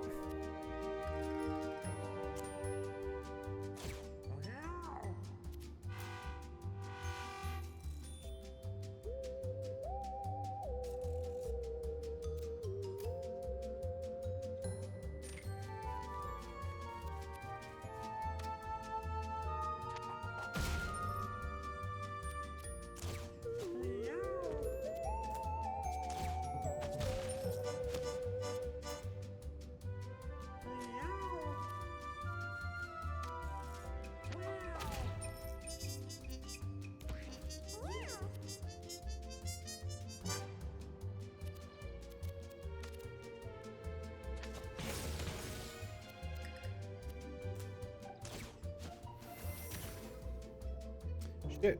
Shit.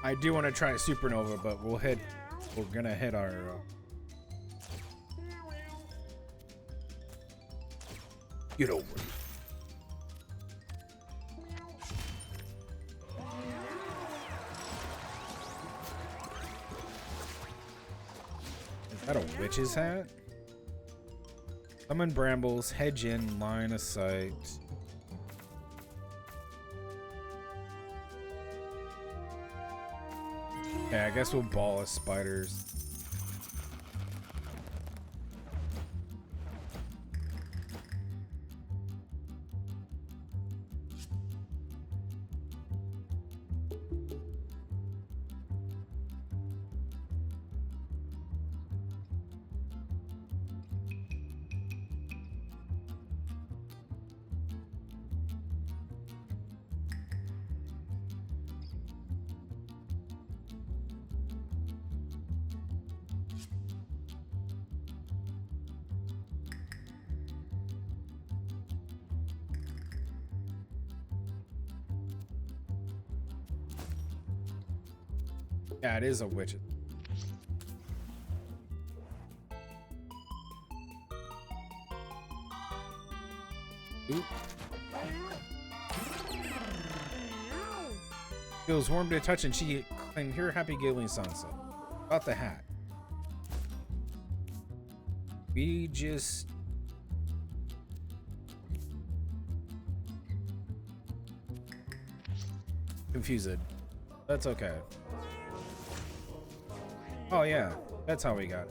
I do want to try Supernova, but we're gonna hit our get over it. Is that a witch's hat? Summon brambles, hedge in, line of sight. Yeah, I guess we'll ball as spiders. Yeah, it is a witch. Oop. Feels warm to touch, and she can hear happy giggling sunset. About the hat. We just confused. That's okay. Oh yeah, that's how we got it.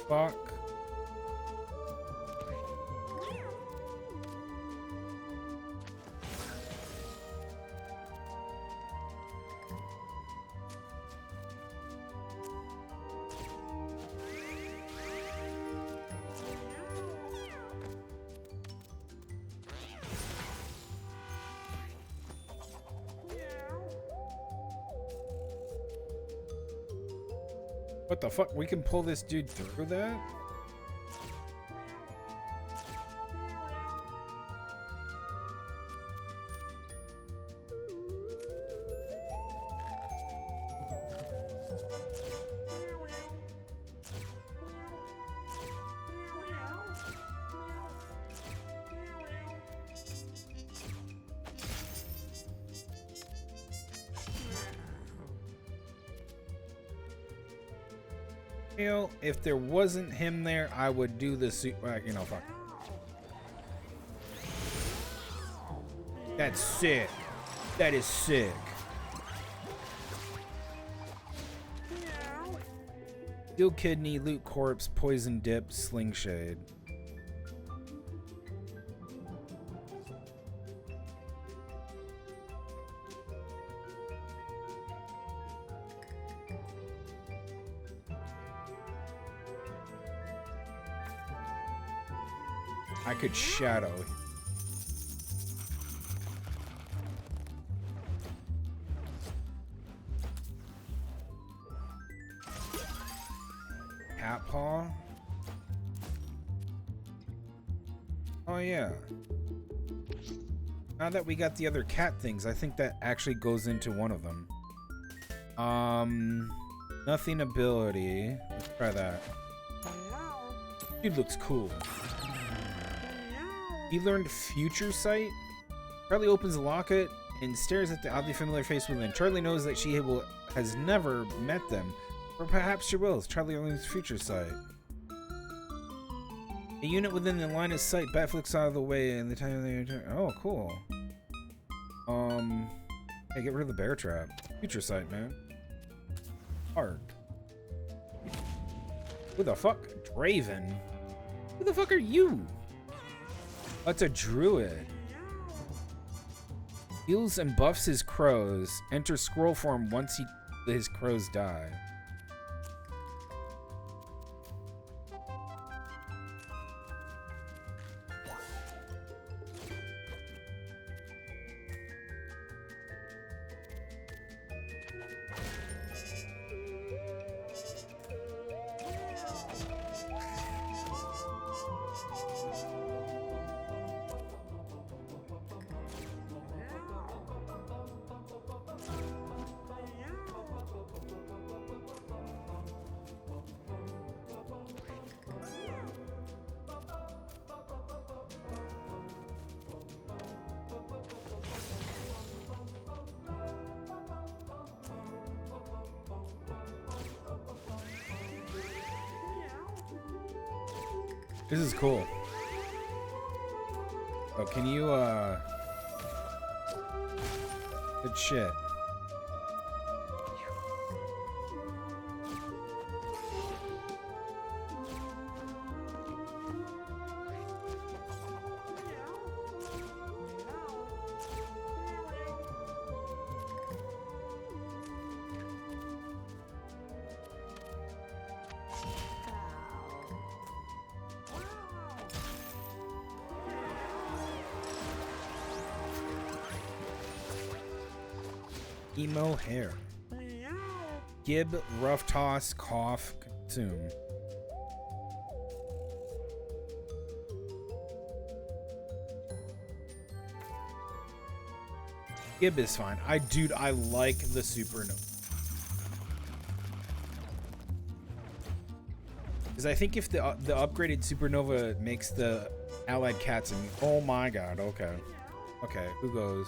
Fuck. What the fuck? We can pull this dude through that? If there wasn't him there, I would do the suit. You know, fuck. That's sick. That is sick. Steel kidney, loot corpse, poison dip, sling shade. I could shadow. Cat paw. Oh yeah. Now that we got the other cat things, I think that actually goes into one of them. Nothing ability. Let's try that. Dude looks cool. He learned Future Sight. Charlie opens the locket and stares at the oddly familiar face within. Charlie knows that she has never met them, or perhaps she will. Charlie learns Future Sight. A unit within the line of sight. Bat flicks out of the way, and the time they return. Oh, cool. Hey, get rid of the bear trap. Future Sight, man. Hard. Who the fuck? Draven. Who the fuck are you? That's a druid. Heals and buffs his crows. Enter scroll form once his crows die. This is cool. Oh, can you, good shit. Emo hair. Gib, rough toss, cough, consume. Gib is fine. Dude, I like the supernova. Because I think if the upgraded supernova makes the allied cats immune. Oh my god, okay. Okay, who goes?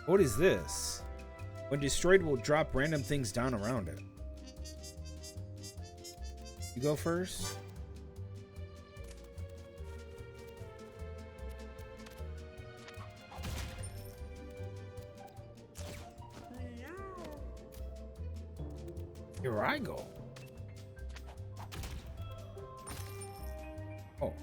What is this? When destroyed, will drop random things down around it. You go first? Here I go. Oh.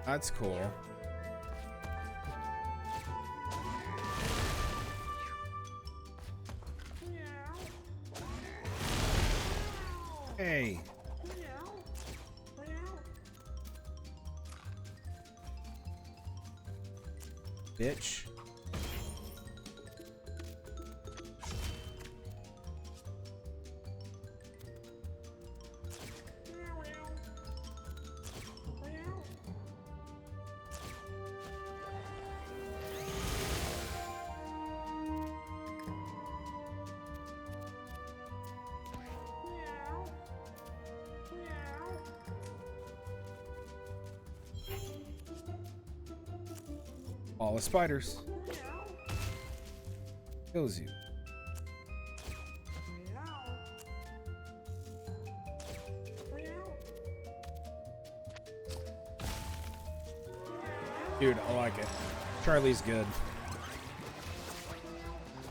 That's cool. Hey. Bitch. All the spiders. Kills you. Dude, I like it. Charlie's good.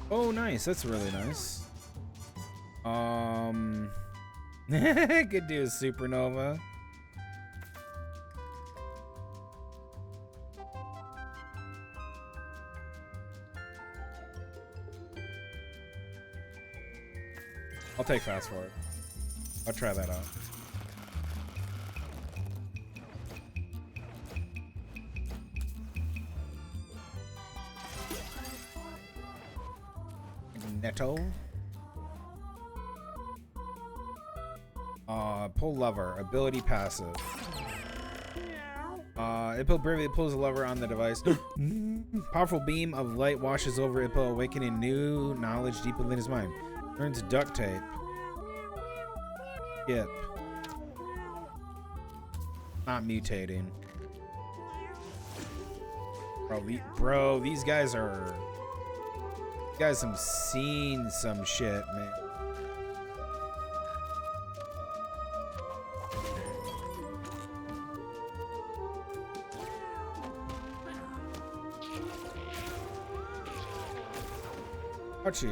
Oh, nice. That's really nice. Could do a supernova. I'll take fast forward. I'll try that out. Netto. Pull lever. Ability passive. Ippo briefly pulls a lever on the device. Powerful beam of light washes over Ippo, awakening new knowledge deep within his mind. Turns duct tape. Skip. Not mutating. Bro, these guys are... You guys have seen some shit, man. Archie.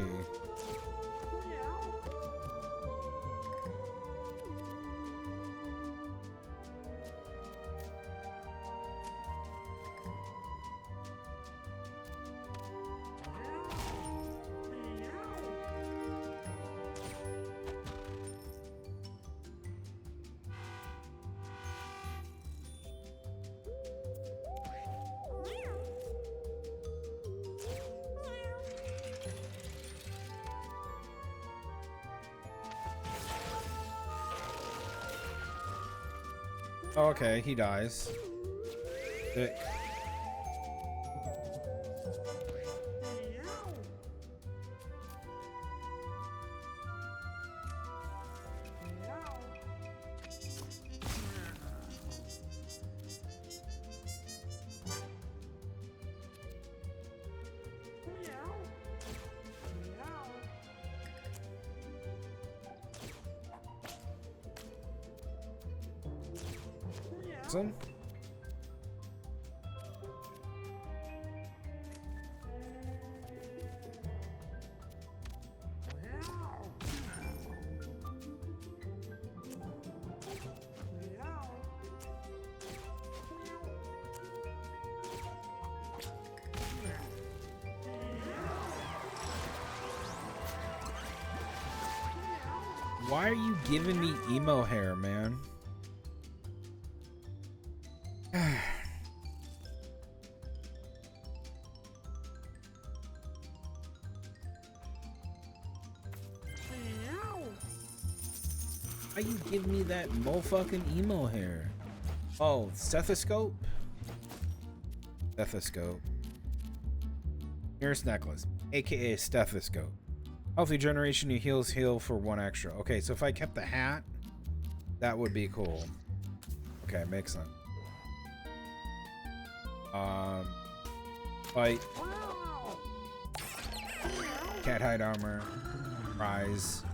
Oh, okay, he dies. Sick. Awesome. Why are you giving me emo hair, man? Why you give me that motherfucking emo hair? Oh, stethoscope? Stethoscope. Nearest necklace, aka stethoscope. Healthy generation, your heals heal for 1 extra. Okay, so if I kept the hat, that would be cool. Okay, makes sense. Fight. Cat hide armor. Rise.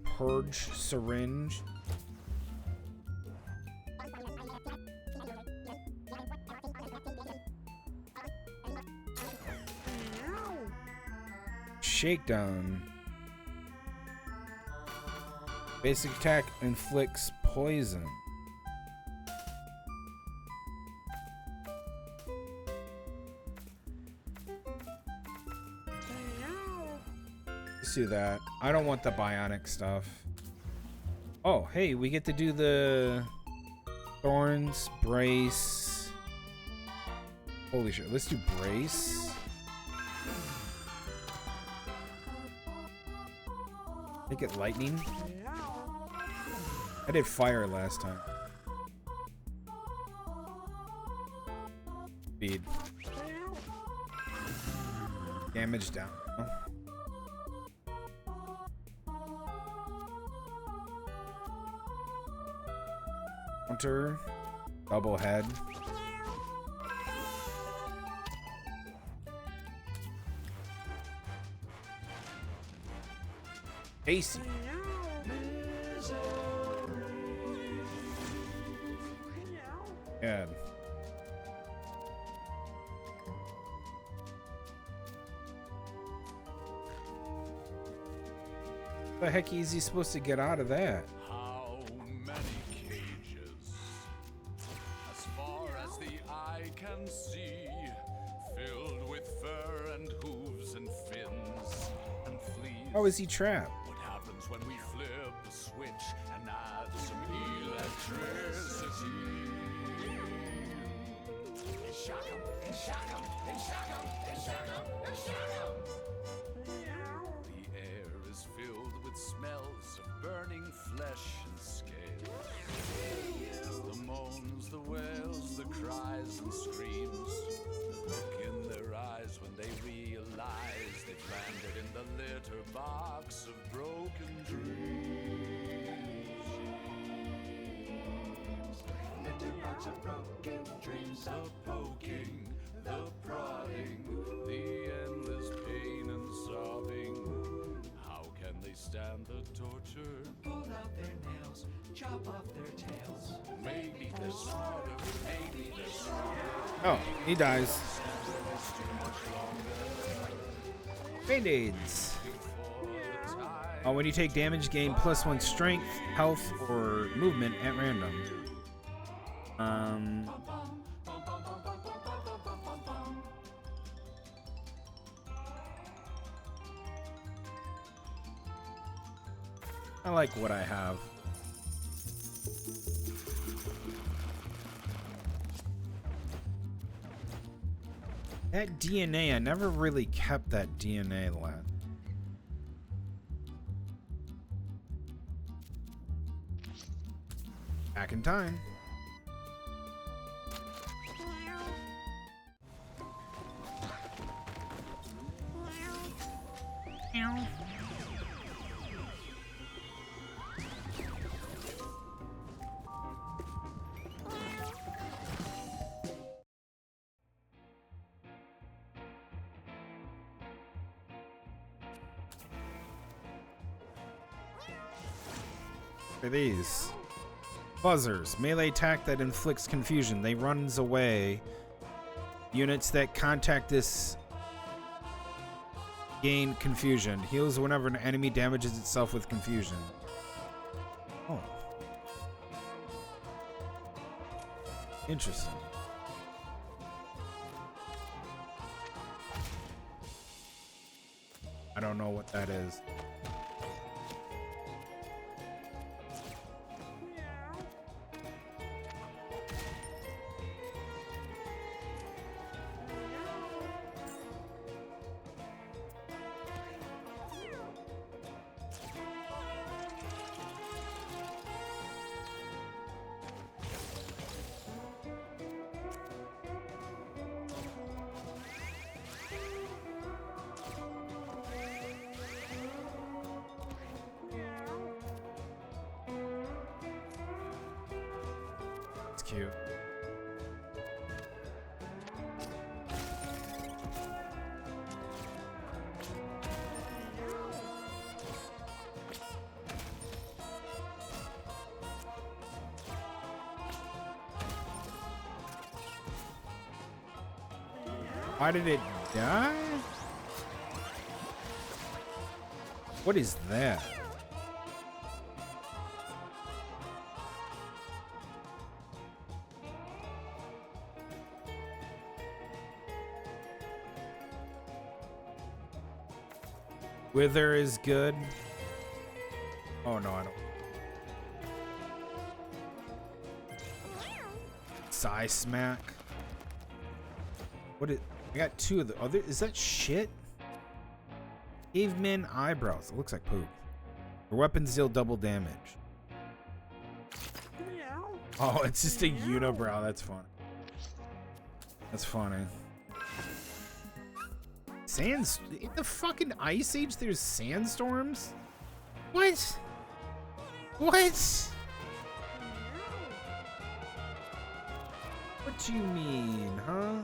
Purge syringe. Shakedown. Basic attack inflicts poison. Let's do that. I don't want the bionic stuff. Oh, hey, we get to do the thorns, brace. Holy shit, let's do brace. Make it lightning. I did fire last time. Speed. Damage down. Counter. Double head. Tasty. Good. The heck is he supposed to get out of that? How many cages? As far as the eye can see, filled with fur and hooves and fins and fleas. How is he trapped? What happens when we flip the switch and add some electricity? Shock 'em, and shock 'em, and shock 'em, and shock 'em, and shock 'em. The air is filled with smells of burning flesh and scales. The moans, the wails, the cries and screams. The look in their eyes when they realize they've landed in the litter box of broken dreams. Litter box of broken dreams. The poking, the prodding, the endless pain and sobbing. How can they stand the torture? Pull out their nails, chop off their tails. Maybe they're smarter, maybe they're stronger. Oh, he dies. Band-aids. Oh, when you take damage, gain +1 strength, health, or movement at random. I like what I have. That DNA, I never really kept that DNA left. Back in time. are these? Buzzers. Melee attack that inflicts confusion. They runs away. Units that contact this gain confusion. Heals whenever an enemy damages itself with confusion. Oh. Interesting. I don't know what that is. It's cute. Why did it die? What is that? Wither is good. Oh no, I don't. Sigh smack. What is? I got two of the other. Is that shit? Caveman eyebrows. It looks like poop. Your weapons deal double damage. Oh, it's just a unibrow. That's fun. That's funny. Sands in the fucking Ice Age, there's sandstorms? What? What? What do you mean, huh?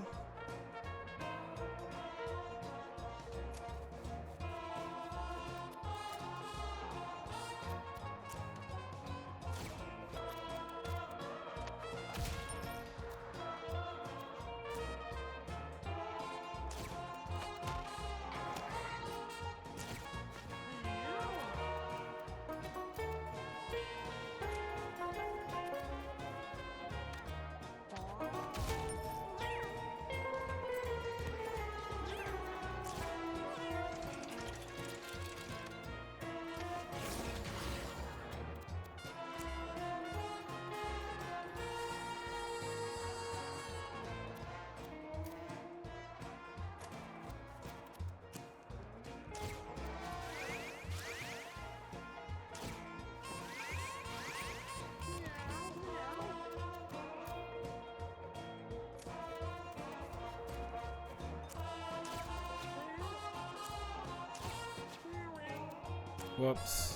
Whoops.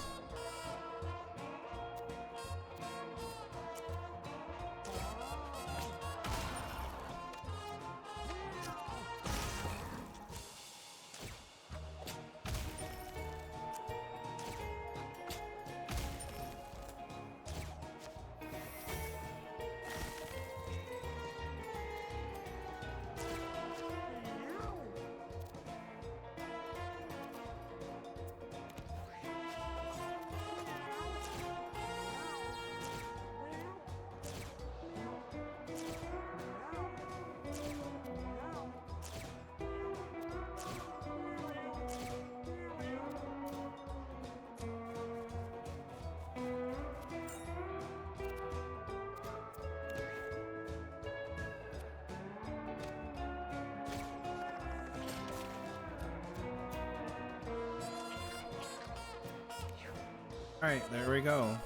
All right, there we go.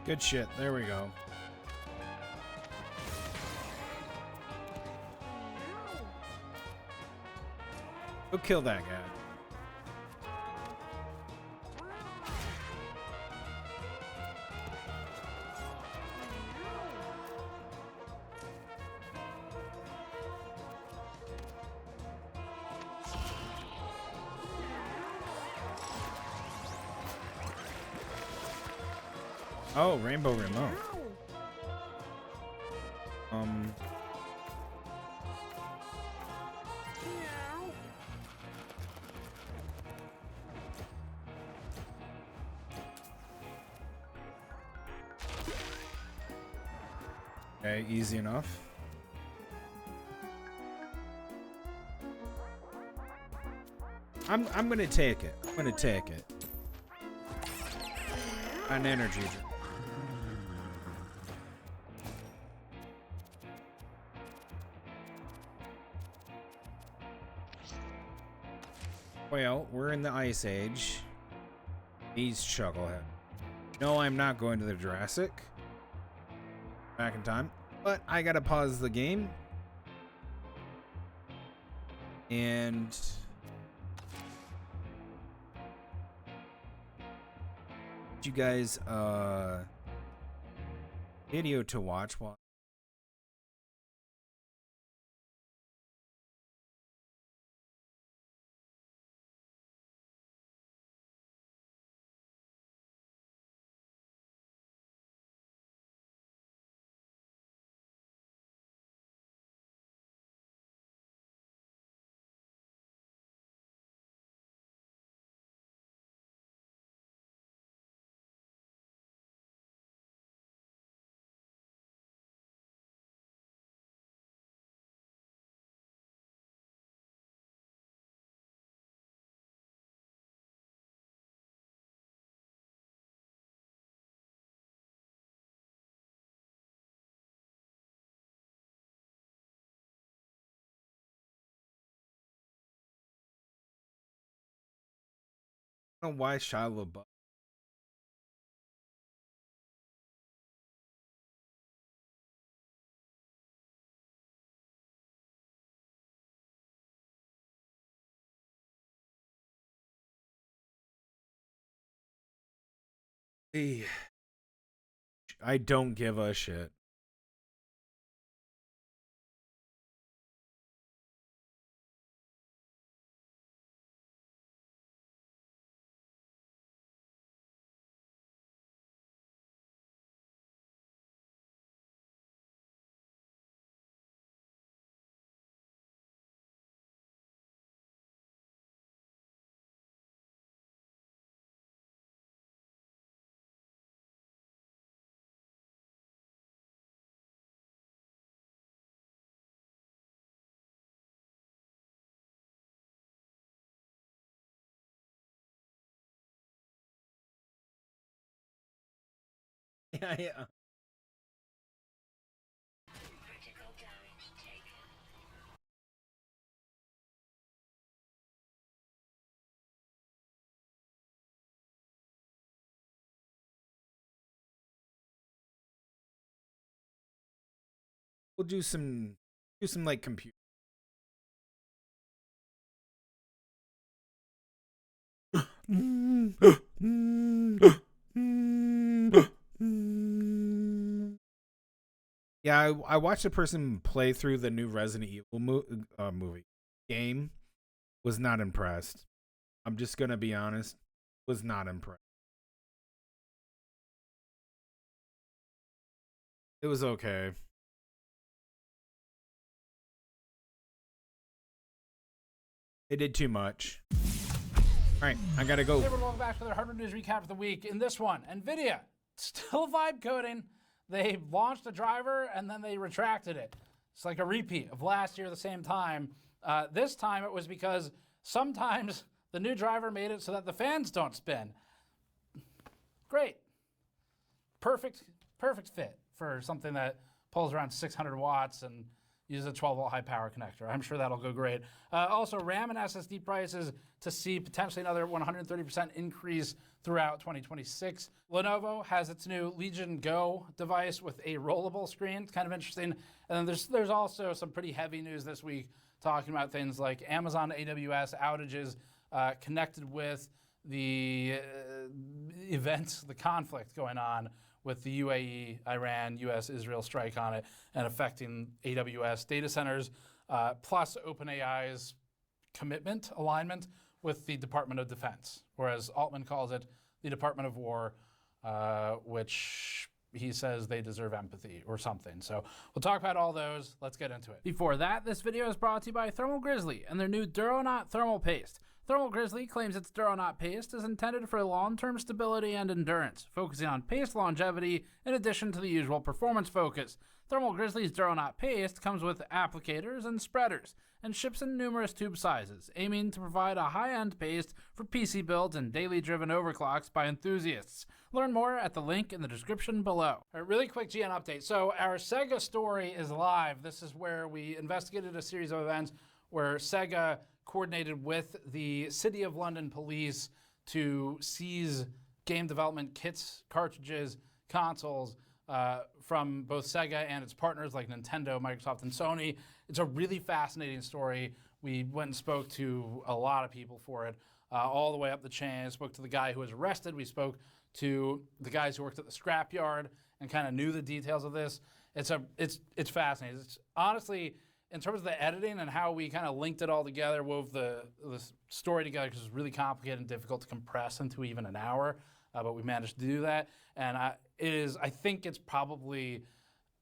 Good shit. There we go. Go kill that guy. Oh, rainbow remote. Okay, easy enough. I'm gonna take it. I'm gonna take it. An energy drink. Well, we're in the Ice Age. He's Chucklehead. No, I'm not going to the Jurassic. Back in time. But I gotta pause the game. And... you guys, video to watch while... I don't know why Shia LaBeouf. I don't give a shit. Yeah. We'll do some like computer. Yeah, I watched a person play through the new Resident Evil movie game. Was not impressed. I'm just gonna be honest. Was not impressed. It was okay. It did too much. All right, I gotta go. Hey everyone, welcome back to their hardware news recap of the week. In this one, NVIDIA still vibe coding. They launched a driver and then they retracted it. It's like a repeat of last year at the same time. This time it was because sometimes the new driver made it so that the fans don't spin. Great. Perfect fit for something that pulls around 600 watts and use a 12-volt high power connector. I'm sure that'll go great. Also, RAM and SSD prices to see potentially another 130% increase throughout 2026. Lenovo has its new Legion Go device with a rollable screen. It's kind of interesting. And then there's also some pretty heavy news this week talking about things like Amazon AWS outages connected with the events, the conflict going on with the UAE, Iran, US, Israel strike on it and affecting AWS data centers, plus OpenAI's commitment, alignment with the Department of Defense, whereas Altman calls it the Department of War, which he says they deserve empathy or something. So we'll talk about all those. Let's get into it. Before that, this video is brought to you by Thermal Grizzly and their new Duronaut Thermal Paste. Thermal Grizzly claims its Duronaut paste is intended for long-term stability and endurance, focusing on paste longevity in addition to the usual performance focus. Thermal Grizzly's Duronaut paste comes with applicators and spreaders, and ships in numerous tube sizes, aiming to provide a high-end paste for PC builds and daily driven overclocks by enthusiasts. Learn more at the link in the description below. All right, really quick GN update. So our Sega story is live. This is where we investigated a series of events where Sega coordinated with the City of London police to seize game development kits, cartridges, consoles from both Sega and its partners like Nintendo, Microsoft, and Sony. It's a really fascinating story. We went and spoke to a lot of people for it, all the way up the chain. I spoke to the guy who was arrested. We spoke to the guys who worked at the scrapyard and kind of knew the details of this. It's fascinating. It's honestly, in terms of the editing and how we kind of linked it all together, wove the story together, because it's really complicated and difficult to compress into even an hour, but we managed to do that. And I think it's probably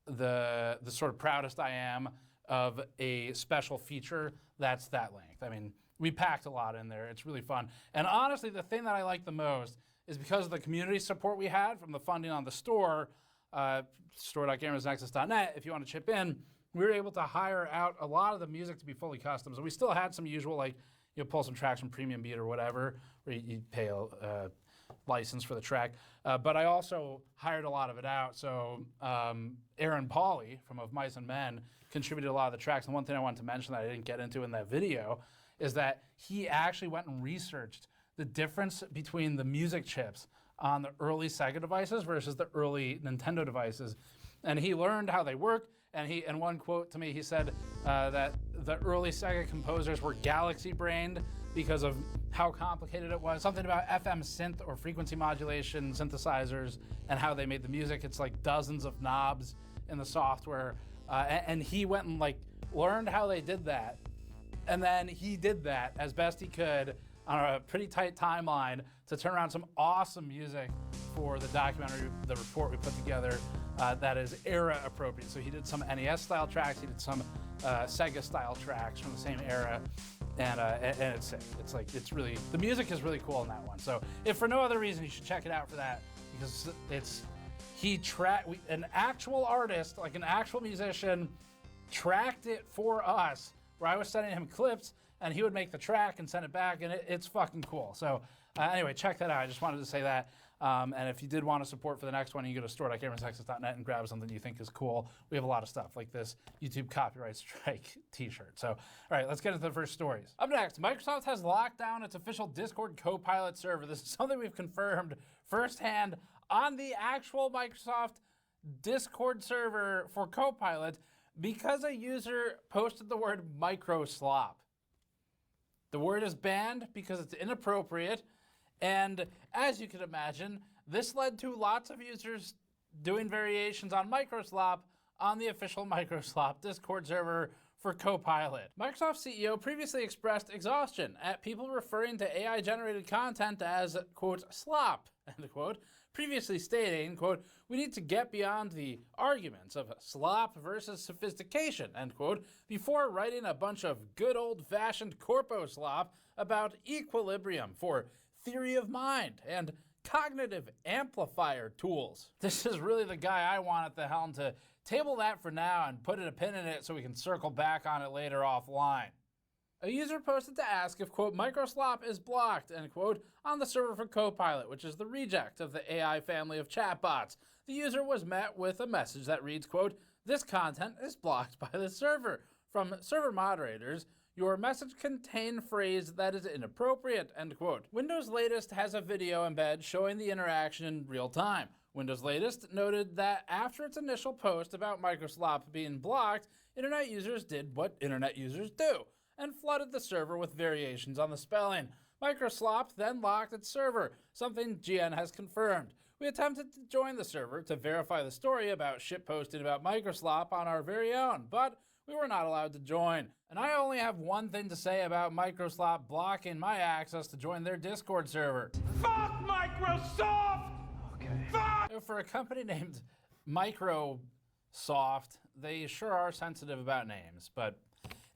the sort of proudest I am of a special feature that's that length. I mean, we packed a lot in there. It's really fun. And honestly, the thing that I like the most is because of the community support we had from the funding on the store, store.gamersnexus.net, if you want to chip in, we were able to hire out a lot of the music to be fully custom. So we still had some usual, like, pull some tracks from Premium Beat or whatever, where you pay a license for the track. But I also hired a lot of it out. So Aaron Pauley from Of Mice and Men contributed a lot of the tracks. And one thing I wanted to mention that I didn't get into in that video is that he actually went and researched the difference between the music chips on the early Sega devices versus the early Nintendo devices. And he learned how they work. And in one quote to me, he said that the early Sega composers were galaxy-brained because of how complicated it was. Something about FM synth or frequency modulation synthesizers and how they made the music. It's like dozens of knobs in the software. And he went and learned how they did that. And then he did that as best he could on a pretty tight timeline to turn around some awesome music for the documentary, the report we put together. That is era appropriate. So he did some NES style tracks, he did some Sega style tracks from the same era, and it's sick. It's really, the music is really cool in that one. So if for no other reason, you should check it out for that, because an actual artist, like an actual musician, tracked it for us, where I was sending him clips and he would make the track and send it back, and it's fucking cool. So anyway, check that out. I just wanted to say that. And if you did want to support for the next one, you can go to store.gamersnexus.net and grab something you think is cool. We have a lot of stuff like this YouTube copyright strike t-shirt. So, all right, let's get into the first stories. Up next, Microsoft has locked down its official Discord Copilot server. This is something we've confirmed firsthand on the actual Microsoft Discord server for Copilot because a user posted the word microslop. The word is banned because it's inappropriate. And as you can imagine, this led to lots of users doing variations on microslop on the official Microslop Discord server for Copilot. Microsoft CEO previously expressed exhaustion at people referring to AI-generated content as, quote, slop, end quote, previously stating, quote, we need to get beyond the arguments of slop versus sophistication, end quote, before writing a bunch of good old-fashioned corpo slop about equilibrium for theory of mind and cognitive amplifier tools. This is really the guy I want at the helm to table that for now and put a pin in it so we can circle back on it later offline. A user posted to ask if, quote, microslop is blocked, end quote, on the server for Copilot, which is the reject of the AI family of chatbots. The user was met with a message that reads, quote, This content is blocked by the server. From server moderators, your message contained phrase that is inappropriate, end quote. Windows Latest has a video embed showing the interaction in real time. Windows Latest noted that after its initial post about Microslop being blocked, internet users did what internet users do and flooded the server with variations on the spelling. Microslop then locked its server, something GN has confirmed. We attempted to join the server to verify the story about shitposting about Microslop on our very own, but we were not allowed to join. And I only have one thing to say about Microslop blocking my access to join their Discord server. Fuck Microsoft! Okay. Fuck! For a company named Microsoft, they sure are sensitive about names. But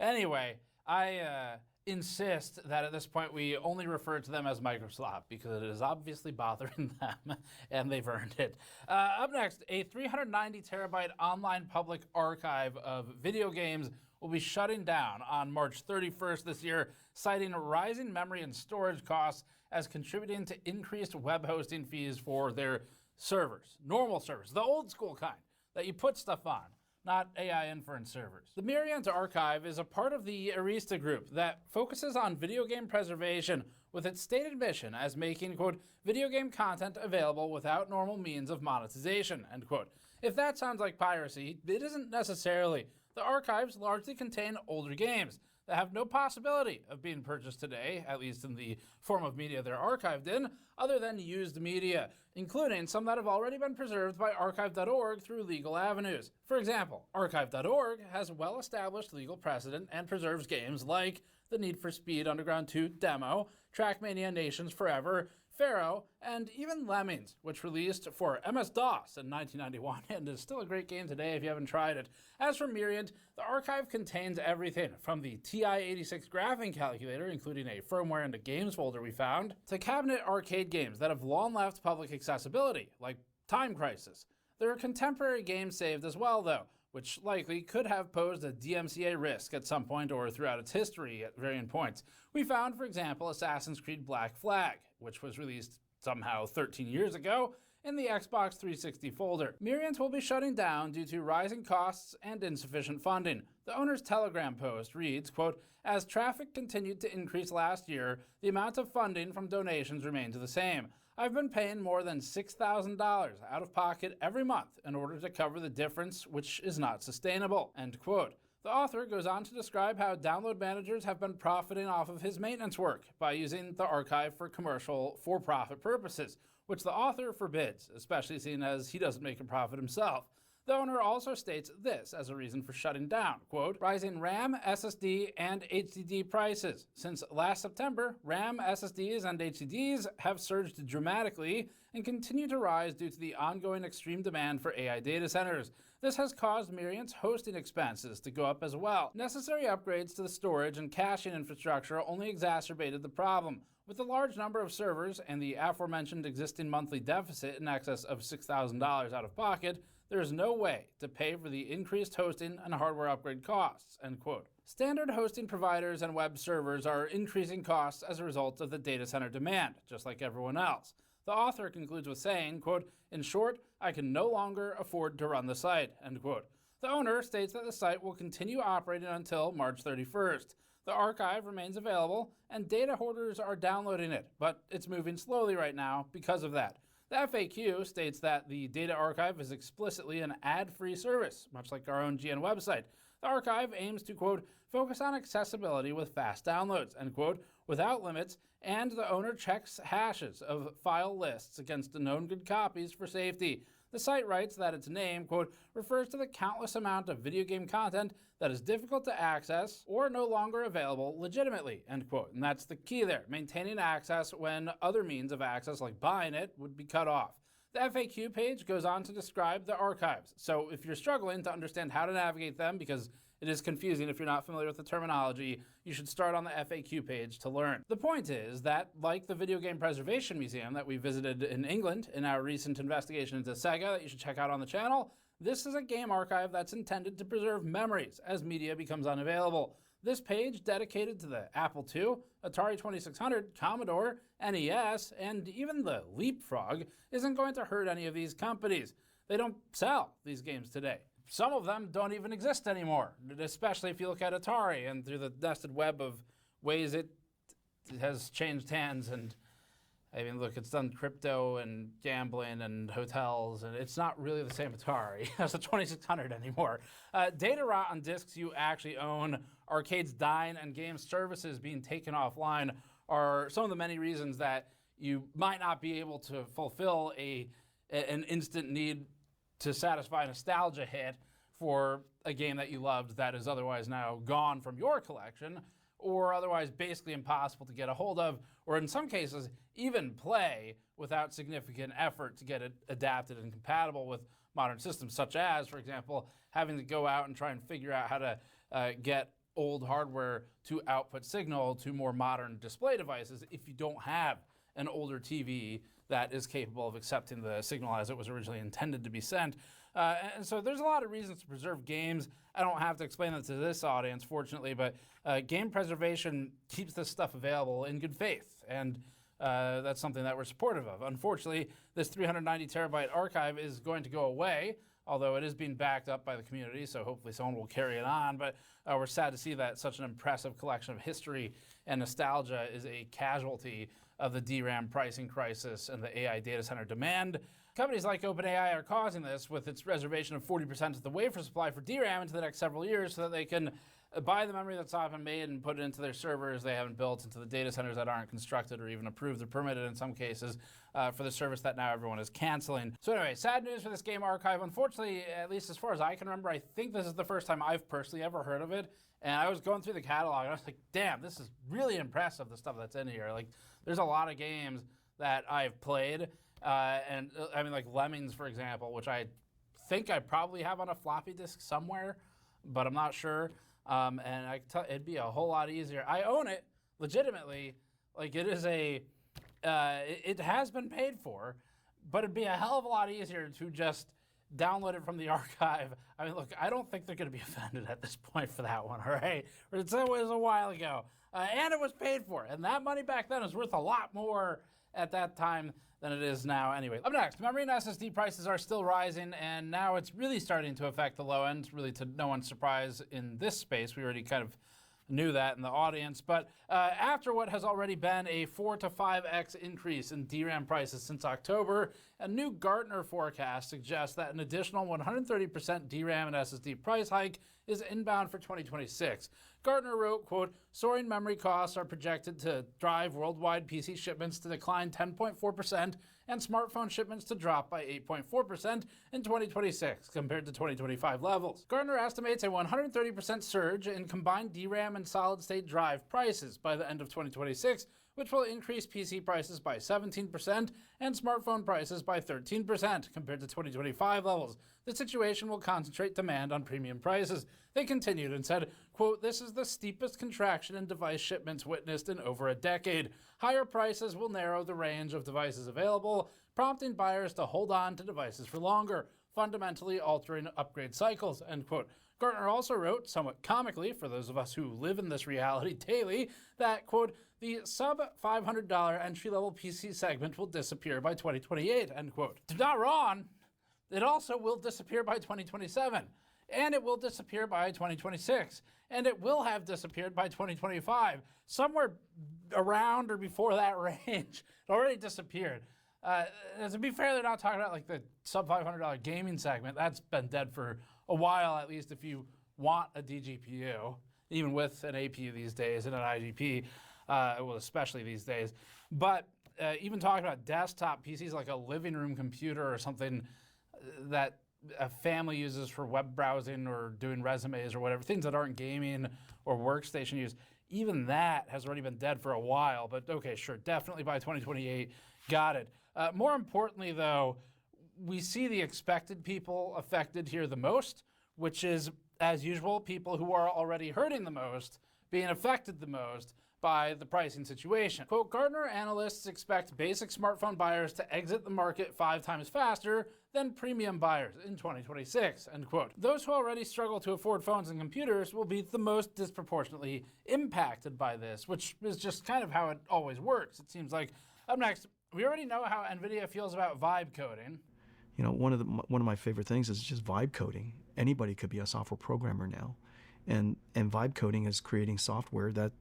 anyway, I insist that at this point we only refer to them as Microsoft because it is obviously bothering them and they've earned it. Up next, a 390 terabyte online public archive of video games will be shutting down on March 31st this year, citing rising memory and storage costs as contributing to increased web hosting fees for their servers. Normal servers, the old school kind that you put stuff on, not AI inference servers. The Myriant Archive is a part of the Arista Group that focuses on video game preservation with its stated mission as making, quote, video game content available without normal means of monetization, end quote. If that sounds like piracy, it isn't necessarily. The archives largely contain older games that have no possibility of being purchased today, at least in the form of media they're archived in, other than used media, including some that have already been preserved by archive.org through legal avenues. For example, archive.org has well-established legal precedent and preserves games like the Need for Speed Underground 2 demo, Trackmania Nations Forever, Pharaoh, and even Lemmings, which released for MS-DOS in 1991 and is still a great game today if you haven't tried it. As for Myriant, the archive contains everything from the TI-86 graphing calculator, including a firmware and a games folder we found, to cabinet arcade games that have long left public accessibility, like Time Crisis. There are contemporary games saved as well, though, which likely could have posed a DMCA risk at some point or throughout its history at varying points. We found, for example, Assassin's Creed Black Flag, which was released somehow 13 years ago, in the Xbox 360 folder. Myriant will be shutting down due to rising costs and insufficient funding. The owner's Telegram post reads, quote, as traffic continued to increase last year, the amount of funding from donations remained the same. I've been paying more than $6,000 out of pocket every month in order to cover the difference, which is not sustainable, end quote. The author goes on to describe how download managers have been profiting off of his maintenance work by using the archive for commercial, for-profit purposes, which the author forbids, especially seeing as he doesn't make a profit himself. The owner also states this as a reason for shutting down, quote, rising RAM, SSD, and HDD prices. Since last September, RAM, SSDs, and HDDs have surged dramatically and continue to rise due to the ongoing extreme demand for AI data centers. This has caused Myriant's hosting expenses to go up as well. Necessary upgrades to the storage and caching infrastructure only exacerbated the problem. With the large number of servers and the aforementioned existing monthly deficit in excess of $6,000 out of pocket, there is no way to pay for the increased hosting and hardware upgrade costs, end quote. Standard hosting providers and web servers are increasing costs as a result of the data center demand, just like everyone else. The author concludes with saying, quote, in short, I can no longer afford to run the site, end quote. The owner states that the site will continue operating until March 31st. The archive remains available, and data hoarders are downloading it, but it's moving slowly right now because of that. The FAQ states that the data archive is explicitly an ad-free service, much like our own GN website. The archive aims to, quote, focus on accessibility with fast downloads, end quote, without limits, and the owner checks hashes of file lists against the known good copies for safety. The site writes that its name, quote, refers to the countless amount of video game content that is difficult to access or no longer available legitimately, end quote. And that's the key there, maintaining access when other means of access, like buying it, would be cut off. The FAQ page goes on to describe the archives. So if you're struggling to understand how to navigate them, because it is confusing if you're not familiar with the terminology, you should start on the FAQ page to learn. The point is that, like the Video Game Preservation Museum that we visited in England in our recent investigation into Sega that you should check out on the channel, this is a game archive that's intended to preserve memories as media becomes unavailable. This page, dedicated to the Apple II, Atari 2600, Commodore, NES, and even the Leapfrog, isn't going to hurt any of these companies. They don't sell these games today. some of them don't even exist anymore, especially if you look at Atari and through the nested web of ways it has changed hands. And I mean, look, it's done crypto and gambling and hotels, and it's not really the same Atari as the 2600 anymore. Data rot on discs you actually own, arcades dying, and game services being taken offline are some of the many reasons that you might not be able to fulfill an instant need to satisfy a nostalgia hit for a game that you loved that is otherwise now gone from your collection, or otherwise basically impossible to get a hold of, or in some cases even play without significant effort to get it adapted and compatible with modern systems, such as, for example, having to go out and try and figure out how to get old hardware to output signal to more modern display devices if you don't have an older TV that is capable of accepting the signal as it was originally intended to be sent. And so there's a lot of reasons to preserve games. I don't have to explain that to this audience, fortunately, but game preservation keeps this stuff available in good faith, and that's something that we're supportive of. Unfortunately, this 390 terabyte archive is going to go away, although it is being backed up by the community, so hopefully someone will carry it on. But we're sad to see that such an impressive collection of history and nostalgia is a casualty of the DRAM pricing crisis and the AI data center demand. Companies like OpenAI are causing this with its reservation of 40% of the wafer supply for DRAM into the next several years so that they can buy the memory that's often made and put it into their servers they haven't built, into the data centers that aren't constructed or even approved or permitted in some cases for the service that now everyone is canceling. So anyway, sad news for this game archive. Unfortunately, at least as far as I can remember, I think this is the first time I've personally ever heard of it. And I was going through the catalog and I was like, damn, this is really impressive, the stuff that's in here. Like, there's a lot of games that I've played. And I mean, like Lemmings, for example, which I think I probably have on a floppy disk somewhere, but I'm not sure. And I can tell it'd be a whole lot easier. I own it legitimately. Like, it is it has been paid for, but it'd be a hell of a lot easier to just download it from the archive. I mean, look, I don't think they're going to be offended at this point for that one, all right? It was a while ago, and it was paid for, and that money back then was worth a lot more at that time than it is now. Anyway, up next, memory and SSD prices are still rising, and now it's really starting to affect the low end, really to no one's surprise in this space. We already kind of knew that in the audience, but after what has already been a 4 to 5x increase in DRAM prices since October, a new Gartner forecast suggests that an additional 130% DRAM and SSD price hike is inbound for 2026. Gartner wrote, quote, soaring memory costs are projected to drive worldwide PC shipments to decline 10.4% and smartphone shipments to drop by 8.4% in 2026 compared to 2025 levels. Gartner estimates a 130% surge in combined DRAM and solid-state drive prices by the end of 2026, which will increase PC prices by 17% and smartphone prices by 13% compared to 2025 levels. The situation will concentrate demand on premium prices. They continued and said, quote, this is the steepest contraction in device shipments witnessed in over a decade. Higher prices will narrow the range of devices available, prompting buyers to hold on to devices for longer, fundamentally altering upgrade cycles, end quote. Gartner also wrote, somewhat comically for those of us who live in this reality daily, that, quote, the sub-$500 entry-level PC segment will disappear by 2028, end quote. Not wrong. It also will disappear by 2027, and it will disappear by 2026, and it will have disappeared by 2025. Somewhere around or before that range, it already disappeared. To be fair, they're not talking about like the sub-$500 gaming segment. That's been dead for a while, at least if you want a DGPU, even with an APU these days and an IGP, well, especially these days. But even talking about desktop PCs, like a living room computer or something that a family uses for web browsing or doing resumes or whatever, things that aren't gaming or workstation use, even that has already been dead for a while. But okay, sure, definitely by 2028, got it. More importantly, though, we see the expected people affected here the most, which is, as usual, people who are already hurting the most, being affected the most by the pricing situation. Quote, Gartner analysts expect basic smartphone buyers to exit the market 5 times faster than premium buyers in 2026, end quote. Those who already struggle to afford phones and computers will be the most disproportionately impacted by this, which is just kind of how it always works, it seems like. Up next, we already know how NVIDIA feels about vibe coding. You know, one of my favorite things is just vibe coding. Anybody could be a software programmer now, and vibe coding is creating software that,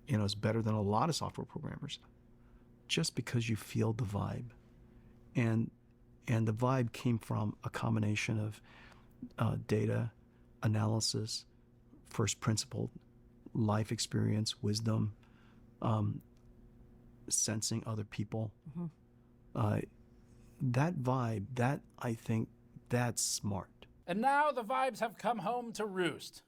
you know, is better than a lot of software programmers, just because you feel the vibe, and the vibe came from a combination of data analysis, first principle, life experience, wisdom, sensing other people. That vibe, that I think, that's smart. And now the vibes have come home to roost.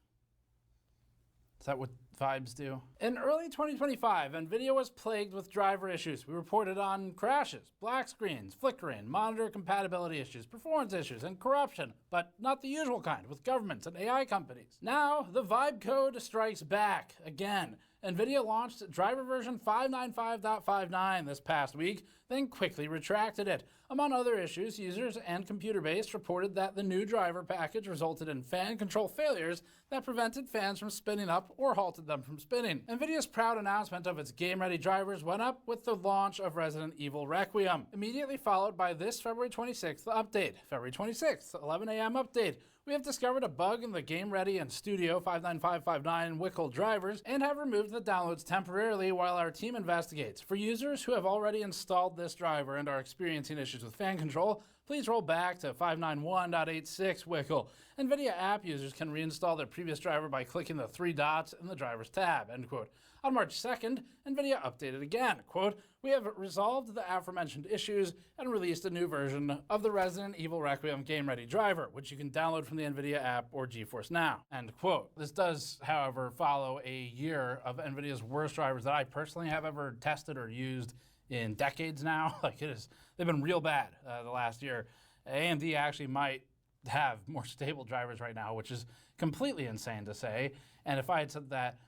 Is that what vibes do? In early 2025, NVIDIA was plagued with driver issues. We reported on crashes, black screens, flickering, monitor compatibility issues, performance issues, and corruption, but not the usual kind with governments and AI companies. Now, the vibe code strikes back again. NVIDIA launched driver version 595.59 this past week, then quickly retracted it. Among other issues, users and Computer Base reported that the new driver package resulted in fan control failures that prevented fans from spinning up or halted them from spinning. NVIDIA's proud announcement of its game-ready drivers went up with the launch of Resident Evil Requiem, immediately followed by this February 26th update. February 26th, 11 a.m. update. We have discovered a bug in the Game Ready and Studio 59559 WCL drivers and have removed the downloads temporarily while our team investigates. For users who have already installed this driver and are experiencing issues with fan control, please roll back to 591.86 WCL. NVIDIA app users can reinstall their previous driver by clicking the 3 dots in the drivers tab, end quote. On March 2nd, NVIDIA updated again, quote, we have resolved the aforementioned issues and released a new version of the Resident Evil Requiem Game Ready driver, which you can download from the NVIDIA app or GeForce Now, end quote. This does, however, follow a year of NVIDIA's worst drivers that I personally have ever tested or used in decades now. They've been real bad the last year. AMD actually might have more stable drivers right now, which is completely insane to say. And if I had said that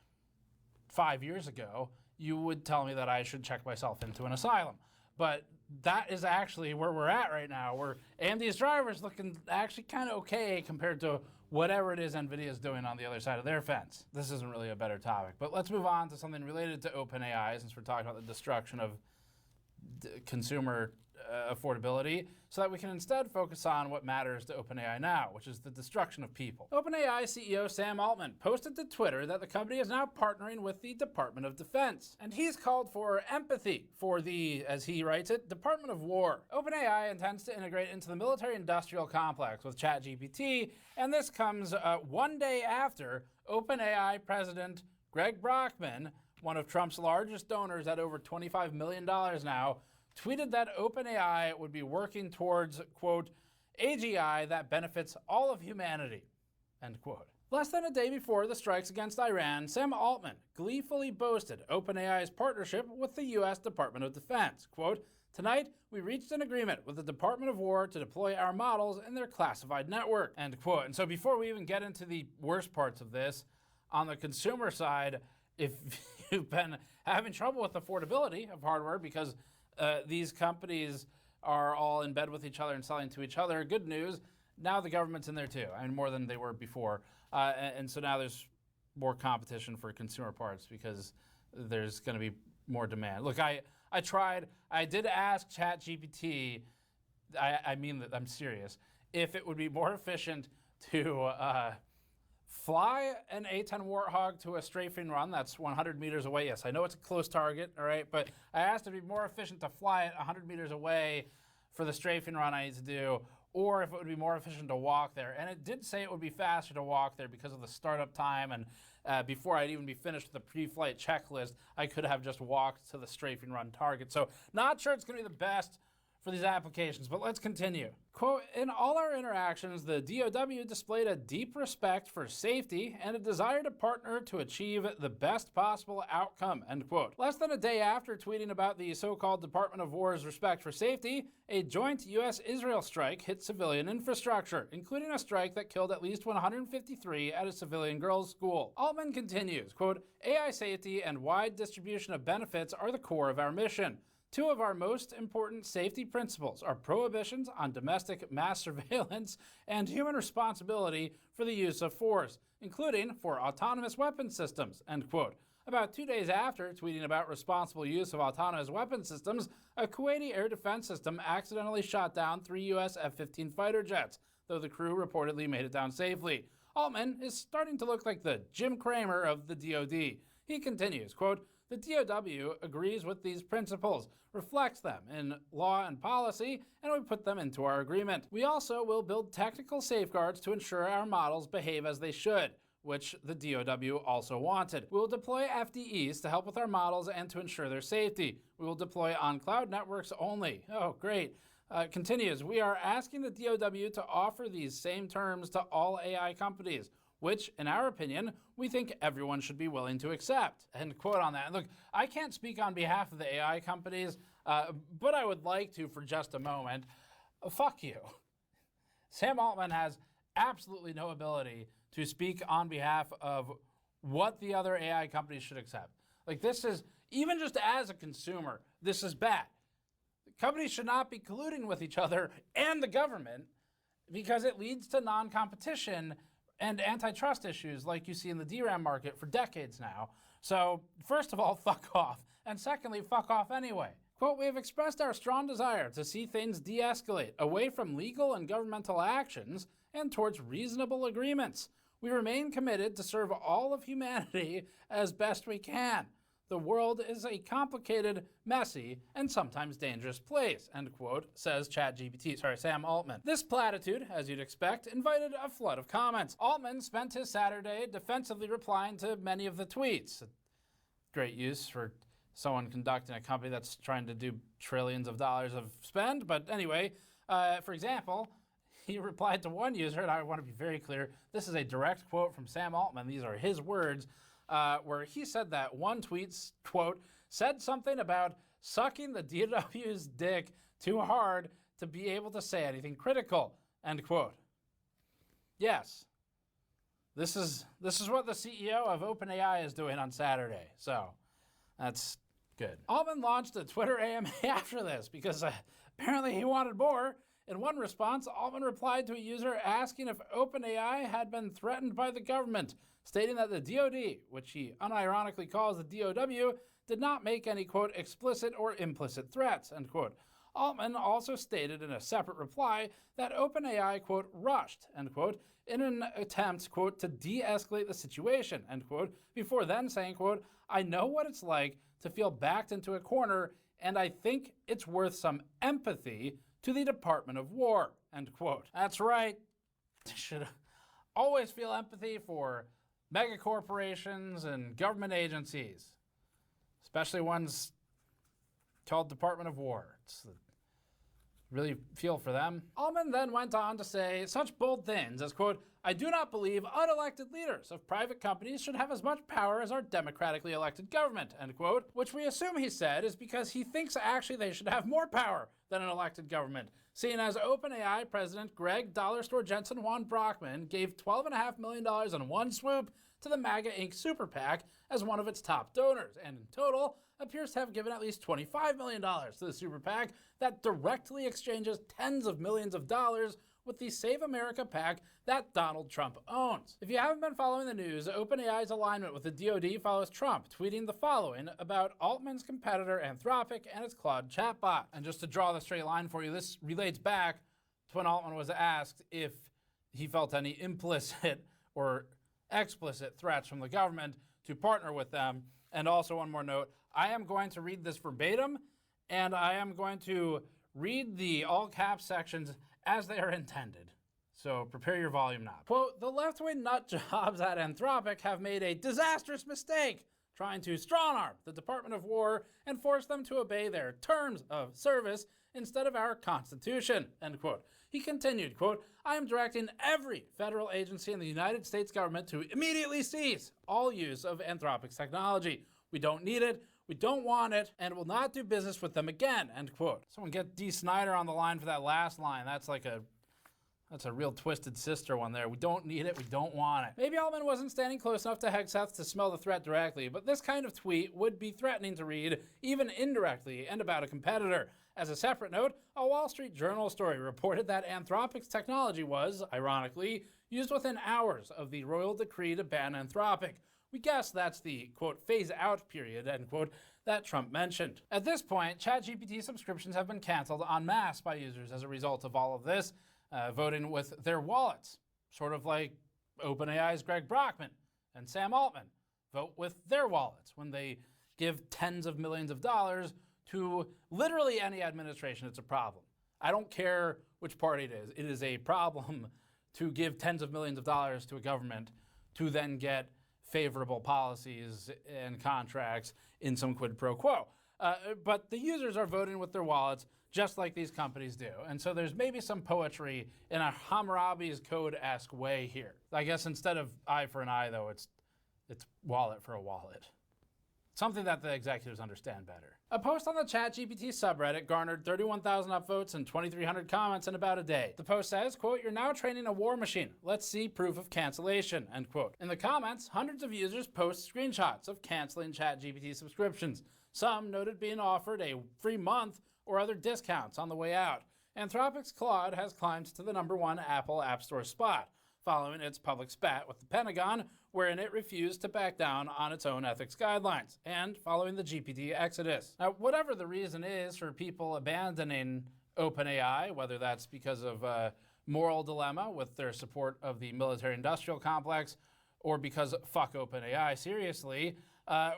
5 years ago, you would tell me that I should check myself into an asylum. But that is actually where we're at right now, where AMD's drivers looking actually kind of okay compared to whatever it is NVIDIA is doing on the other side of their fence. This isn't really a better topic, but let's move on to something related to OpenAI, since we're talking about the destruction of consumer affordability, so that we can instead focus on what matters to OpenAI now, which is the destruction of people. OpenAI CEO Sam Altman posted to Twitter that the company is now partnering with the Department of Defense, and he's called for empathy for the, as he writes it, Department of War. OpenAI intends to integrate into the military-industrial complex with ChatGPT, and this comes one day after OpenAI President Greg Brockman, one of Trump's largest donors at over $25 million now, tweeted that OpenAI would be working towards, quote, AGI that benefits all of humanity, end quote. Less than a day before the strikes against Iran, Sam Altman gleefully boasted OpenAI's partnership with the U.S. Department of Defense. Quote, tonight, we reached an agreement with the Department of War to deploy our models in their classified network, end quote. And so before we even get into the worst parts of this, on the consumer side, if you've been having trouble with affordability of hardware because these companies are all in bed with each other and selling to each other, good news, now the government's in there too. I mean, more than they were before. And so now there's more competition for consumer parts because there's going to be more demand. Look, I did ask ChatGPT, I mean that I'm serious, if it would be more efficient to fly an A-10 Warthog to a strafing run that's 100 meters away. Yes, I know it's a close target, all right, but I asked if it would be more efficient to fly it 100 meters away for the strafing run I need to do, or if it would be more efficient to walk there. And it did say it would be faster to walk there because of the startup time, and before I'd even be finished with the pre-flight checklist, I could have just walked to the strafing run target. So not sure it's going to be the best for these applications, but let's continue. Quote, in all our interactions, the DOW displayed a deep respect for safety and a desire to partner to achieve the best possible outcome, end quote. Less than a day after tweeting about the so-called Department of War's respect for safety, a joint U.S.-Israel strike hit civilian infrastructure, including a strike that killed at least 153 at a civilian girls' school. Altman continues, quote, AI safety and wide distribution of benefits are the core of our mission. Two of our most important safety principles are prohibitions on domestic mass surveillance and human responsibility for the use of force, including for autonomous weapon systems, end quote. About 2 days after tweeting about responsible use of autonomous weapon systems, a Kuwaiti air defense system accidentally shot down 3 U.S. F-15 fighter jets, though the crew reportedly made it down safely. Altman is starting to look like the Jim Cramer of the DoD. He continues, quote, "The DOW agrees with these principles, reflects them in law and policy, and we put them into our agreement. We also will build technical safeguards to ensure our models behave as they should," which the DOW also wanted. "We will deploy FDEs to help with our models and to ensure their safety. We will deploy on cloud networks only." Oh, great. Continues, "We are asking the DOW to offer these same terms to all AI companies, which, in our opinion, we think everyone should be willing to accept." End quote on that. And look, I can't speak on behalf of the AI companies, but I would like to for just a moment. Fuck you. Sam Altman has absolutely no ability to speak on behalf of what the other AI companies should accept. Like, this is, even just as a consumer, this is bad. Companies should not be colluding with each other and the government because it leads to non-competition and antitrust issues like you see in the DRAM market for decades now. So, first of all, fuck off. And secondly, fuck off anyway. Quote, "We have expressed our strong desire to see things de-escalate away from legal and governmental actions and towards reasonable agreements. We remain committed to serve all of humanity as best we can. The world is a complicated, messy, and sometimes dangerous place," end quote, says Sam Altman. This platitude, as you'd expect, invited a flood of comments. Altman spent his Saturday defensively replying to many of the tweets. Great use for someone conducting a company that's trying to do trillions of dollars of spend. But anyway, for example, he replied to one user, and I want to be very clear, this is a direct quote from Sam Altman. These are his words. Where he said that one tweet, quote, "said something about sucking the DOW's dick too hard to be able to say anything critical," end quote. Yes, this is what the CEO of OpenAI is doing on Saturday, so that's good. Altman launched a Twitter AMA after this because apparently he wanted more. In one response, Altman replied to a user asking if OpenAI had been threatened by the government, stating that the DoD, which he unironically calls the DOW, did not make any, quote, explicit or implicit threats, end quote. Altman also stated in a separate reply that OpenAI, quote, rushed, end quote, in an attempt, quote, to de-escalate the situation, end quote, before then saying, quote, "I know what it's like to feel backed into a corner, and I think it's worth some empathy to the Department of War," end quote. That's right. You should always feel empathy for mega corporations and government agencies, especially ones called Department of War. Really feel for them. Altman then went on to say such bold things as, quote, "I do not believe unelected leaders of private companies should have as much power as our democratically elected government," end quote, which we assume he said is because he thinks actually they should have more power than an elected government, seeing as OpenAI President Greg Dollar Store Jensen Juan Brockman gave $12.5 million in one swoop to the MAGA Inc. Super PAC as one of its top donors, and in total appears to have given at least $25 million to the Super PAC that directly exchanges tens of millions of dollars with the Save America PAC that Donald Trump owns. If you haven't been following the news, OpenAI's alignment with the DoD follows Trump, tweeting the following about Altman's competitor Anthropic and its Claude chatbot. And just to draw the straight line for you, this relates back to when Altman was asked if he felt any implicit or explicit threats from the government to partner with them. And also one more note, I am going to read this verbatim, and I am going to read the all caps sections as they are intended. So prepare your volume knob. Quote, "The left-wing nut jobs at Anthropic have made a disastrous mistake trying to strong-arm the Department of War and force them to obey their terms of service instead of our Constitution," end quote. He continued, quote, "I am directing every federal agency in the United States government to immediately cease all use of Anthropic's technology. We don't need it, we don't want it, and will not do business with them again," end quote. Someone get D. Snyder on the line for that last line. That's a real twisted sister one there. We don't need it, we don't want it. Maybe Altman wasn't standing close enough to Hegseth to smell the threat directly, but this kind of tweet would be threatening to read, even indirectly, and about a competitor. As a separate note, a Wall Street Journal story reported that Anthropic's technology was, ironically, used within hours of the royal decree to ban Anthropic, We guess that's the, quote, phase out period, end quote, that Trump mentioned. At this point, ChatGPT subscriptions have been canceled en masse by users as a result of all of this, voting with their wallets, sort of like OpenAI's Greg Brockman and Sam Altman vote with their wallets when they give tens of millions of dollars to literally any administration. It's a problem. I don't care which party it is. It is a problem to give tens of millions of dollars to a government to then get favorable policies and contracts in some quid pro quo. But the users are voting with their wallets just like these companies do. And so there's maybe some poetry in a Hammurabi's Code-esque way here. I guess instead of eye for an eye, though, it's wallet for a wallet. Something that the executives understand better. A post on the ChatGPT subreddit garnered 31,000 upvotes and 2,300 comments in about a day. The post says, quote, "You're now training a war machine. Let's see proof of cancellation," end quote. In the comments, hundreds of users post screenshots of canceling ChatGPT subscriptions. Some noted being offered a free month or other discounts on the way out. Anthropic's Claude has climbed to the #1 Apple App Store spot, following its public spat with the Pentagon, wherein it refused to back down on its own ethics guidelines, and following the GPT exodus. Now, whatever the reason is for people abandoning OpenAI, whether that's because of a moral dilemma with their support of the military-industrial complex, or because fuck OpenAI, seriously, as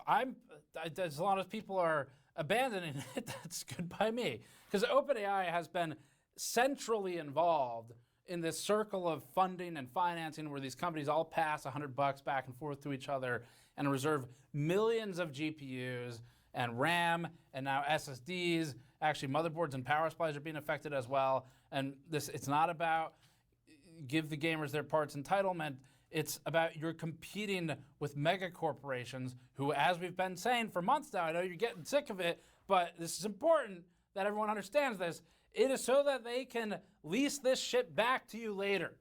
long as people are abandoning it, that's good by me. Because OpenAI has been centrally involved in this circle of funding and financing where these companies all pass $100 back and forth to each other and reserve millions of GPUs and RAM and now SSDs. Actually, motherboards and power supplies are being affected as well. And it's not about give the gamers their parts entitlement. It's about you're competing with mega corporations who, as we've been saying for months now, I know you're getting sick of it, but this is important that everyone understands this. It is so that they can lease this shit back to you later.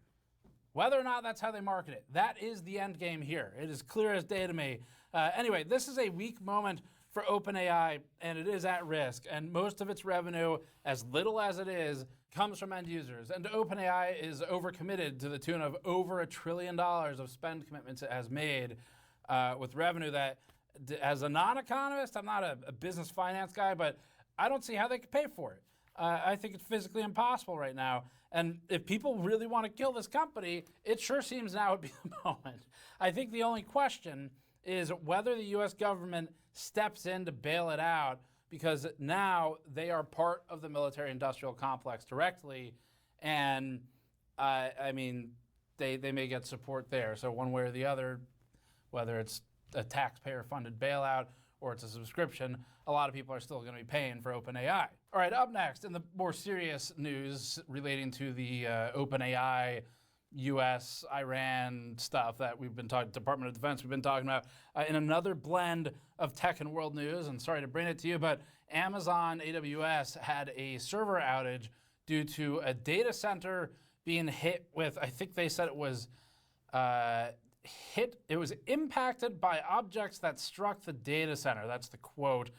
Whether or not that's how they market it, that is the end game here. It is clear as day to me. Anyway, this is a weak moment for OpenAI, and it is at risk. And most of its revenue, as little as it is, comes from end users. And OpenAI is overcommitted to the tune of over $1 trillion of spend commitments it has made with revenue that, as a non-economist, I'm not a business finance guy, but I don't see how they could pay for it. I think it's physically impossible right now. And if people really want to kill this company, it sure seems now would be the moment. I think the only question is whether the U.S. government steps in to bail it out, because now they are part of the military-industrial complex directly. And, I mean, they may get support there. So one way or the other, whether it's a taxpayer-funded bailout or it's a subscription, a lot of people are still going to be paying for OpenAI. All right, up next, in the more serious news relating to the OpenAI, U.S., Iran stuff that we've been talking, Department of Defense we've been talking about, in another blend of tech and world news, and sorry to bring it to you, but Amazon AWS had a server outage due to a data center being hit with, I think they said it was it was impacted by objects that struck the data center. That's the quote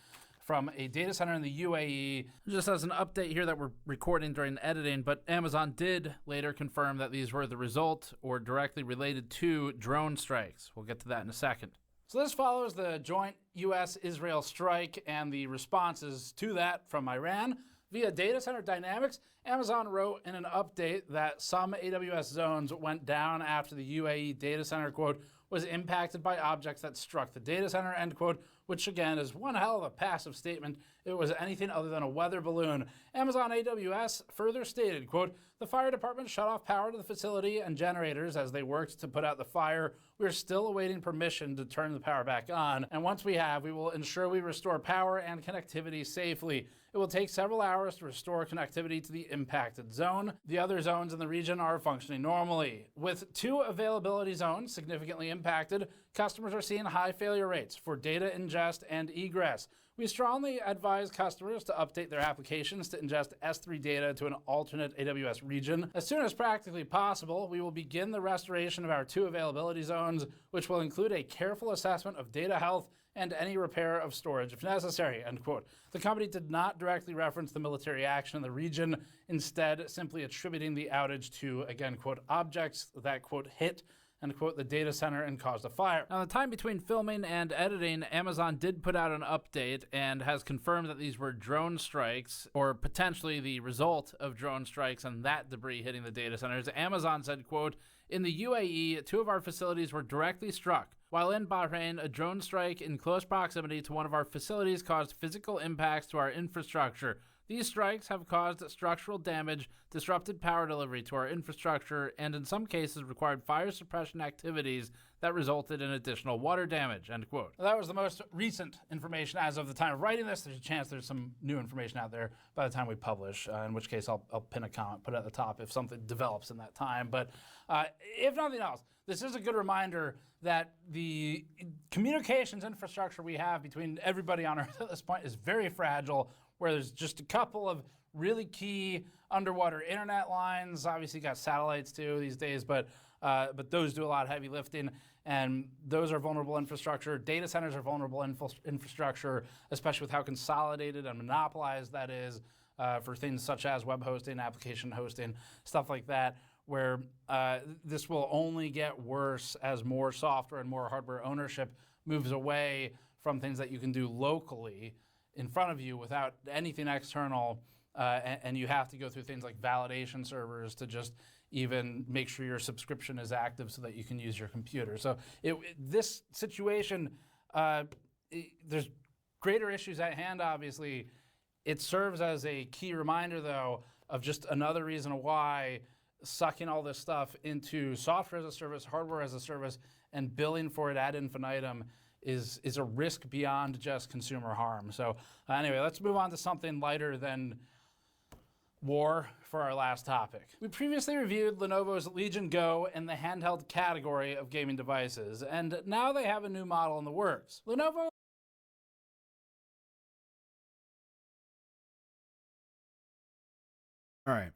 from a data center in the UAE. Just as an update here that we're recording during editing, but Amazon did later confirm that these were the result or directly related to drone strikes. We'll get to that in a second. So this follows the joint U.S.-Israel strike and the responses to that from Iran. Via Data Center Dynamics, Amazon wrote in an update that some AWS zones went down after the UAE data center, quote, was impacted by objects that struck the data center, end quote, which again is one hell of a passive statement. It was anything other than a weather balloon. Amazon AWS further stated, quote, the fire department shut off power to the facility and generators as they worked to put out the fire. We are still awaiting permission to turn the power back on. And once we have, we will ensure we restore power and connectivity safely. It will take several hours to restore connectivity to the impacted zone. The other zones in the region are functioning normally. With 2 availability zones significantly impacted, customers are seeing high failure rates for data ingest and egress. We strongly advise customers to update their applications to ingest S3 data to an alternate AWS region. As soon as practically possible, we will begin the restoration of our 2 availability zones, which will include a careful assessment of data health and any repair of storage if necessary, end quote. The company did not directly reference the military action in the region, instead simply attributing the outage to, again, quote, objects that, quote, hit end quote, the data center and caused a fire. Now, the time between filming and editing, Amazon did put out an update and has confirmed that these were drone strikes, or potentially the result of drone strikes and that debris hitting the data centers. Amazon said, quote, in the UAE, 2 of our facilities were directly struck. While in Bahrain, a drone strike in close proximity to one of our facilities caused physical impacts to our infrastructure. These strikes have caused structural damage, disrupted power delivery to our infrastructure, and in some cases required fire suppression activities that resulted in additional water damage, end quote. That was the most recent information as of the time of writing this. There's a chance there's some new information out there by the time we publish, in which case I'll pin a comment, put it at the top if something develops in that time. But if nothing else, this is a good reminder that the communications infrastructure we have between everybody on Earth at this point is very fragile, where there's just a couple of really key underwater internet lines. Obviously, you got satellites too these days, but those do a lot of heavy lifting, and those are vulnerable infrastructure. Data centers are vulnerable infrastructure, especially with how consolidated and monopolized that is for things such as web hosting, application hosting, stuff like that, where this will only get worse as more software and more hardware ownership moves away from things that you can do locally in front of you without anything external, and you have to go through things like validation servers to just even make sure your subscription is active so that you can use your computer. So this situation, there's greater issues at hand, obviously. It serves as a key reminder, though, of just another reason why sucking all this stuff into software as a service, hardware as a service, and billing for it ad infinitum is a risk beyond just consumer harm. So anyway, let's move on to something lighter than war for our last topic. We previously reviewed Lenovo's Legion Go in the handheld category of gaming devices, and now they have a new model in the works. Lenovo All right.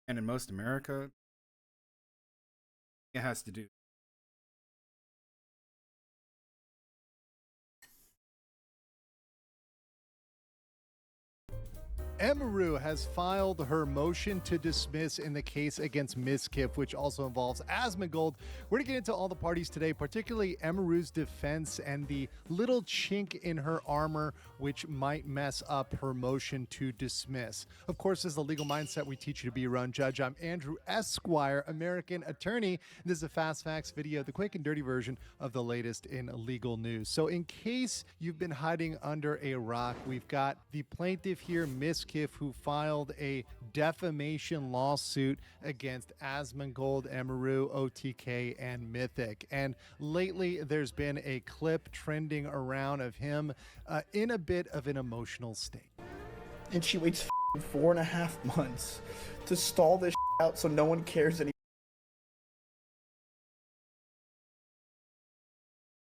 And in most America, it has to do. Emeru has filed her motion to dismiss in the case against Mizkif, which also involves Asmongold. We're going to get into all the parties today, particularly Emeru's defense and the little chink in her armor, which might mess up her motion to dismiss. Of course, this is the legal mindset we teach you to be your own judge. I'm Andrew Esquire, American attorney. This is a Fast Facts video, the quick and dirty version of the latest in legal news. So in case you've been hiding under a rock, we've got the plaintiff here, Mizkif, who filed a defamation lawsuit against Asmongold, Emeru, OTK, and Mythic. And lately, there's been a clip trending around of him in a bit of an emotional state. And she waits 4.5 months to stall this out so no one cares anymore.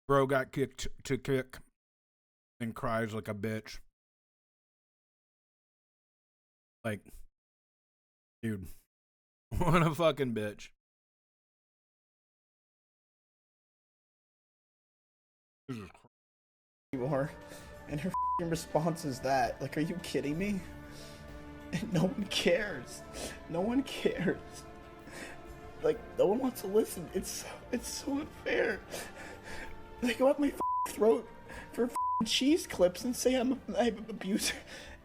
Bro got kicked to kick and cries like a bitch. Like, dude, what a fucking bitch. You are, and her response is that. Like, are you kidding me? And no one cares. No one cares. Like, no one wants to listen. It's so unfair. They go up my throat for cheese clips and say I'm an abuser.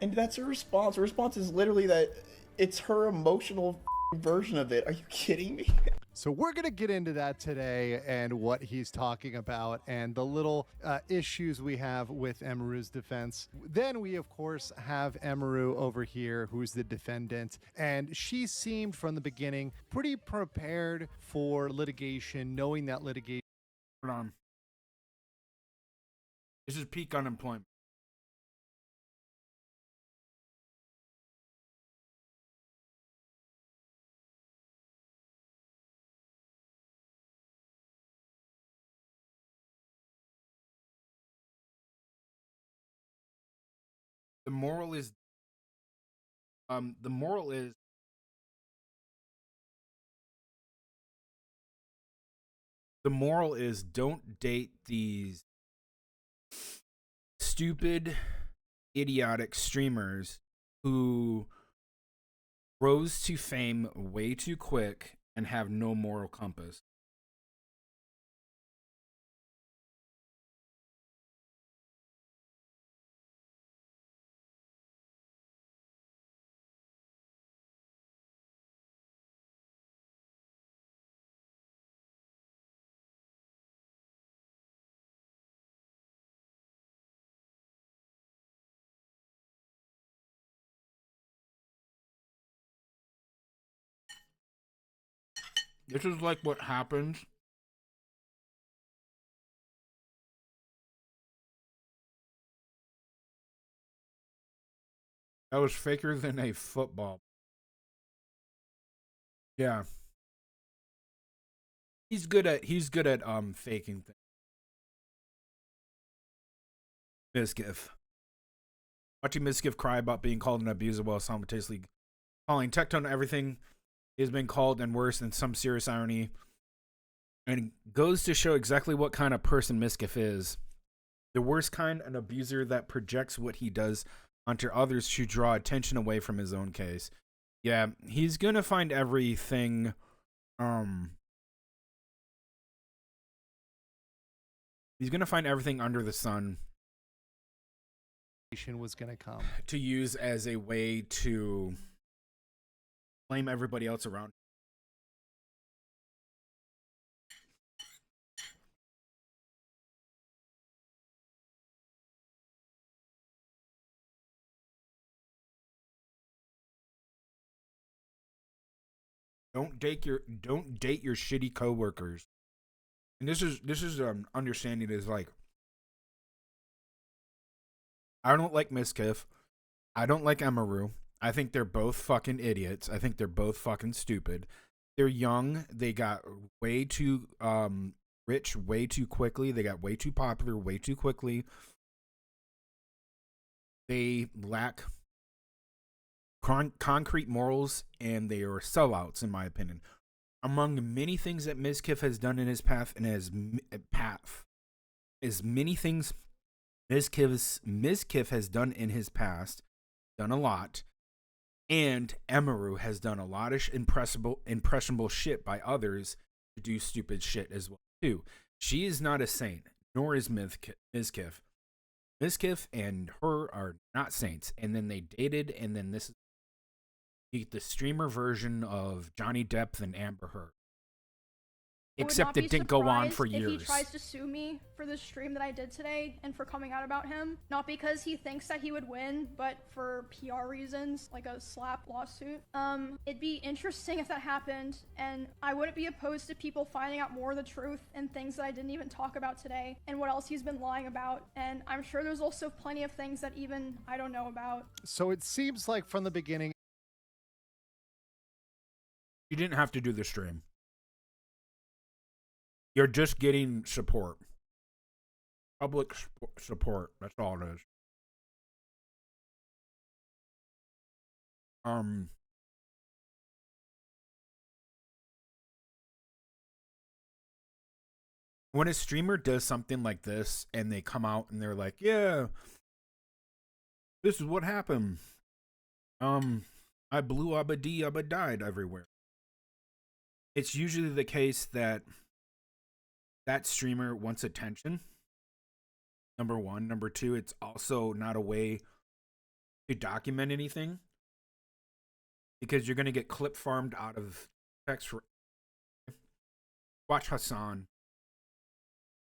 And that's her response. Her response is literally that it's her emotional version of it. Are you kidding me? So we're going to get into that today and what he's talking about and the little issues we have with Emeru's defense. Then we, of course, have Emeru over here, who's the defendant. And she seemed from the beginning pretty prepared for litigation, knowing that litigation. Hold on. This is peak unemployment. The moral is the moral is don't date these stupid, idiotic streamers who rose to fame way too quick and have no moral compass. This is like what happens. That was faker than a football. Yeah. He's good at faking things. Miskiff. Watching Miskiff cry about being called an abuser while simultaneously calling Tectone everything has been called and worse than some serious irony. And it goes to show exactly what kind of person Miskiff is. The worst kind, an abuser that projects what he does onto others to draw attention away from his own case. Yeah, he's gonna find everything he's gonna find everything under the sun was gonna come to use as a way to blame everybody else around. Don't date your shitty coworkers. And this is understanding is like, I don't like Miskiff. I don't like Emaru. I think they're both fucking idiots. I think they're both fucking stupid. They're young. They got way too rich way too quickly. They got way too popular way too quickly. They lack concrete morals, and they are sellouts, in my opinion. Among many things that Miskiff has done in his path, and as many things Miskiff has done in his past, done a lot, and Emaru has done a lot of impressionable shit by others to do stupid shit as well too. She is not a saint, nor is Miskiff. Miskiff and her are not saints, and then they dated, and then this is the streamer version of Johnny Depp and Amber Heard. Except it didn't go on for years. If he tries to sue me for the stream that I did today and for coming out about him, not because he thinks that he would win, but for PR reasons, like a slap lawsuit. It'd be interesting if that happened, and I wouldn't be opposed to people finding out more of the truth and things that I didn't even talk about today, and what else he's been lying about. And I'm sure there's also plenty of things that even I don't know about. So it seems like from the beginning, you didn't have to do the stream. You're just getting support. Public support. That's all it is. When a streamer does something like this and they come out and they're like, yeah, this is what happened. I blew Abba D, Abba died everywhere. It's usually the case that that streamer wants attention. Number one. Number two, it's also not a way to document anything, because you're going to get clip farmed out of text. Watch Hassan.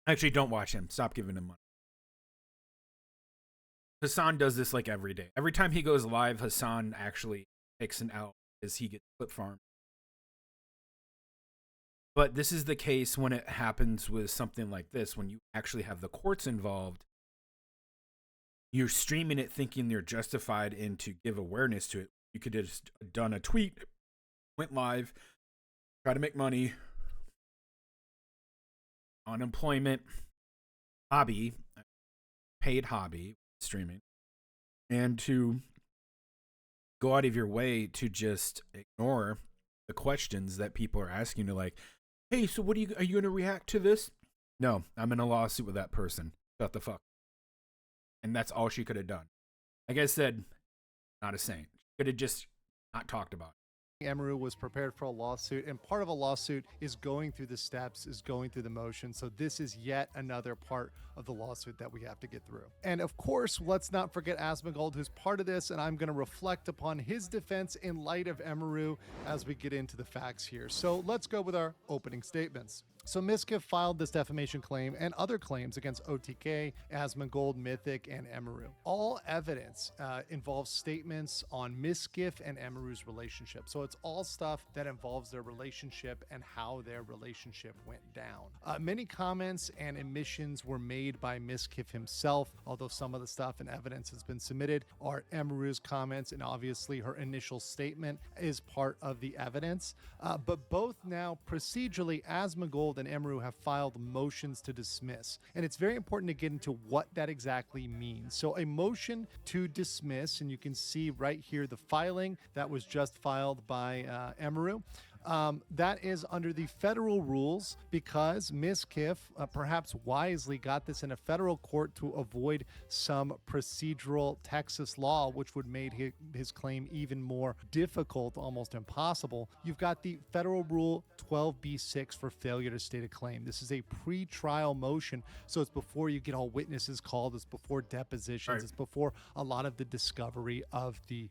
Actually, don't watch him. Stop giving him money. Hassan does this like every day. Every time he goes live, Hassan actually takes an L as he gets clip farmed. But this is the case when it happens with something like this, when you actually have the courts involved. you're streaming it thinking you're justified in to give awareness to it. You could have just done a tweet, went live, try to make money, unemployment, hobby, paid hobby, streaming, and to go out of your way to just ignore the questions that people are asking you, like, hey, so are you going to react to this? No, I'm in a lawsuit with that person. Shut the fuck. And that's all she could have done. Like I said, not a saint. She could have just not talked about it. Emeru was prepared for a lawsuit, and part of a lawsuit is going through the steps, is going through the motion. So this is yet another part of the lawsuit that we have to get through. And of course, let's not forget Asmongold, who's part of this, and I'm going to reflect upon his defense in light of Emeru as we get into the facts here. So let's go with our opening statements. So Miskiff filed this defamation claim and other claims against OTK, Asmongold, Mythic, and Emeru. All evidence involves statements on Miskiff and Emeru's relationship. So it's all stuff that involves their relationship and how their relationship went down. Many comments and admissions were made by Miskiff himself, although some of the stuff and evidence has been submitted are Emeru's comments, and obviously her initial statement is part of the evidence. But both now procedurally, Asmongold and Emeru have filed motions to dismiss. And it's very important to get into what that exactly means. So a motion to dismiss, and you can see right here the filing that was just filed by Emeru. That is under the federal rules because Miskiff perhaps wisely got this in a federal court to avoid some procedural Texas law, which would make his claim even more difficult, almost impossible. You've got the federal rule 12b6 for failure to state a claim. This is a pre-trial motion, so it's before you get all witnesses called, it's before depositions, right. It's before a lot of the discovery of the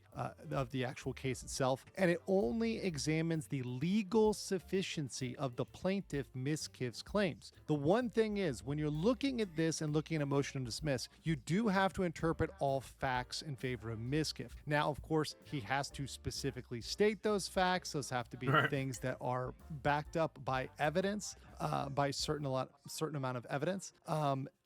actual case itself, and it only examines the legal sufficiency of the plaintiff Miskiff's claims. The one thing is, when you're looking at this and looking at a motion to dismiss, you do have to interpret all facts in favor of Miskiff. Now, of course, he has to specifically state those facts. Those have to be things that are backed up by evidence, by certain amount of evidence.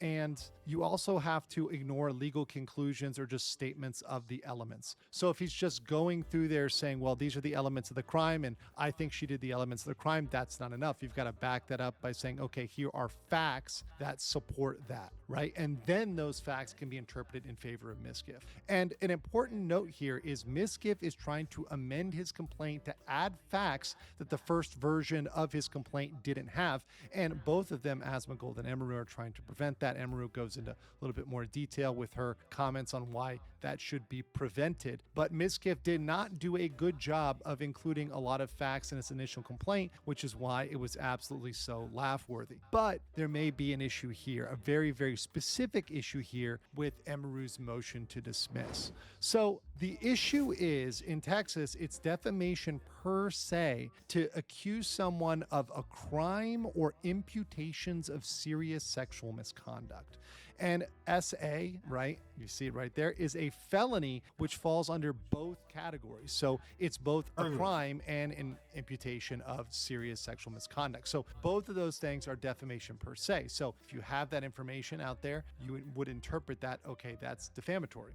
And you also have to ignore legal conclusions or just statements of the elements. So if he's just going through there saying, well, these are the elements of the crime, and I think she did the elements of the crime, that's not enough. You've got to back that up by saying, okay, here are facts that support that, right? And then those facts can be interpreted in favor of Miskiff. And an important note here is Miskiff is trying to amend his complaint to add facts that the first version of his complaint didn't have. And both of them, Asmongold and Emeru, are trying to prevent that. Emeru goes into a little bit more detail with her comments on why that should be prevented. But Miskiff did not do a good job of including a lot of facts in his initial complaint, which is why it was absolutely so laugh-worthy. But there may be an issue here, a very, very specific issue here with Emeru's motion to dismiss. So the issue is, in Texas, it's defamation per se to accuse someone of a crime or imputations of serious sexual misconduct. And SA, right, you see it right there, is a felony which falls under both categories. So it's both a crime and an imputation of serious sexual misconduct. So both of those things are defamation per se. So if you have that information out there, you would interpret that, okay, that's defamatory.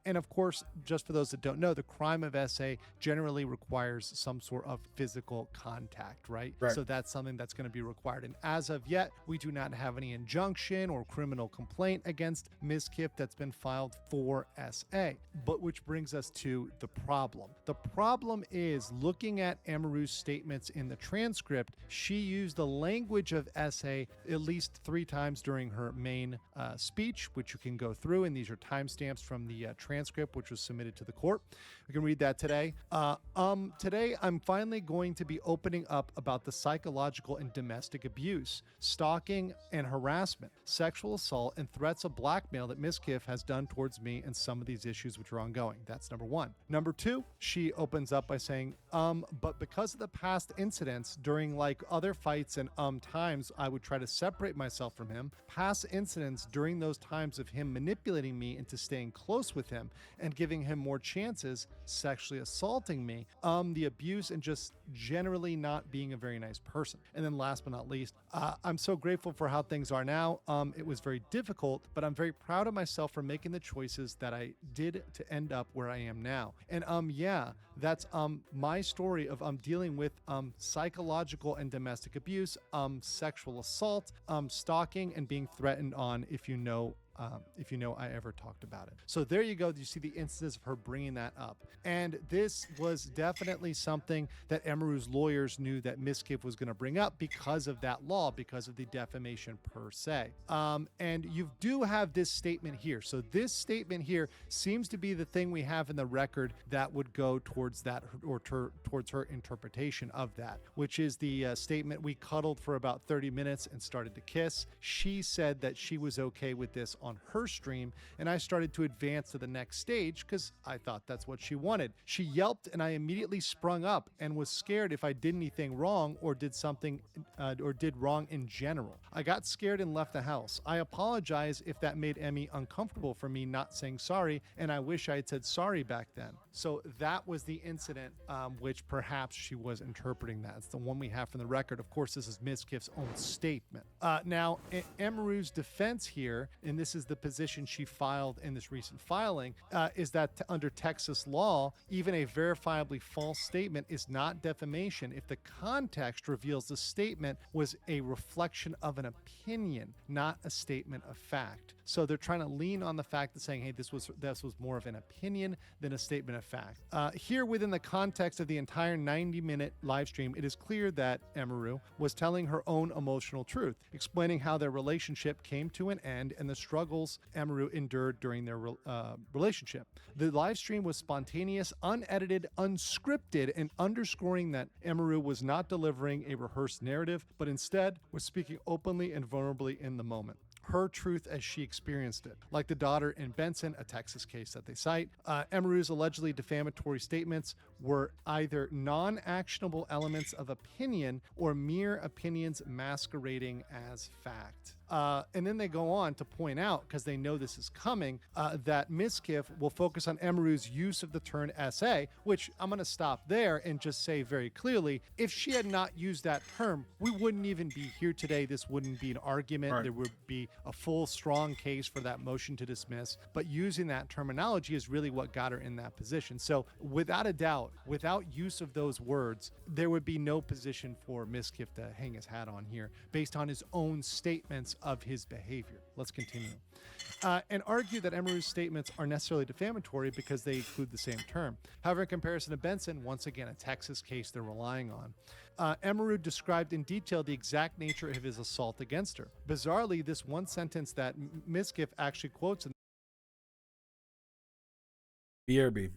And of course, just for those that don't know, the crime of SA generally requires some sort of physical contact, right? So that's something that's going to be required. And as of yet, we do not have any injunction or criminal complaint against Miskiff that's been filed for SA. But which brings us to the problem. The problem is, looking at Emeru's statements in the transcript, she used the language of SA at least 3 times during her main speech, which you can go through, and these are timestamps from the transcript, which was submitted to the court. We can read that today. Today, I'm finally going to be opening up about the psychological and domestic abuse, stalking and harassment, sexual assault, and threats of blackmail that Miskiff has done towards me and some of these issues which are ongoing. That's number 1. Number 2, she opens up by saying, but because of the past incidents during like other fights and times I would try to separate myself from him, past incidents during those times of him manipulating me into staying close with him and giving him more chances, sexually assaulting me, the abuse, and just generally not being a very nice person. And then last but not least, I'm so grateful for how things are now. It was very difficult, but I'm very proud of myself for making the choices that I did to end up where I am now. And yeah, that's my story of dealing with psychological and domestic abuse, sexual assault, stalking, and being threatened on, if you know I ever talked about it. So there you go. You see the instances of her bringing that up. And this was definitely something that Emaru's lawyers knew that Miskiff was going to bring up because of that law, because of the defamation per se. And you do have this statement here. So this statement here seems to be the thing we have in the record that would go towards that, or towards her interpretation of that, which is the statement, "We cuddled for about 30 minutes and started to kiss." She said that she was okay with this on her stream, and I started to advance to the next stage because I thought that's what she wanted. She yelped, and I immediately sprung up and was scared if I did anything wrong or did something or did wrong in general. I got scared and left the house. I apologize if that made Emmy uncomfortable for me not saying sorry, and I wish I had said sorry back then. So that was the incident, which perhaps she was interpreting that. It's the one we have from the record. Of course, this is Miskiff's own statement. Now, Emaru's defense here, and this is the position she filed in this recent filing, is that under Texas law, even a verifiably false statement is not defamation if the context reveals the statement was a reflection of an opinion, not a statement of fact. So they're trying to lean on the fact that saying, hey, this was more of an opinion than a statement of fact. Here, within the context of the entire 90-minute live stream, it is clear that Emaru was telling her own emotional truth, explaining how their relationship came to an end and the struggles Emaru endured during their relationship. The live stream was spontaneous, unedited, unscripted, and underscoring that Emaru was not delivering a rehearsed narrative, but instead was speaking openly and vulnerably in the moment. Her truth as she experienced it. Like the daughter in Benson, a Texas case that they cite, Emaru's allegedly defamatory statements were either non-actionable elements of opinion or mere opinions masquerading as fact. And then they go on to point out, because they know this is coming, that Miskiff will focus on Emaru's use of the term SA, which I'm going to stop there and just say very clearly, if she had not used that term, we wouldn't even be here today. This wouldn't be an argument. Right. There would be a full, strong case for that motion to dismiss. But using that terminology is really what got her in that position. So without a doubt, without use of those words, there would be no position for Miskiff to hang his hat on here based on his own statements of his behavior. Let's continue. And argue that Emaru's statements are necessarily defamatory because they include the same term. However, in comparison to Benson, once again, a Texas case they're relying on, Emaru described in detail the exact nature of his assault against her. Bizarrely, this one sentence that Miskiff actually quotes in BRB.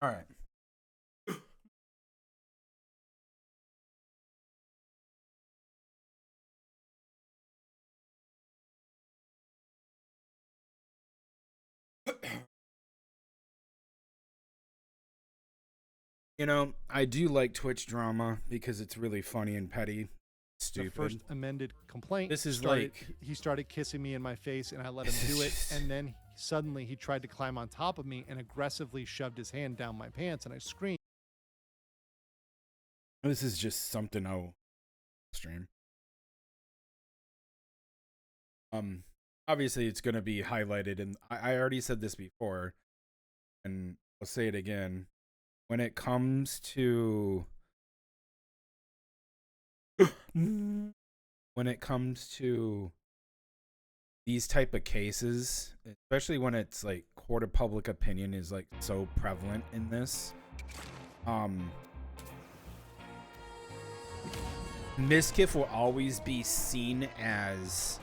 All right. You know, I do like Twitch drama because it's really funny and petty. The Stupid. first amended complaint. This is started, like he started kissing me in my face, and I let him do it. And then suddenly he tried to climb on top of me and aggressively shoved his hand down my pants, and I screamed. This is just something I'll stream. Obviously it's gonna be highlighted, and I already said this before, and I'll say it again. When it comes to these type of cases, especially when it's like court of public opinion is like so prevalent in this, Mizkif will always be seen as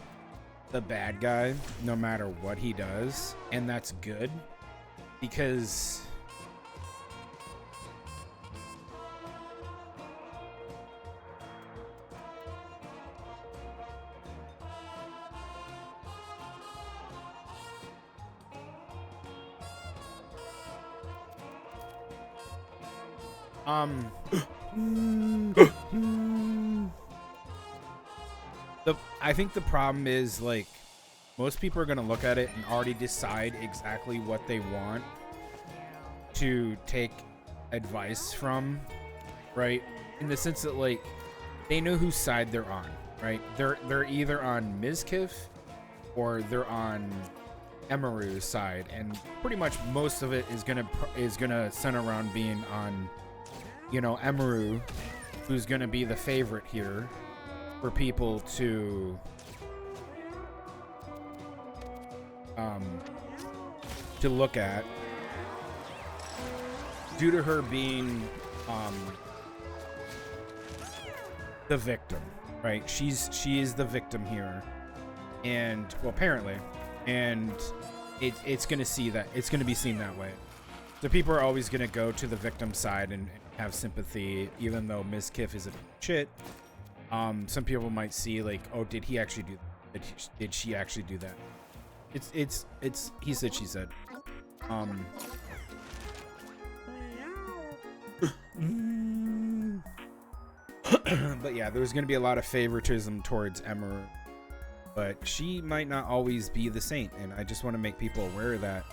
the bad guy no matter what he does, and that's good because I think the problem is, like, most people are going to look at it and already decide exactly what they want to take advice from, right? In the sense that, like, they know whose side they're on, right? They're either on Mizkif or they're on Emaru's side, and pretty much most of it is gonna center around being on, you know, Emaru, who's gonna be the favorite here for people to look at, due to her being the victim, right? She is the victim here, and well, apparently, and it's gonna be seen that way. So people are always gonna go to the victim side and have sympathy, even though Mizkif is a shit. Some people might see like, oh, did he actually do that? Did she actually do that? It's he said, she said. But yeah, there's gonna be a lot of favoritism towards Emma, but she might not always be the saint, and I just want to make people aware of that.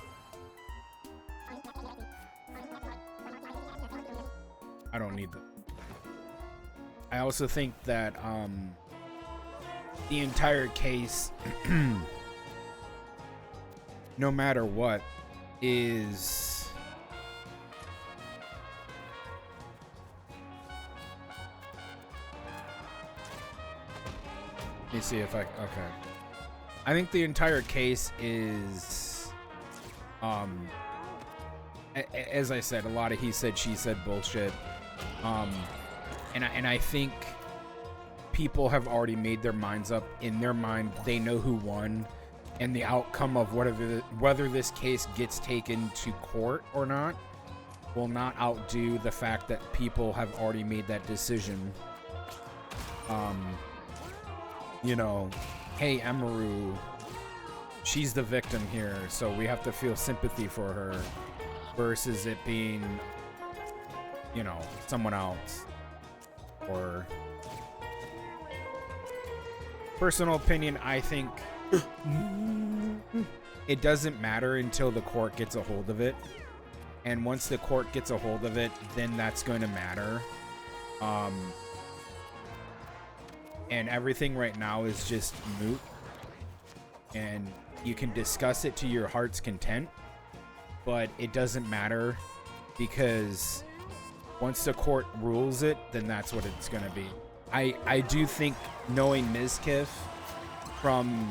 I don't need that. I also think that the entire case, no matter what, is let me see if okay. I think the entire case is as I said, a lot of he said, she said bullshit. And I think people have already made their minds up. In their mind, they know who won, and the outcome of whether this case gets taken to court or not will not outdo the fact that people have already made that decision. You know, hey, Emaru, she's the victim here, so we have to feel sympathy for her, versus it being, you know, someone else. Or personal opinion, I think it doesn't matter until the court gets a hold of it, and once the court gets a hold of it, then that's going to matter. And everything right now is just moot, and you can discuss it to your heart's content, but it doesn't matter, because once the court rules it, then that's what it's going to be. I do think, knowing Mizkif from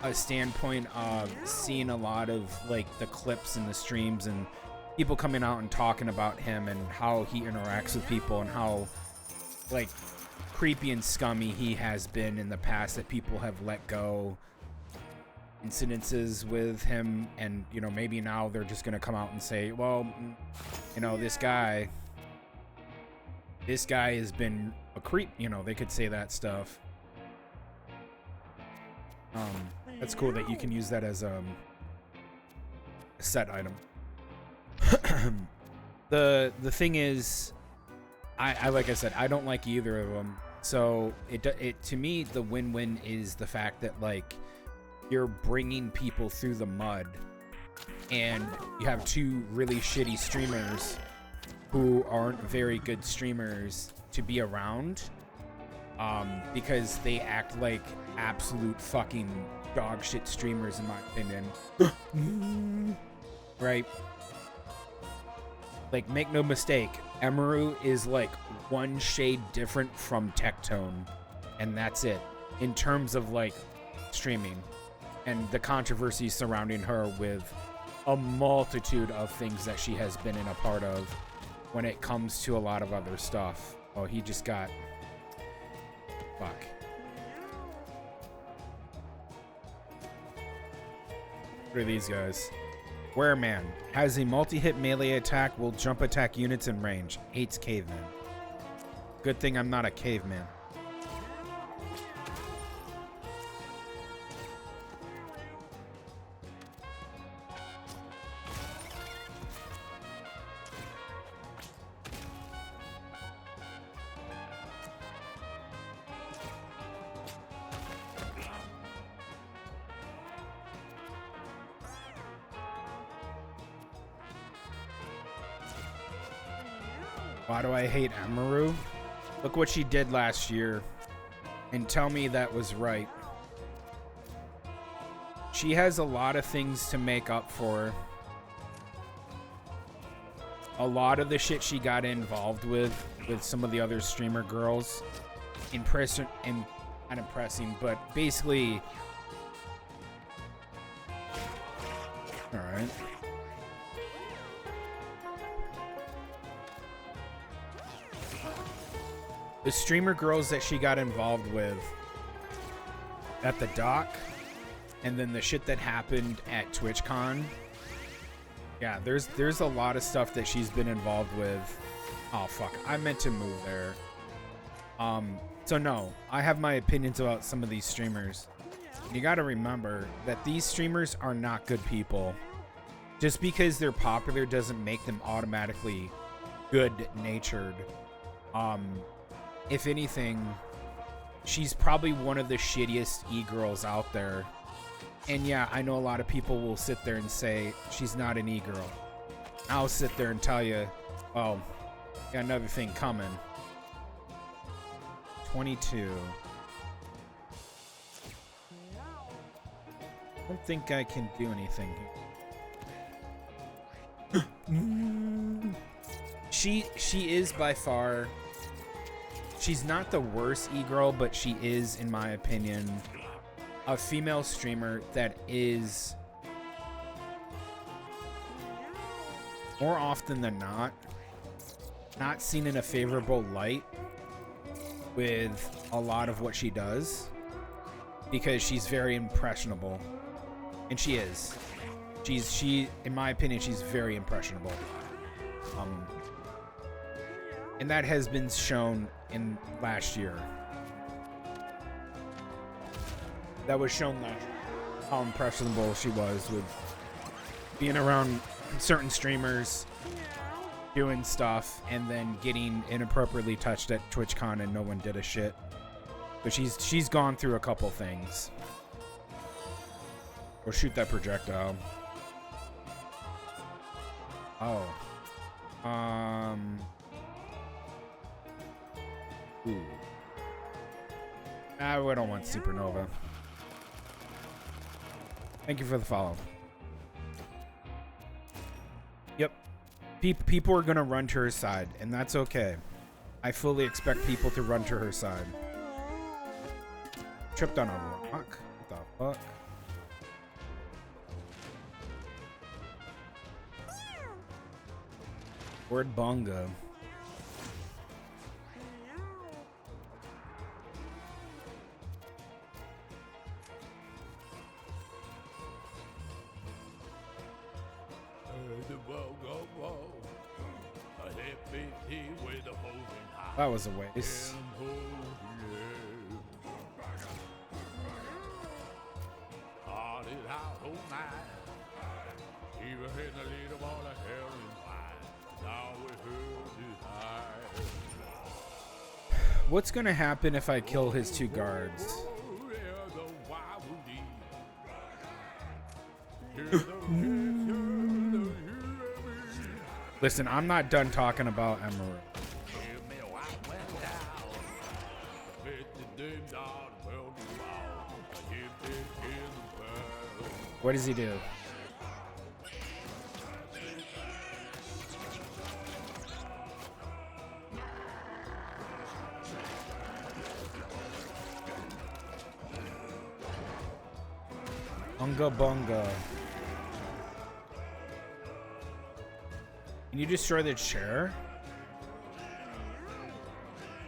a standpoint of seeing a lot of like the clips and the streams and people coming out and talking about him and how he interacts with people and how like creepy and scummy he has been in the past, that people have let go, incidences with him, and you know, maybe now they're just gonna come out and say, well, you know, this guy has been a creep. You know, they could say that stuff. That's cool that you can use that as a set item. The thing is, I like I said, I don't like either of them. So it to me, the win-win is the fact that like you're bringing people through the mud, and you have two really shitty streamers who aren't very good streamers to be around, because they act like absolute fucking dog shit streamers, in my opinion. Right? Like, make no mistake, Emeru is like one shade different from Tectone, and that's it in terms of like streaming and the controversy surrounding her with a multitude of things that she has been in a part of when it comes to a lot of other stuff. Oh, he just got... Fuck. What are these guys? Wereman has a multi-hit melee attack, will jump attack units in range. Hates cavemen. Good thing I'm not a caveman. Why do I hate Emeru? Look what she did last year, and tell me that was right. She has a lot of things to make up for. A lot of the shit she got involved with some of the other streamer girls, not impressing, but basically, all right. The streamer girls that she got involved with at the dock, and then the shit that happened at TwitchCon. Yeah, there's a lot of stuff that she's been involved with. Oh fuck, I meant to move there. So no, I have my opinions about some of these streamers. You gotta remember that these streamers are not good people. Just because they're popular doesn't make them automatically good-natured. If anything, she's probably one of the shittiest e-girls out there. And yeah, I know a lot of people will sit there and say she's not an e-girl. I'll sit there and tell you, oh, got another thing coming. 22. I don't think I can do anything here. She is by far... She's not the worst e-girl, but she is, in my opinion, a female streamer that is, more often than not seen in a favorable light with a lot of what she does, because she's very impressionable. And she is. She, in my opinion, she's very impressionable. And that has been shown in last year. That was shown last year, how impressionable she was with being around certain streamers, doing stuff, and then getting inappropriately touched at TwitchCon and no one did a shit. But she's gone through a couple things. Or shoot that projectile. Oh. Ooh. I don't want Supernova. Thank you for the follow. Yep. People are gonna run to her side, and that's okay. I fully expect people to run to her side. Tripped on a rock? What the fuck? Word bongo. That was a waste. What's gonna happen if I kill his two guards? Listen, I'm not done talking about Emerald. What does he do? Bunga bunga. Can you destroy the chair?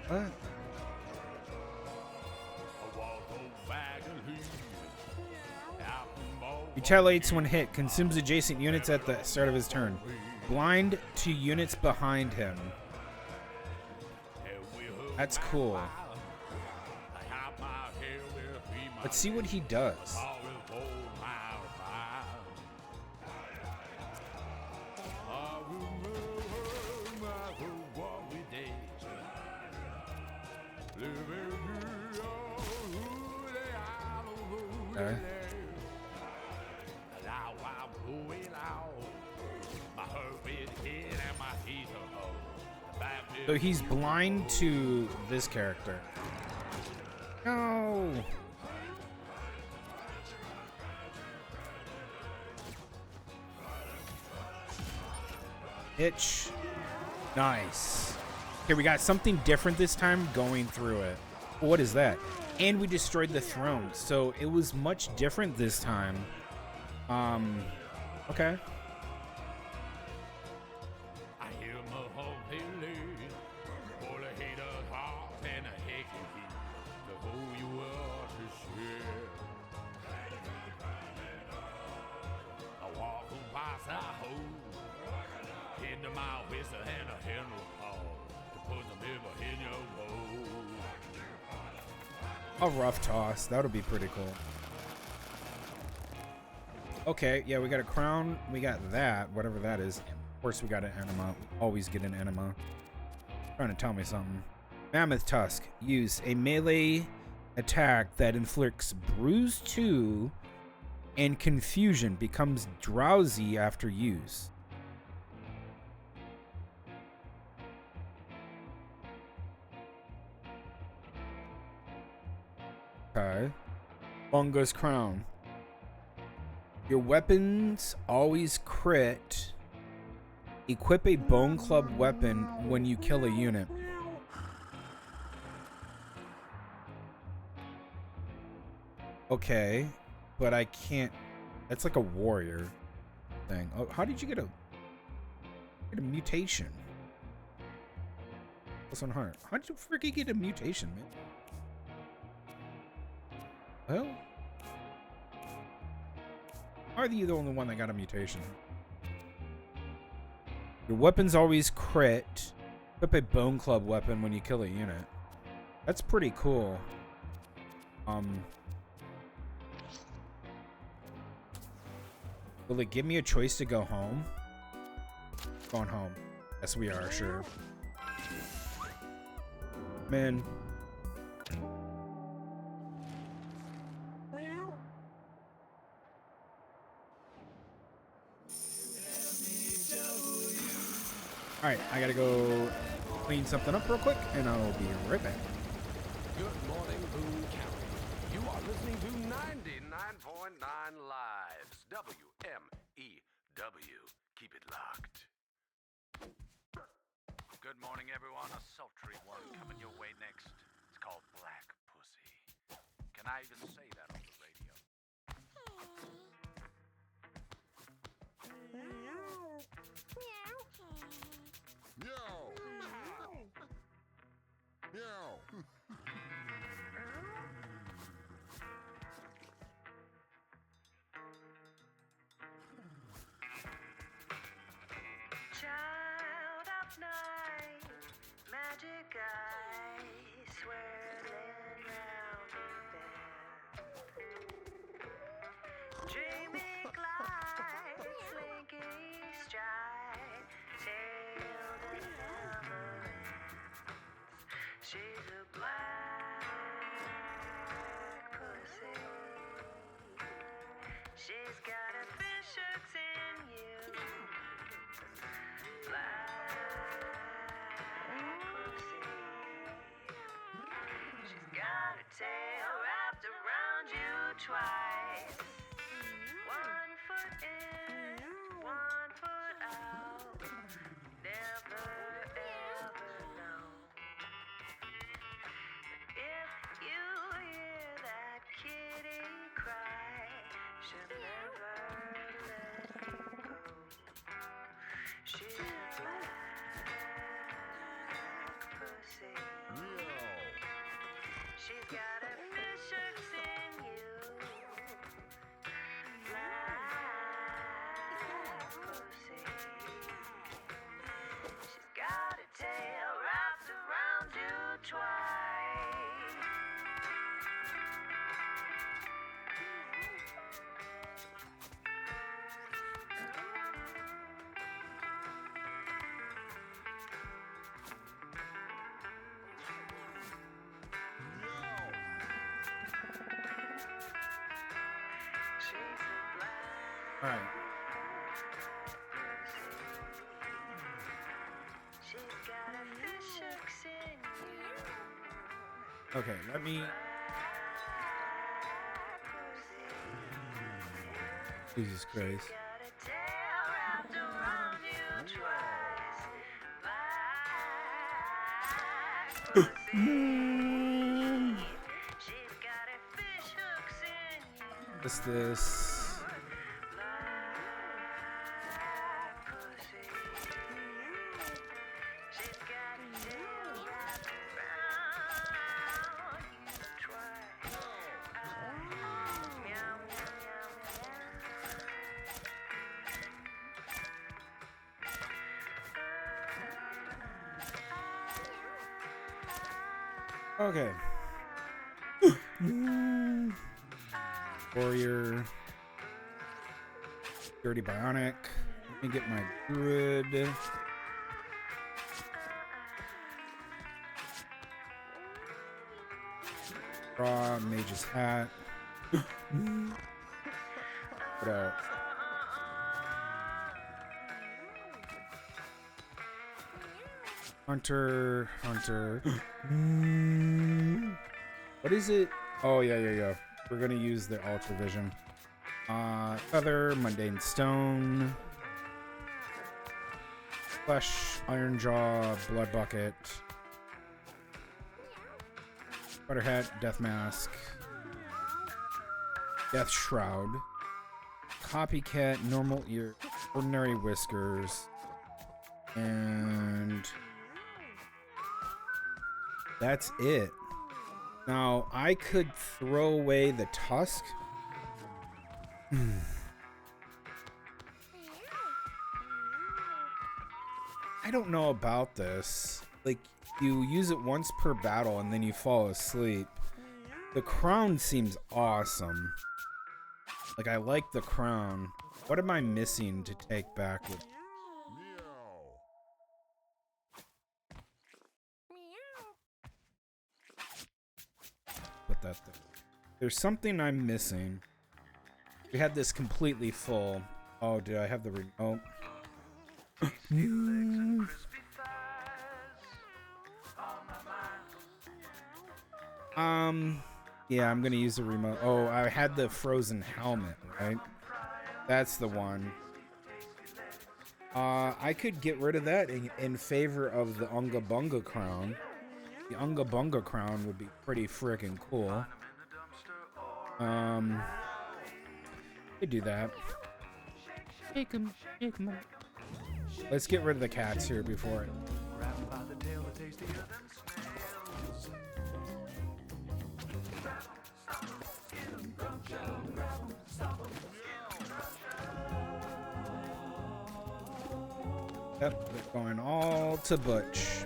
What? Retaliates when hit. Consumes adjacent units at the start of his turn. Blind to units behind him. That's cool. Let's see what he does. Okay. So he's blind to this character. No. Itch. Nice. Okay, we got something different this time going through it. What is that? And we destroyed the throne, so it was much different this time. Okay. A rough toss. That'll be pretty cool. Okay, yeah, we got a crown. We got that, whatever that is. Of course, we got an enema. Always get an enema. Trying to tell me something. Mammoth Tusk. Use a melee attack that inflicts bruise 2 and confusion. Becomes drowsy after use. Okay. Bunga's Crown. Your weapons always crit. Equip a Bone Club weapon when you kill a unit. Okay, but I can't. That's like a warrior thing. Oh, how did you get a mutation? Plus 1 heart. How did you freaking get a mutation, man? Well, are you the only one that got a mutation? Your weapons always crit. Equip a Bone Club weapon when you kill a unit. That's pretty cool. Will it give me a choice to go home? Going home. Yes, we are, sure. Man. Alright, I gotta go clean something up real quick, and I'll be right back. Good morning, Boone County. You are listening to 99.9 Lives. WMEW. Keep it locked. Good morning, everyone. A sultry one coming your way next. It's called Black Pussy. Can I even say that on the radio? Jamie Clyde, slinky stride, tailed and never ends. She's a black pussy. She's got a fish hooks in you. Black pussy. She's got a tail wrapped around you twice. 1 foot in, 1 foot out. Never ever know. If you hear that kitty cry, she'll never let you go. She's a black pussy. She's got a fish hooks in you. Black pussy. She's got a tail wrapped around you twice. She's a black All right. She's got a fish hooks in you. Okay, let me. Jesus Christ. Got a tail wrapped around you twice. Black pussy. She's got a fish hooks in you. What's this? Black pussy. She's got a tail wrapped around you twice. Meow, meow, meow, Okay. Warrior. Dirty Bionic. Let me get my Druid. Raw Mage's Hat. What else? Hunter. What is it? Oh, yeah. We're gonna use the Ultra Vision. Feather, Mundane Stone, Flesh, Iron Jaw, Blood Bucket, Butterhead, Death Mask, Death Shroud, Copycat, Normal Ear, Ordinary Whiskers, and that's it. Now, I could throw away the tusk. I don't know about this. Like, you use it once per battle and then you fall asleep. The crown seems awesome. Like, I like the crown. What am I missing to take back with? Put that there. There's something I'm missing. We had this completely full. Oh, did I have the remote? Yeah, I'm gonna use the remote. Oh, I had the frozen helmet, right? That's the one. I could get rid of that in favor of the Unga Bunga crown. The Unga Bunga crown would be pretty freaking cool. Could do that. Shake 'em up. Let's get rid of the cats here before it. Yep, they're going all to Butch.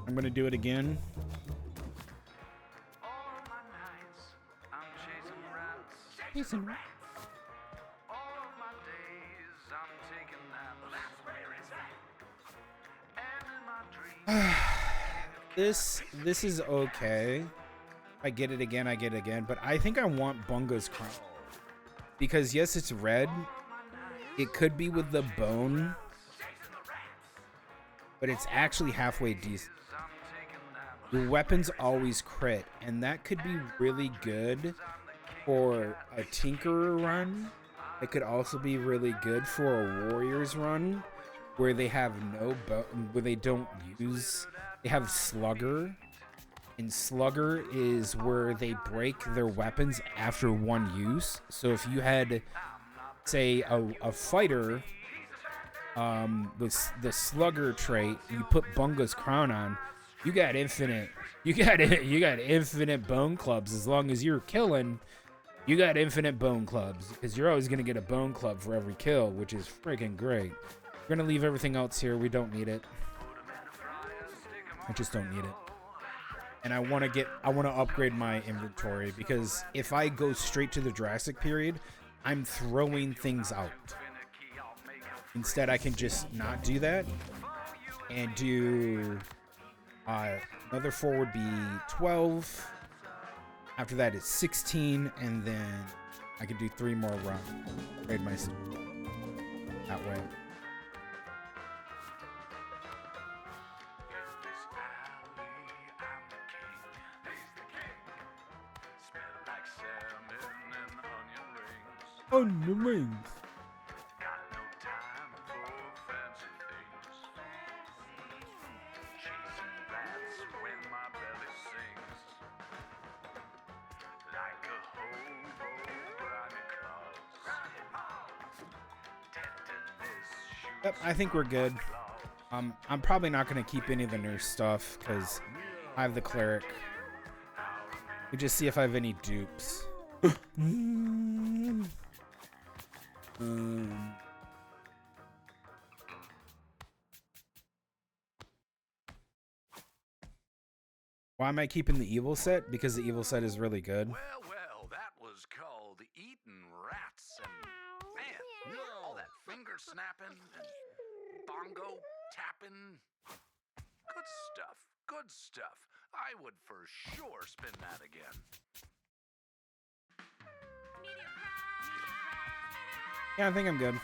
I'm gonna do it again. Peace and All of my days I'm taking naps. That's where it's at. And in my dreams. This is okay. I get it again, I get it again, but I think I want Bunga's crown. Because yes, it's red. It could be with the bone, but it's actually halfway decent. The weapons always crit, and that could be really good for a Tinkerer run. It could also be really good for a Warriors run, where they have no where they don't use. They have Slugger, and Slugger is where they break their weapons after one use. So if you had, say, a fighter with the Slugger trait, you put Bunga's crown on, you got infinite bone clubs. As long as you're killing, you got infinite bone clubs, because you're always gonna get a bone club for every kill, which is freaking great. We're gonna leave everything else here. We don't need it. I just don't need it. And I want to upgrade my inventory, because if I go straight to the Jurassic period, I'm throwing things out. Instead, I can just not do that and do another 4 would be 12. After that, it's 16, and then I could do 3 more runs. Upgrade my stuff that way. Onion rings. Yep, I think we're good. I'm probably not going to keep any of the nurse stuff because I have the cleric. We just see if I have any dupes. Why am I keeping the evil set? Because the evil set is really good. Well, that was called eating rats, and man, all that finger snapping and bongo tapping. Good stuff, good stuff. I would for sure spin that again. Yeah, I think I'm good.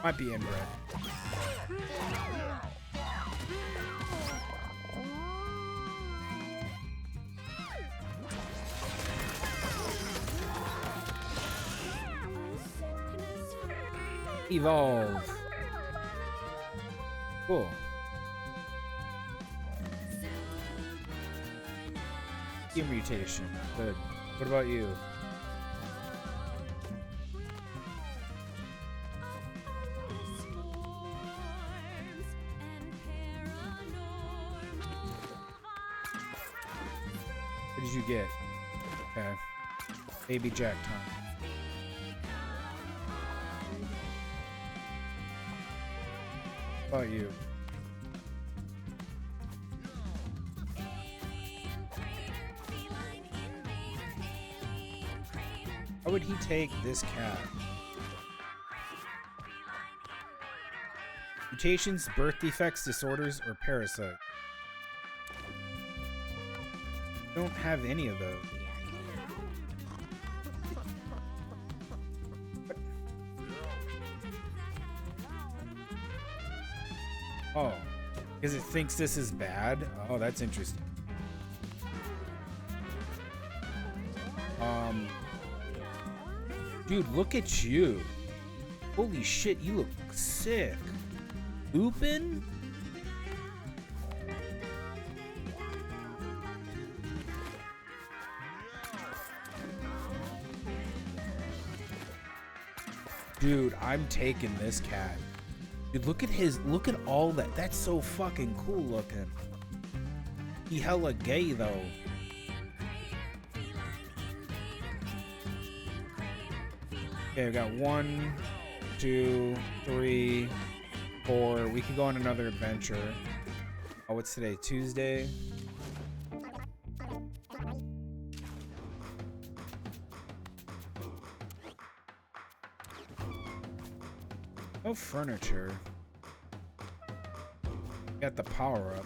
Might be inbred. Evolve. Cool. Skin mutation. Good. What about you? What did you get? Okay. Baby Jack time. What about you? How would he take this cat? Mutations, birth defects, disorders, or parasite? Don't have any of those. Oh, because it thinks this is bad? Oh, that's interesting. Dude, look at you. Holy shit, you look sick. Lupin? Dude, I'm taking this cat. Dude, look at all that. That's so fucking cool looking. He hella gay though. Okay, I got 1, 2, 3, or we could go on another adventure. Oh, what's today? Tuesday? No furniture. Got the power up.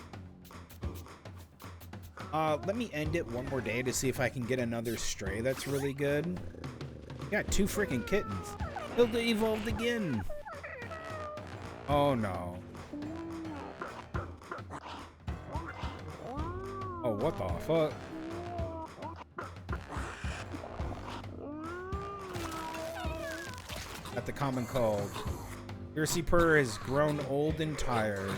Let me end it one more day to see if I can get another stray that's really good. Got 2 freaking kittens. Hilda evolved again. Oh no. Oh, what the fuck? Got the common cold. Piercy Purr has grown old and tired.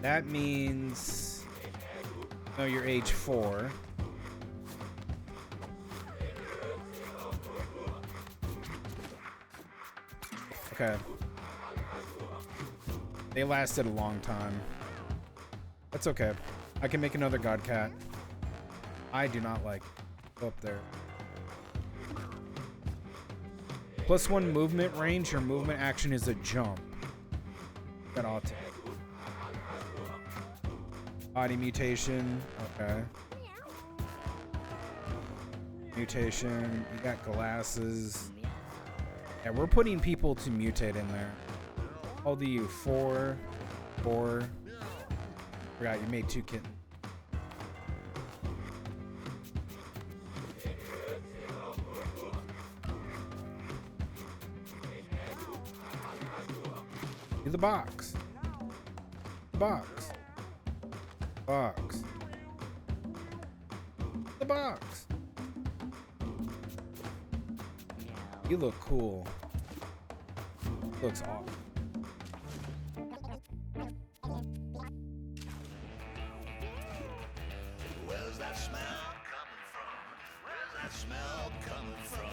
That means... No, you're age 4. Okay. They lasted a long time. That's okay. I can make another god cat. I do not like go up there. +1 movement range. Your movement action is a jump. That ought to. Body mutation. Okay. Mutation. You got glasses. Yeah, we're putting people to mutate in there. How old are you? 4. Forgot you made 2 kittens. Do the box. Box. Box. The box. You look cool. Looks awesome. Where's that smell coming from? Where's that smell coming from?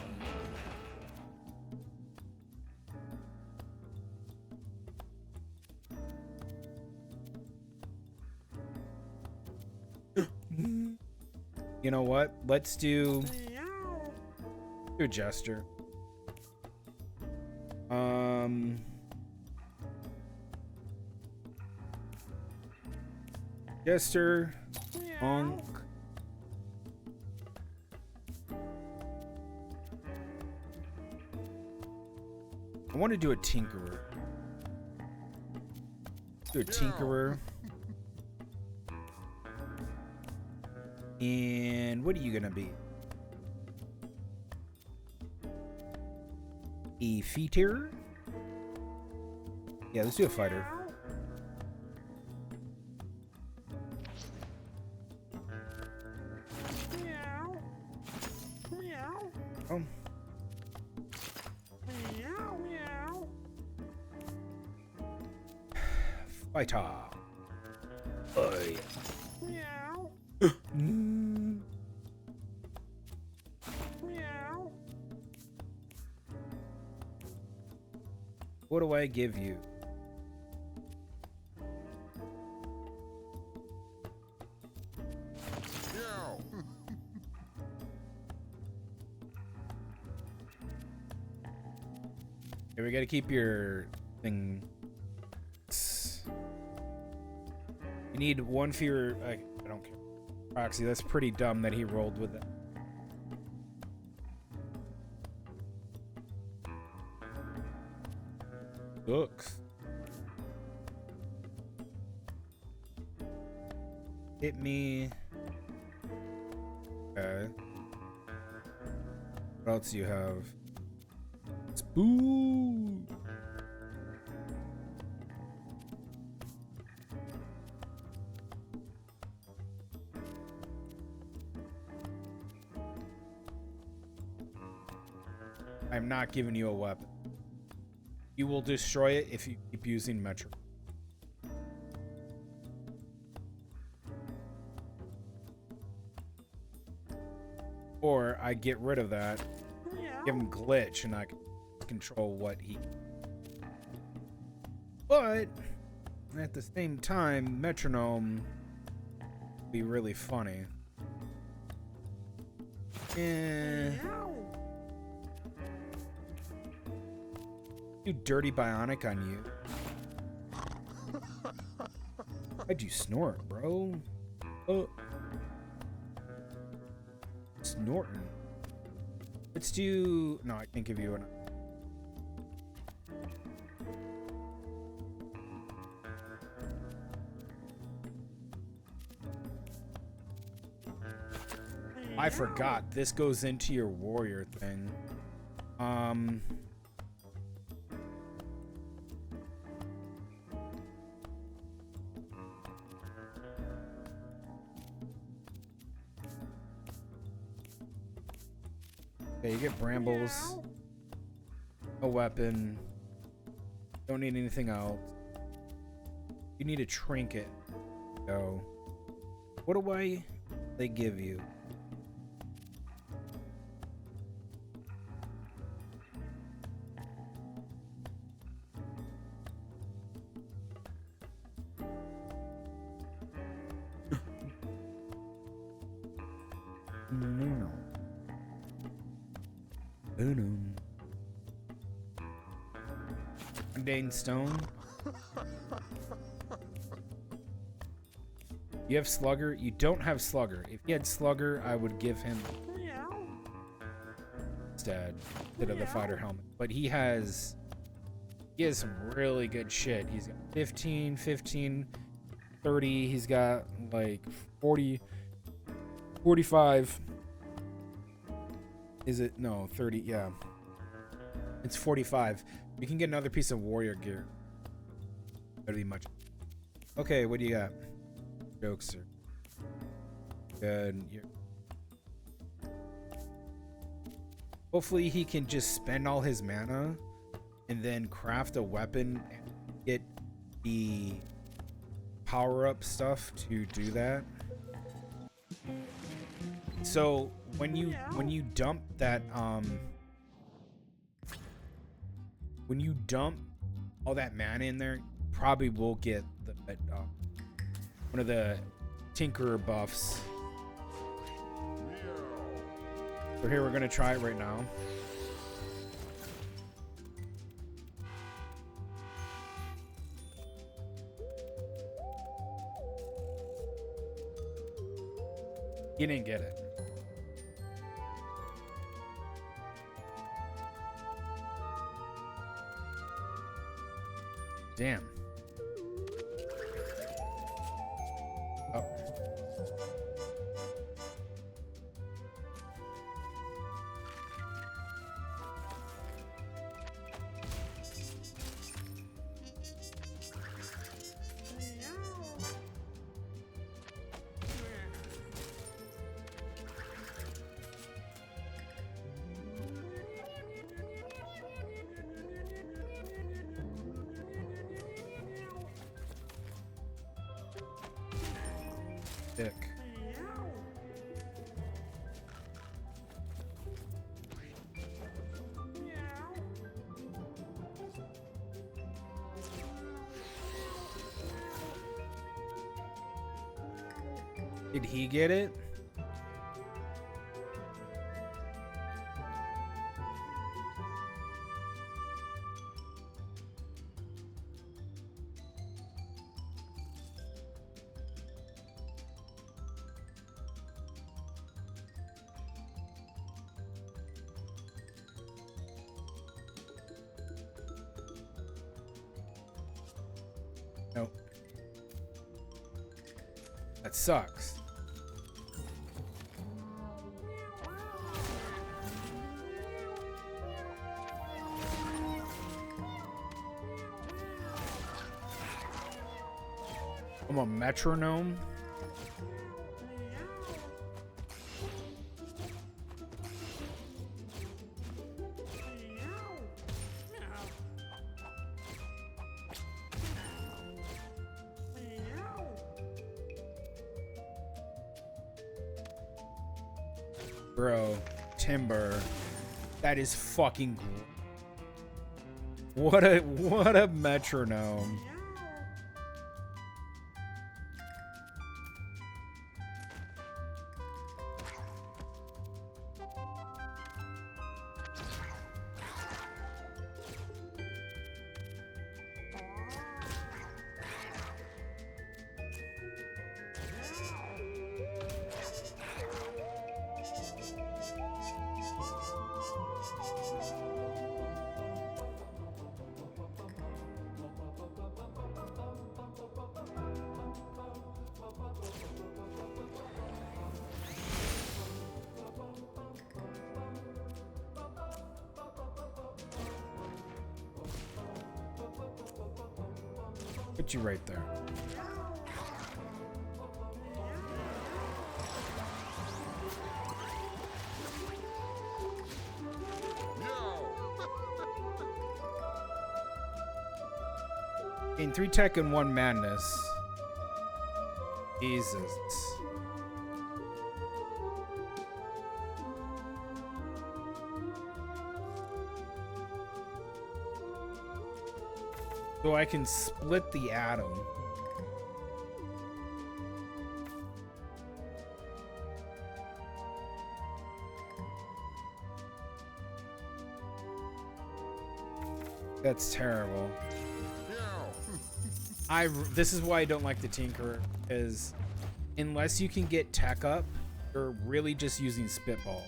You know what? Let's do a gesture. Jester, Monk. I want to do a Tinkerer. Do a Tinkerer. And what are you gonna be? A fighter? Yeah, let's do a fighter. Oh. Fighter. Oh yeah. What do I give you? Okay, we gotta keep your thing. You need 1 fewer. I don't care. Proxy, that's pretty dumb that he rolled with it. Books. Hit me. Okay. What else do you have? Spoon. I'm not giving you a weapon. You will destroy it if you keep using Metro. Or I get rid of that, give him glitch, and I can control what he. But at the same time, metronome would be really funny. Do dirty bionic on you. Why'd you snort, bro? Snorting. Let's do... No, I can't give you an... I forgot. This goes into your warrior thing. Okay, you get brambles. A weapon. Don't need anything else. You need a trinket. Go. What do they give you? Mundane stone. You have slugger? You don't have slugger. If he had slugger, I would give him instead of the fighter helmet. But he has some really good shit. He's got 15, 30. He's got like 40, 45. Is it? No, 30. Yeah. It's 45. You can get another piece of warrior gear. That'd be much. Okay, what do you got? Jokes are good. Hopefully he can just spend all his mana and then craft a weapon and get the power-up stuff to do that. So when you dump that when you dump all that mana in there, you probably will get the one of the Tinkerer buffs. So here, we're gonna try it right now. You didn't get it. Damn. Oh. Dick. Did he get it? Nope. That sucks. I'm a metronome. Bro, timber. That is fucking what a metronome. Put you right there. In 3 tech and 1 madness. Jesus. So I can split the atom. That's terrible. This is why I don't like the Tinkerer, is unless you can get tech up, you're really just using spitball.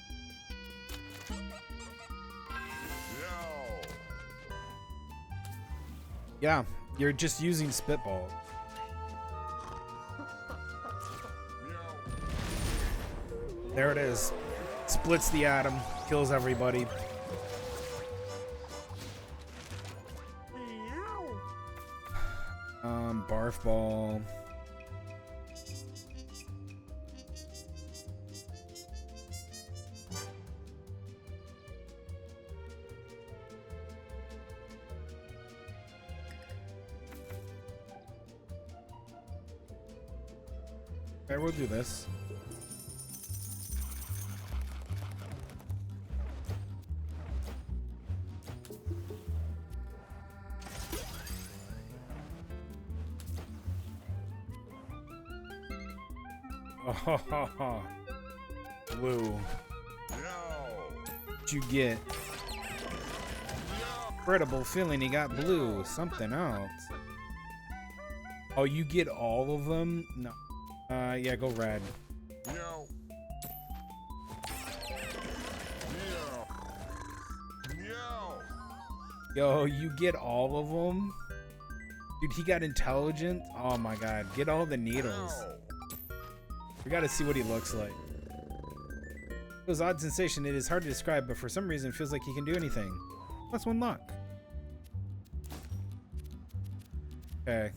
Yeah, you're just using spitball. There it is. Splits the atom, kills everybody. Barf ball. Okay, we'll do this. Oh, blue. What'd you get? Incredible feeling he got blue. Something else. Oh, you get all of them? No. Yeah, go red. Yo, you get all of them? Dude, he got intelligent? Oh my god. Get all the needles. We gotta see what he looks like. It was odd sensation. It is hard to describe, but for some reason it feels like he can do anything. +1 luck. Okay.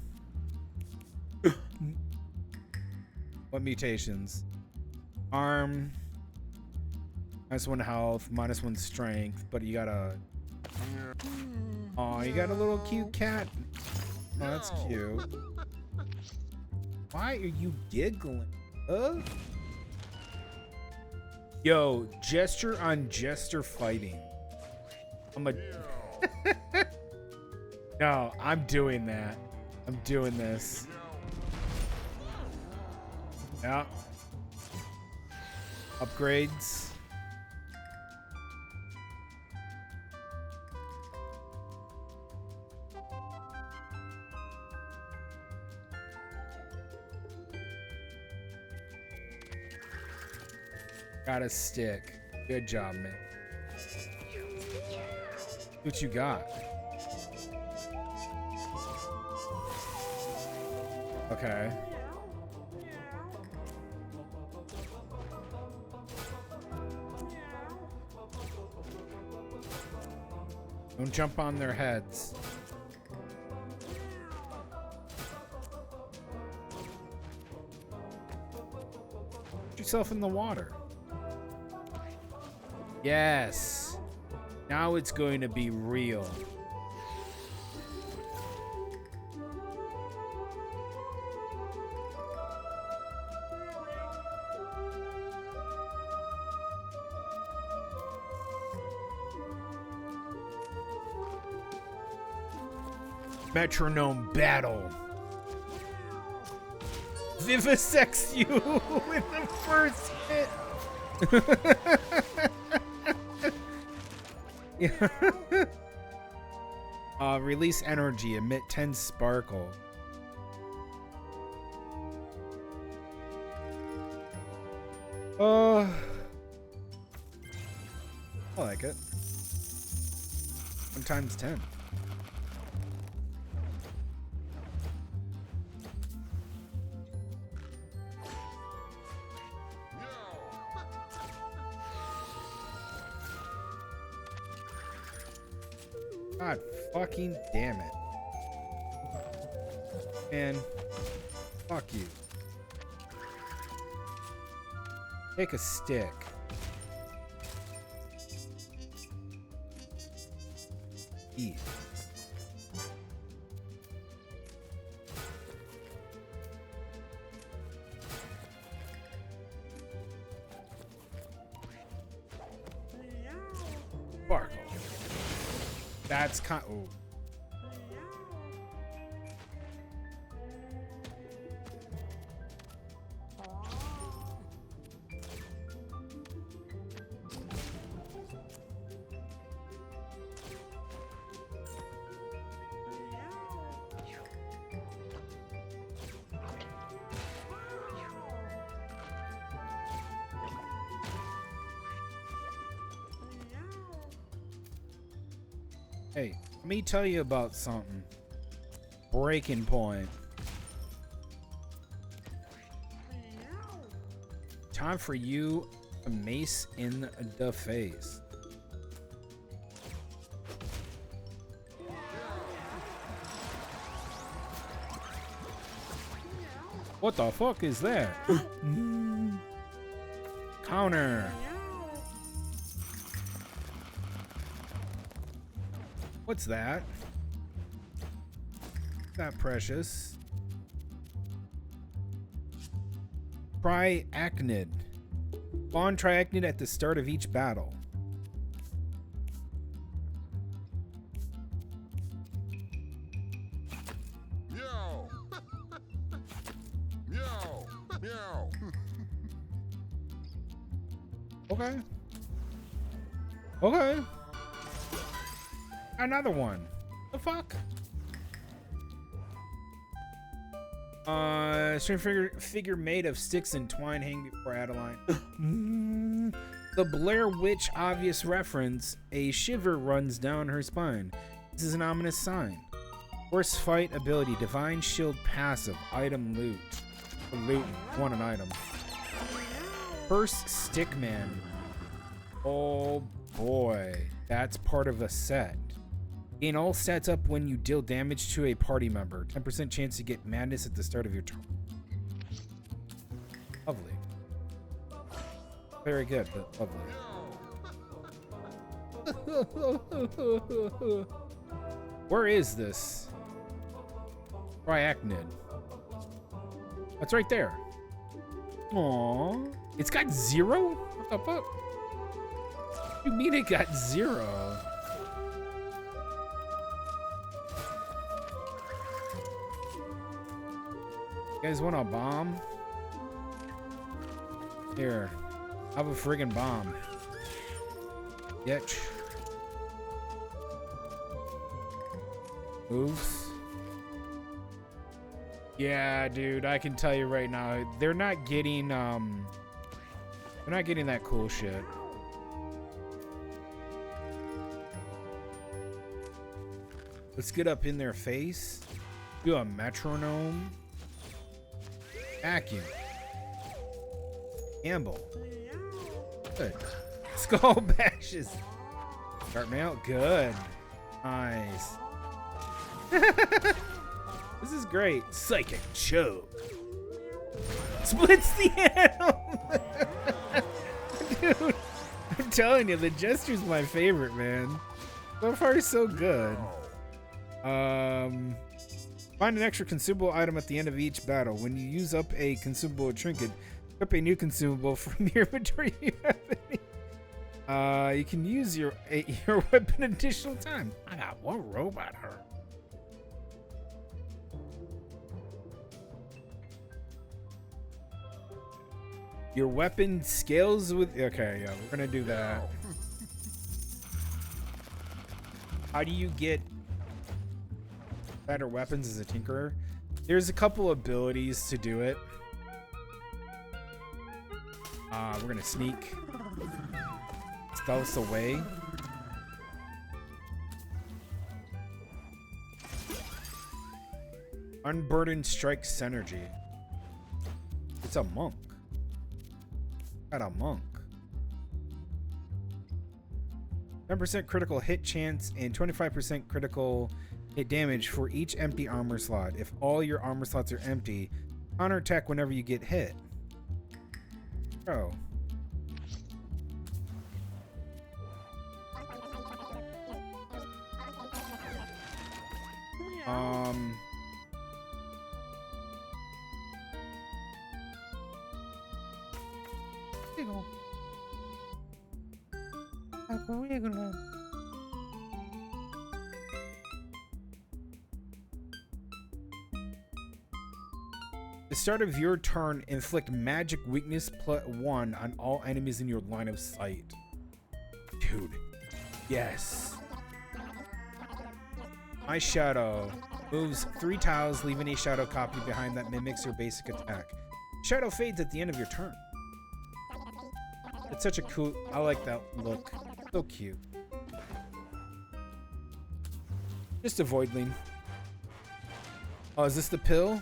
What mutations? Arm. -1 health, -1 strength, but you got a... Oh, you got a little cute cat. Oh, that's cute. Why are you giggling? Yo, gesture on gesture fighting. I'm a... No, I'm doing that. I'm doing this. Yeah. Upgrades. Got a stick. Good job, man. What you got? Okay. Don't jump on their heads. Put yourself in the water. Yes. Now it's going to be real. Metronome battle. Vivisects you with the first hit. Yeah. Release energy. Emit 10 sparkle. I like it. 1 times 10. God fucking damn it. And fuck you. Take a stick. Eat. Sparkle. That's kind. Oh. Hey, let me tell you about something. Breaking point. Time for you a mace in the face. What the fuck is that? Counter. What's that? Not precious. Triachnid. Spawn triachnid at the start of each battle. Meow. Meow. Meow. Okay. Okay. Another one. The fuck? String figure made of sticks and twine hanging before Adeline. The Blair Witch obvious reference. A shiver runs down her spine. This is an ominous sign. Force fight ability. Divine shield passive. Item loot. Loot. Want an item. First Stickman. Oh boy. That's part of a set. Gain all stats up when you deal damage to a party member. 10% chance to get madness at the start of your turn. Lovely. Very good, but lovely. Where is this? Triachnid. That's right there. Aww. It's got 0? What the fuck? What do you mean it got 0? You guys want a bomb? Here. I have a friggin' bomb. Yetch. Moves. Yeah, dude, I can tell you right now, they're not getting that cool shit. Let's get up in their face. Do a metronome. Vacuum. Campbell. Good. Skull bashes. Start me out. Good. Nice. This is great. Psychic choke. Splits the animal. Dude, I'm telling you, the gesture's my favorite, man. So far, so good. Find an extra consumable item at the end of each battle. When you use up a consumable or trinket, pick up a new consumable from your inventory if you have any. You can use your weapon additional time. I got one robot hurt. Your weapon scales with... Okay, yeah, we're gonna do that. How do you get better weapons as a tinkerer? There's a couple abilities to do it. We're gonna sneak. Stealth away. Unburdened strike synergy. It's a monk. Got a monk. 10% critical hit chance and 25% critical Hit damage for each empty armor slot. If all your armor slots are empty, counterattack whenever you get hit. Bro. The start of your turn, inflict magic weakness +1 on all enemies in your line of sight. Dude. Yes. My shadow moves 3 tiles, leaving a shadow copy behind that mimics your basic attack. Shadow fades at the end of your turn. It's such a cool... I like that look. So cute. Just a voidling. Oh, is this the pill?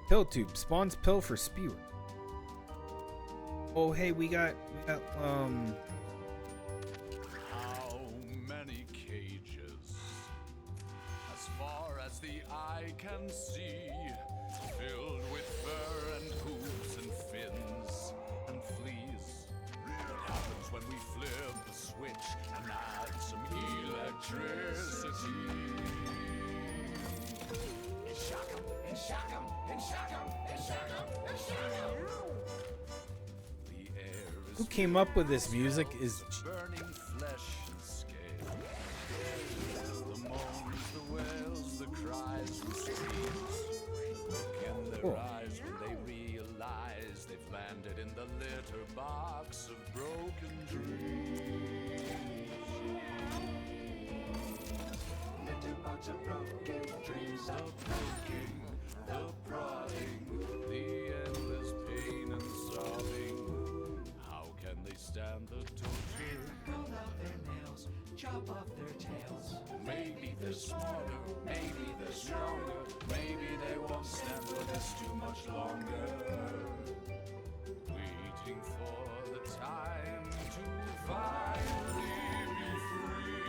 Pill tube spawns pill for spear. Oh hey, we got How many cages? As far as the eye can see, filled with fur and hooves and fins and fleas. What happens when we flip the switch and add some electricity? And shock 'em, and shock 'em, and shock 'em, and shock 'em, and shock 'em. Who came up with this music is Burning flesh and scale. The moans, the wails, the cries, the screams. Look in their eyes when they realize they've landed in the litter box of broken dreams. Litter box of broken dreams, the poking, the prodding, the endless pain and sobbing. They stand the torture, cut out their nails, chop off their tails. Maybe they're smarter, maybe they're stronger, maybe they won't stand for this too much longer. Waiting for the time to finally be free.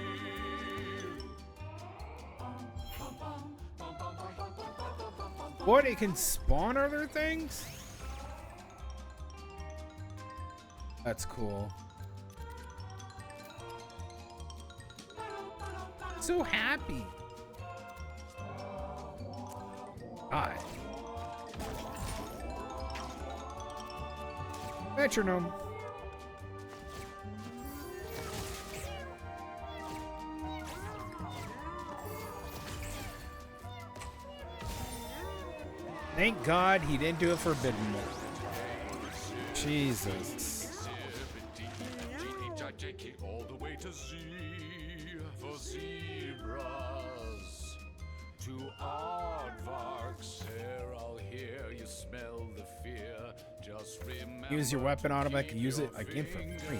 what? It can spawn other things? That's cool. So happy. Hi. Metronome. Thank God he didn't do it forbidden. Jesus. All the way to Z for zebras. To aardvarks, here I'll hear you smell the fear. Just remember. Use your weapon automatic. Use it again for free.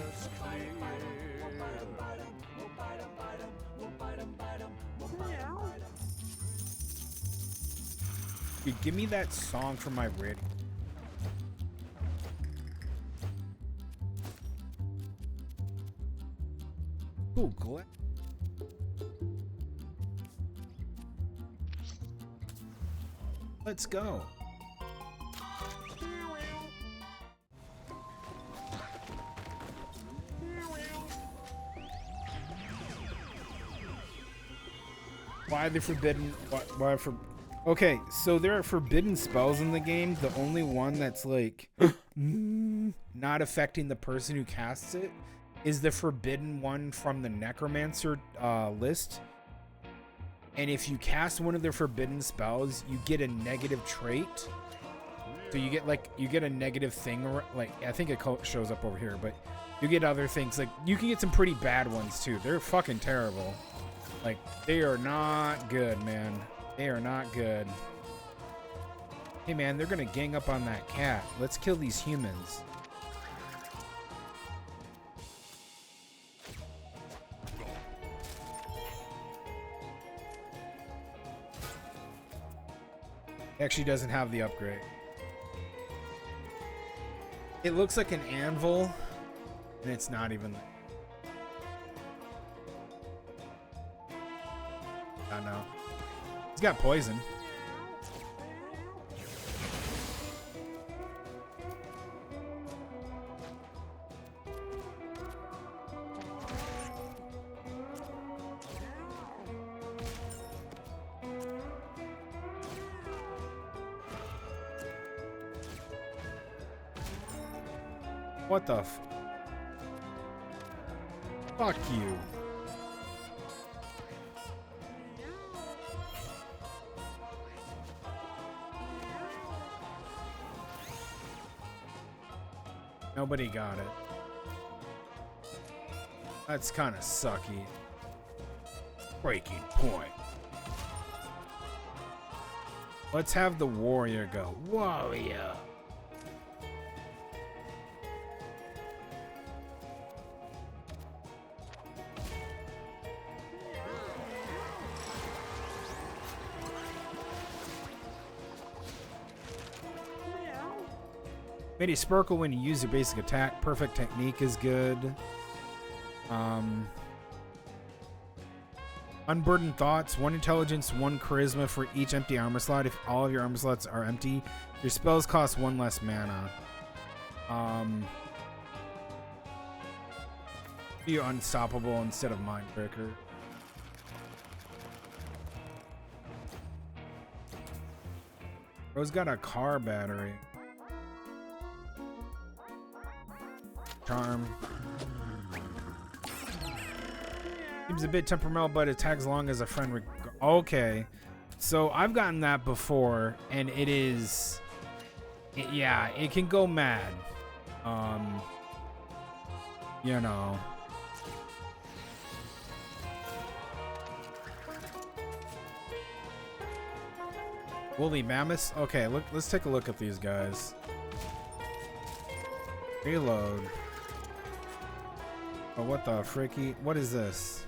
Dude, give me that song from my radio. Ooh, glad. Let's go. Why the forbidden? Why for? Okay, so there are forbidden spells in the game. The only one that's like not affecting the person who casts it is the forbidden one from the Necromancer list. And if you cast one of the forbidden spells, you get a negative trait. So you get a negative thing, or like I think it shows up over here, but you get other things. Like you can get some pretty bad ones too. They're fucking terrible. Like they are not good, man. They are not good. Hey man, they're gonna gang up on that cat. Let's kill these humans. Actually doesn't have the upgrade. It looks like an anvil, and it's not even. I know. He's got poison. What the f- Fuck you. Nobody got it. That's kind of sucky. Breaking point. Let's have the warrior go. Warrior. Made a sparkle when you use your basic attack. Perfect technique is good. Unburdened thoughts. 1 intelligence, 1 charisma for each empty armor slot. If all of your armor slots are empty, your spells cost 1 less mana. You're unstoppable instead of Mindbreaker. Bro's got a car battery. Charm. Seems a bit temperamental, but it tags along as a friend. Okay. So I've gotten that before, and it is... yeah, it can go mad. You know. Woolly mammoths? Okay, let's take a look at these guys. Reload. Oh, what the fricky? What is this?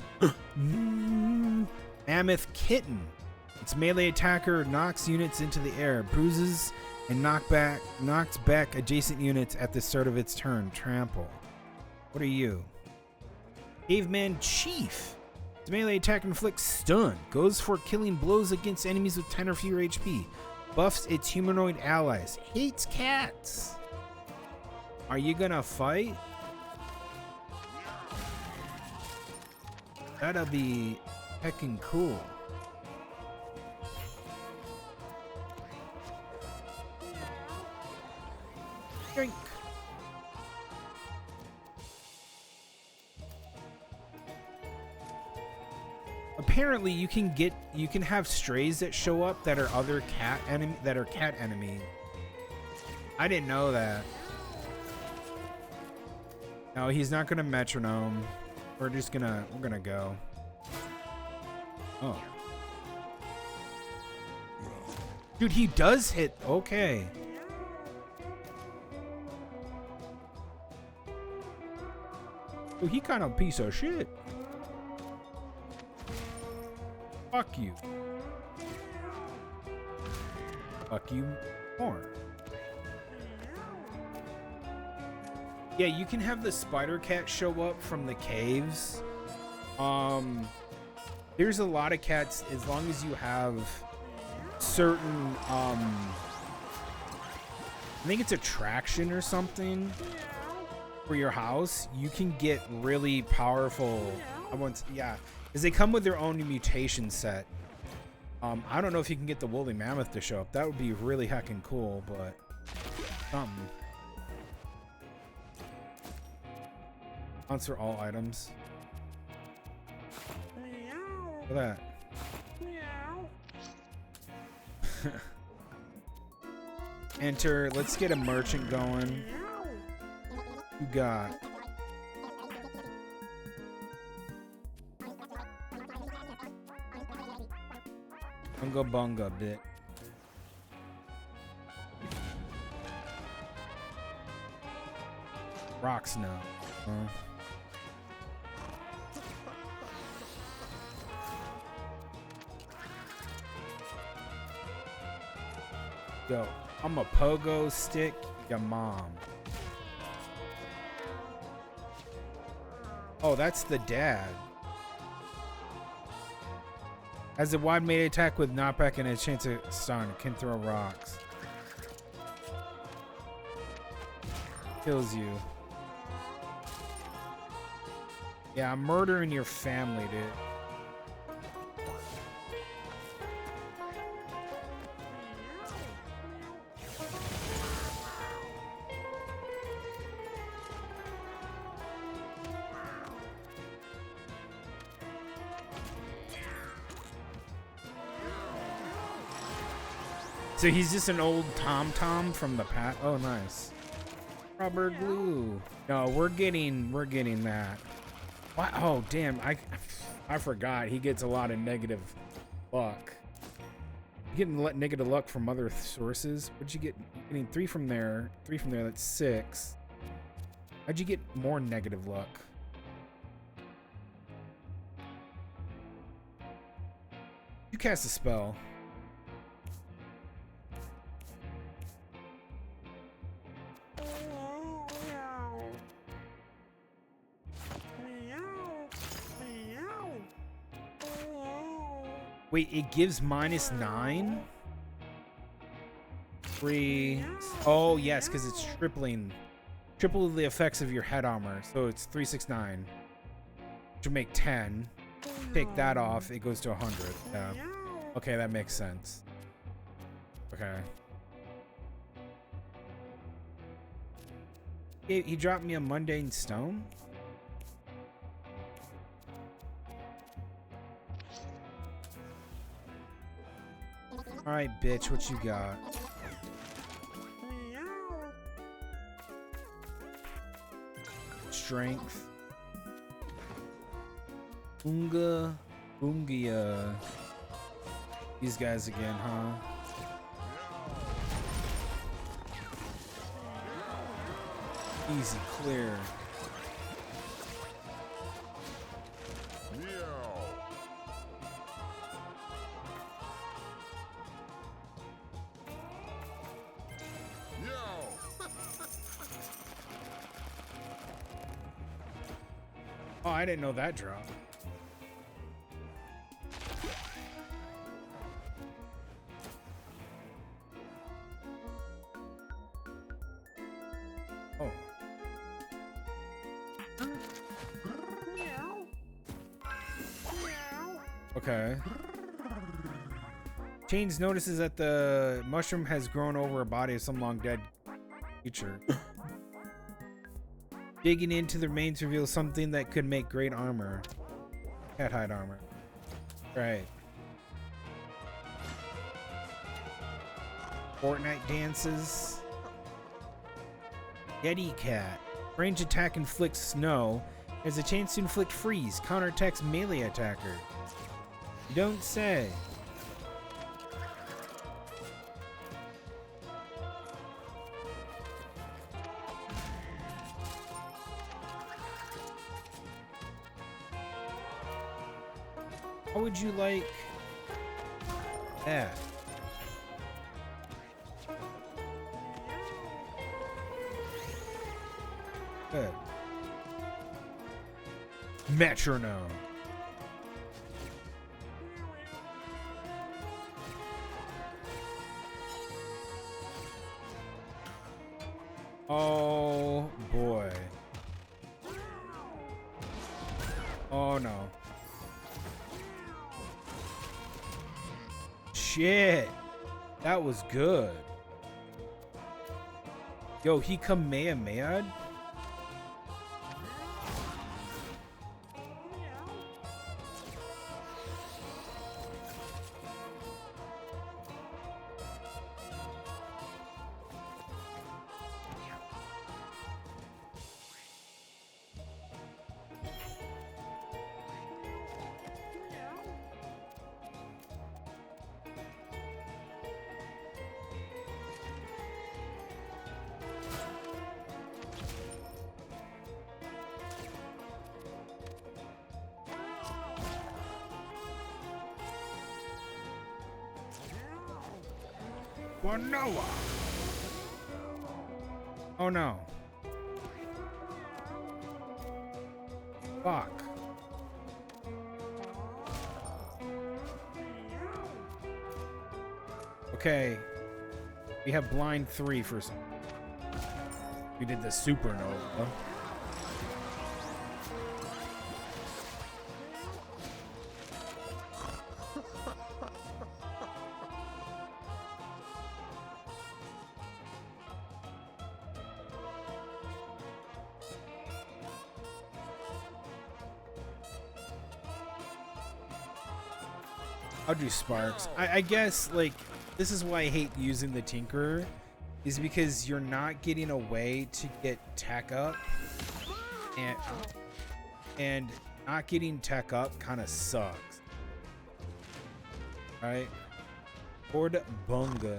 Mammoth kitten. Its melee attacker knocks units into the air, bruises, and knocks back adjacent units at the start of its turn. Trample. What are you? Caveman Chief. Its melee attack inflicts stun. Goes for killing blows against enemies with 10 or fewer HP. Buffs its humanoid allies. Hates cats. Are you gonna fight? That'll be heckin' cool. Drink. Apparently you can have strays that show up that are cat enemy. I didn't know that. No, he's not gonna metronome. We're gonna go. Oh. Dude, he does hit. Okay. Dude, he kind of a piece of shit. Fuck you. Fuck you more. Yeah, you can have the spider cat show up from the caves. There's a lot of cats, as long as you have certain, I think it's attraction or something for your house, you can get really powerful, yeah, because they come with their own mutation set. I don't know if you can get the woolly mammoth to show up. That would be really heckin' cool, but something. Answer all items. Look at that. Enter. Let's get a merchant going. You got. Bunga bunga bit. Rock snow. Go. I'm a pogo stick your mom. Oh, that's the dad. Has a wide melee attack with knockback and a chance of stun. Can throw rocks. Kills you. Yeah, I'm murdering your family, dude. So he's just an old Tom from the past. Oh, nice. Rubber glue. No, we're getting that. What? Oh, damn. I forgot. He gets a lot of negative luck. You're getting negative luck from other sources. What'd you get? You're getting 3 from there. 3 from there. That's 6. How'd you get more negative luck? You cast a spell. Wait, it gives -9? 3. Oh, yes, because it's tripling. Triple the effects of your head armor. So it's 3, 6, 9. Which would make 10. Take that off, it goes to 100. Yeah. Okay, that makes sense. Okay. He dropped me a mundane stone? Alright, bitch, what you got? Strength. Ungia. These guys again, huh? Easy, clear. Oh, I didn't know that drop. Oh. Okay. Chains notices that the mushroom has grown over a body of some long dead creature. Digging into the remains reveals something that could make great armor. Cat hide armor. Right. Fortnite dances. Yeti cat. Range attack inflicts snow. Has a chance to inflict freeze. Counterattacks melee attacker. You don't say. How would you like that? Good. Metronome. Oh boy. Oh no. Shit. That was good. Yo, he Kamehameha'd? Noah. Oh no. Fuck. Okay. We have blind 3 for some. We did the supernova. I'll do sparks. I guess, like, this is why I hate using the Tinkerer, is because you're not getting a way to get tech up, and not getting tech up kind of sucks. Right? Ford Bunga.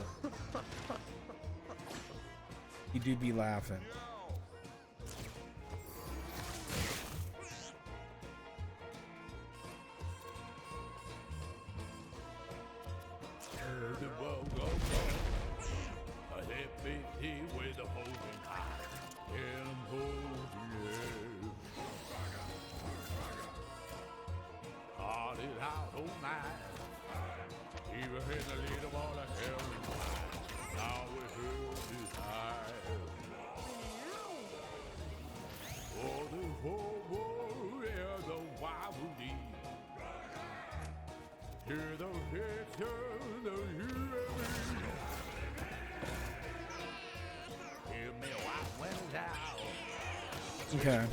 You do be laughing. Okay.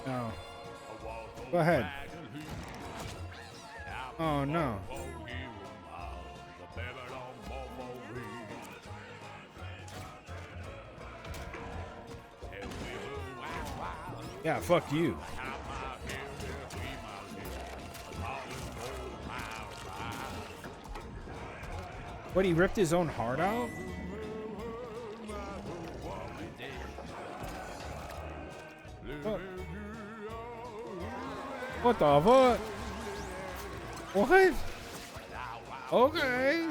Oh. Go ahead. Oh no. Yeah, fuck you. What, he ripped his own heart out? What the fuck? What? Okay.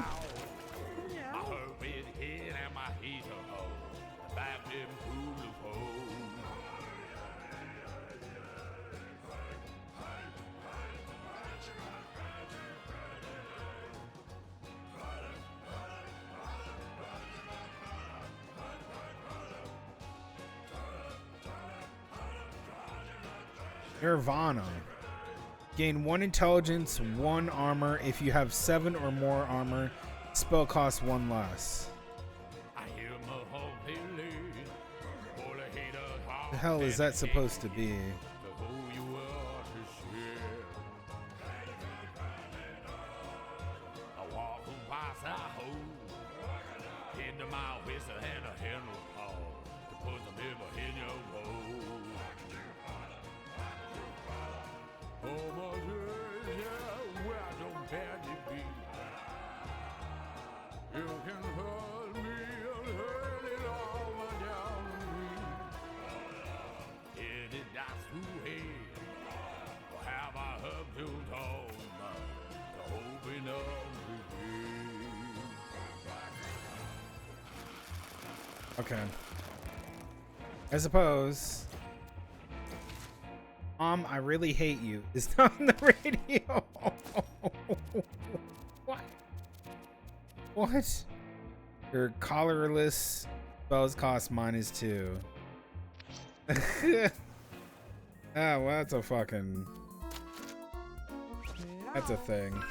Nirvana. Gain 1 intelligence, 1 armor. If you have 7 or more armor, spell costs 1 less. The hell is that supposed to be? Okay. I suppose. I really hate you. It's not on the radio. What? What? Your collarless spells cost -2. Ah, well, that's a fucking. That's a thing.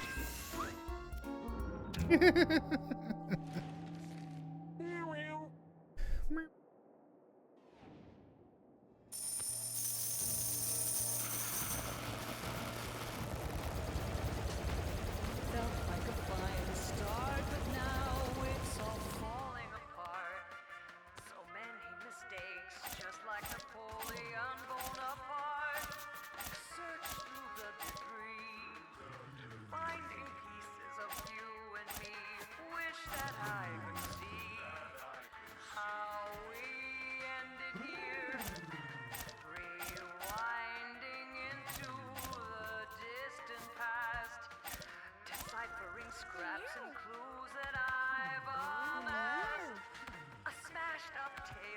Just like Napoleon Bonaparte, search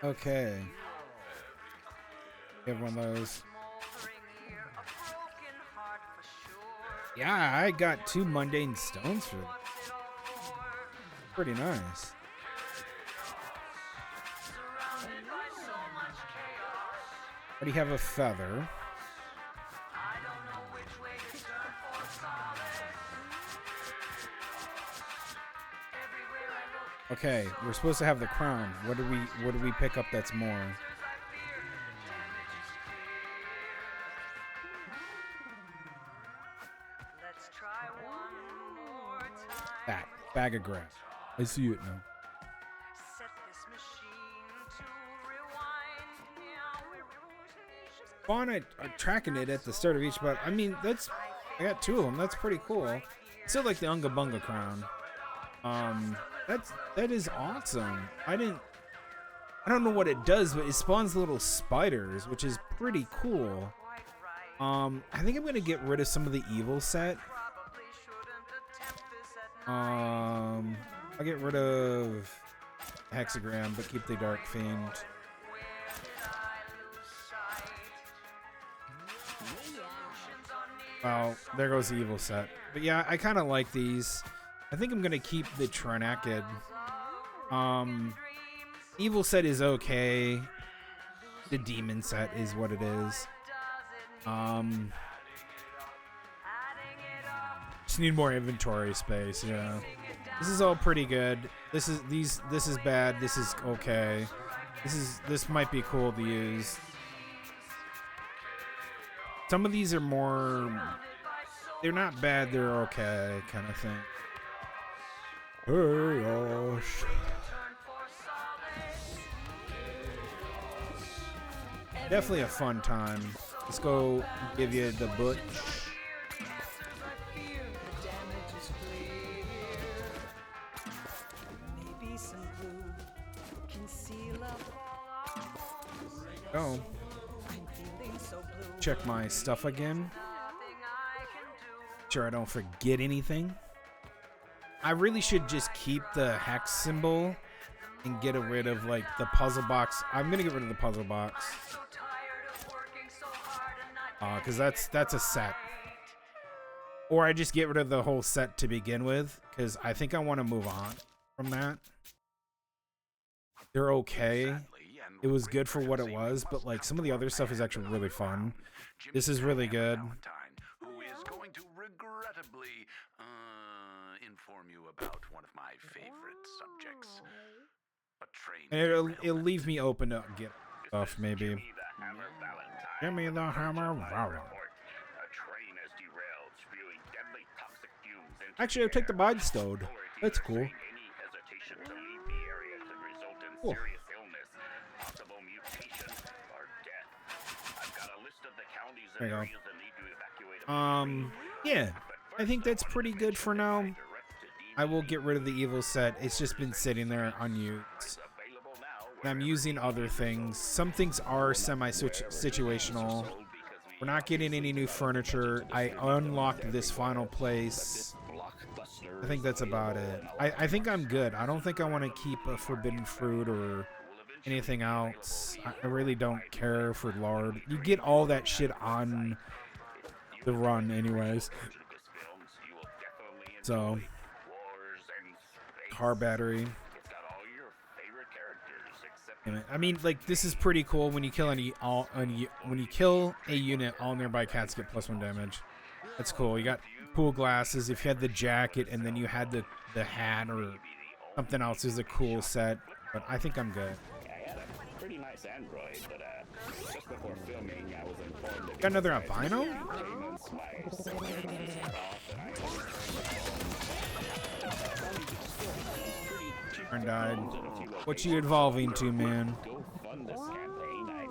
Okay. We have one of those. Yeah, I got 2 mundane stones for them. Pretty nice. But you have a feather. Okay, we're supposed to have the crown. What do we pick up that's more? That bag of grass. I see it now. Fun at tracking it at the start of each, but I mean I got 2 of them. That's pretty cool. Still like the Unga Bunga crown. That is awesome. I don't know what it does, but it spawns little spiders, which is pretty cool. I think I'm gonna get rid of some of the evil set. I'll get rid of Hexagram, but keep the Dark Fiend. Well, there goes the evil set. But yeah, I kind of like these. I think I'm gonna keep the Trinakid. Evil set is okay. The demon set is what it is. Just need more inventory space. Yeah, this is all pretty good. This is bad. This is okay. This might be cool to use. Some of these are more. They're not bad. They're okay, kind of thing. Hey, gosh. Definitely a fun time. Let's go give you the butch. Oh. Check my stuff again. Sure I don't forget anything. I really should just keep the hex symbol and get rid of like the puzzle box. I'm gonna get rid of the puzzle box. Cause that's a set. Or I just get rid of the whole set to begin with, because I think I want to move on from that. They're okay. It was good for what it was, but like some of the other stuff is actually really fun. This is really good. Who is going to regrettably inform you about one of my favorite subjects. And it'll leave me open to get stuff, maybe. Give me the hammer. Actually, I'll take the mind stone. That's cool. Cool. There you go. Yeah, I think that's pretty good for now. I will get rid of the evil set. It's just been sitting there unused. And I'm using other things. Some things are semi-situational. We're not getting any new furniture. I unlocked this final place. I think that's about it. I think I'm good. I don't think I want to keep a forbidden fruit or anything else. I really don't care for lard. You get all that shit on the run anyways. So, car battery. I mean, like, this is pretty cool. When you kill when you kill a unit, all nearby cats get +1 damage. That's cool. You got pool glasses. If you had the jacket and then you had the hat or something else, is a cool set. But I think I'm good. I had a pretty nice Android, but just before filming, I was informed that got another albino? Turn died. What you evolving to, man?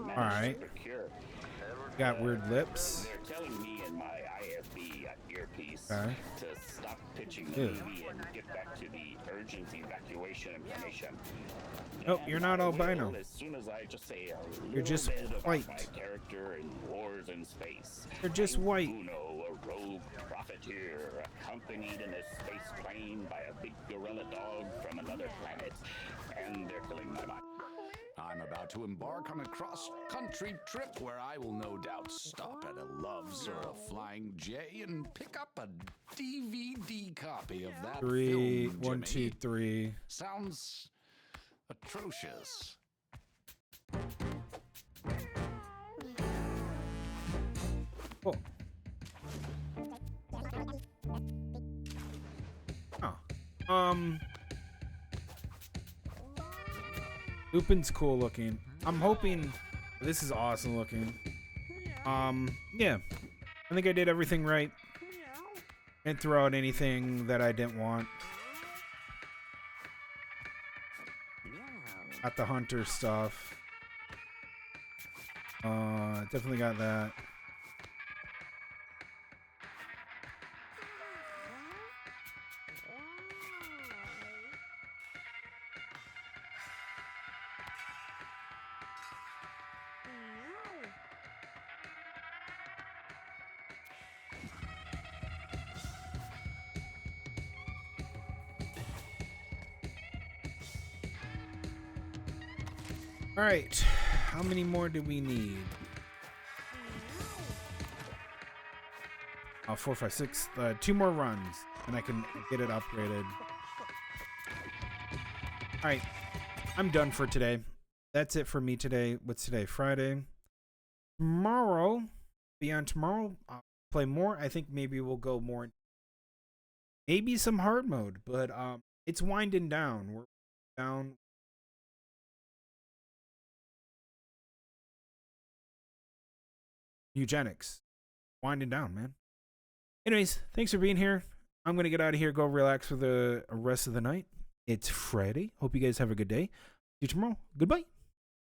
Alright. Got weird lips. They're telling me in my IFB earpiece Okay. to stop pitching the movie and get back to the urgency evacuation information. Oh, you're not albino. As soon as I just say You're just white. My character in Wars in Space. You're just white. Uno, a rogue profiteer, accompanied in a space plane by a big gorilla dog from another planet, and they're killing my mind. I'm about to embark on a cross-country trip where I will no doubt stop at a Love's or a Flying J and pick up a DVD copy of that Three, film, 1, 2, Jimmy. 3. Sounds atrocious. Cool. Oh. Lupin's cool looking. I'm hoping this is awesome looking. Yeah. I think I did everything right. Didn't throw out anything that I didn't want. Got the hunter stuff. Definitely got that. All right, how many more do we need? 4, 5, 6. 2 more runs, and I can get it upgraded. All right, I'm done for today. That's it for me today. What's today? Friday. Tomorrow, beyond tomorrow, I'll play more. I think maybe we'll go more. Maybe some hard mode, but it's winding down. We're down. Eugenics. Winding down, man. Anyways, thanks for being here. I'm going to get out of here, go relax for the rest of the night. It's Friday. Hope you guys have a good day. See you tomorrow. Goodbye.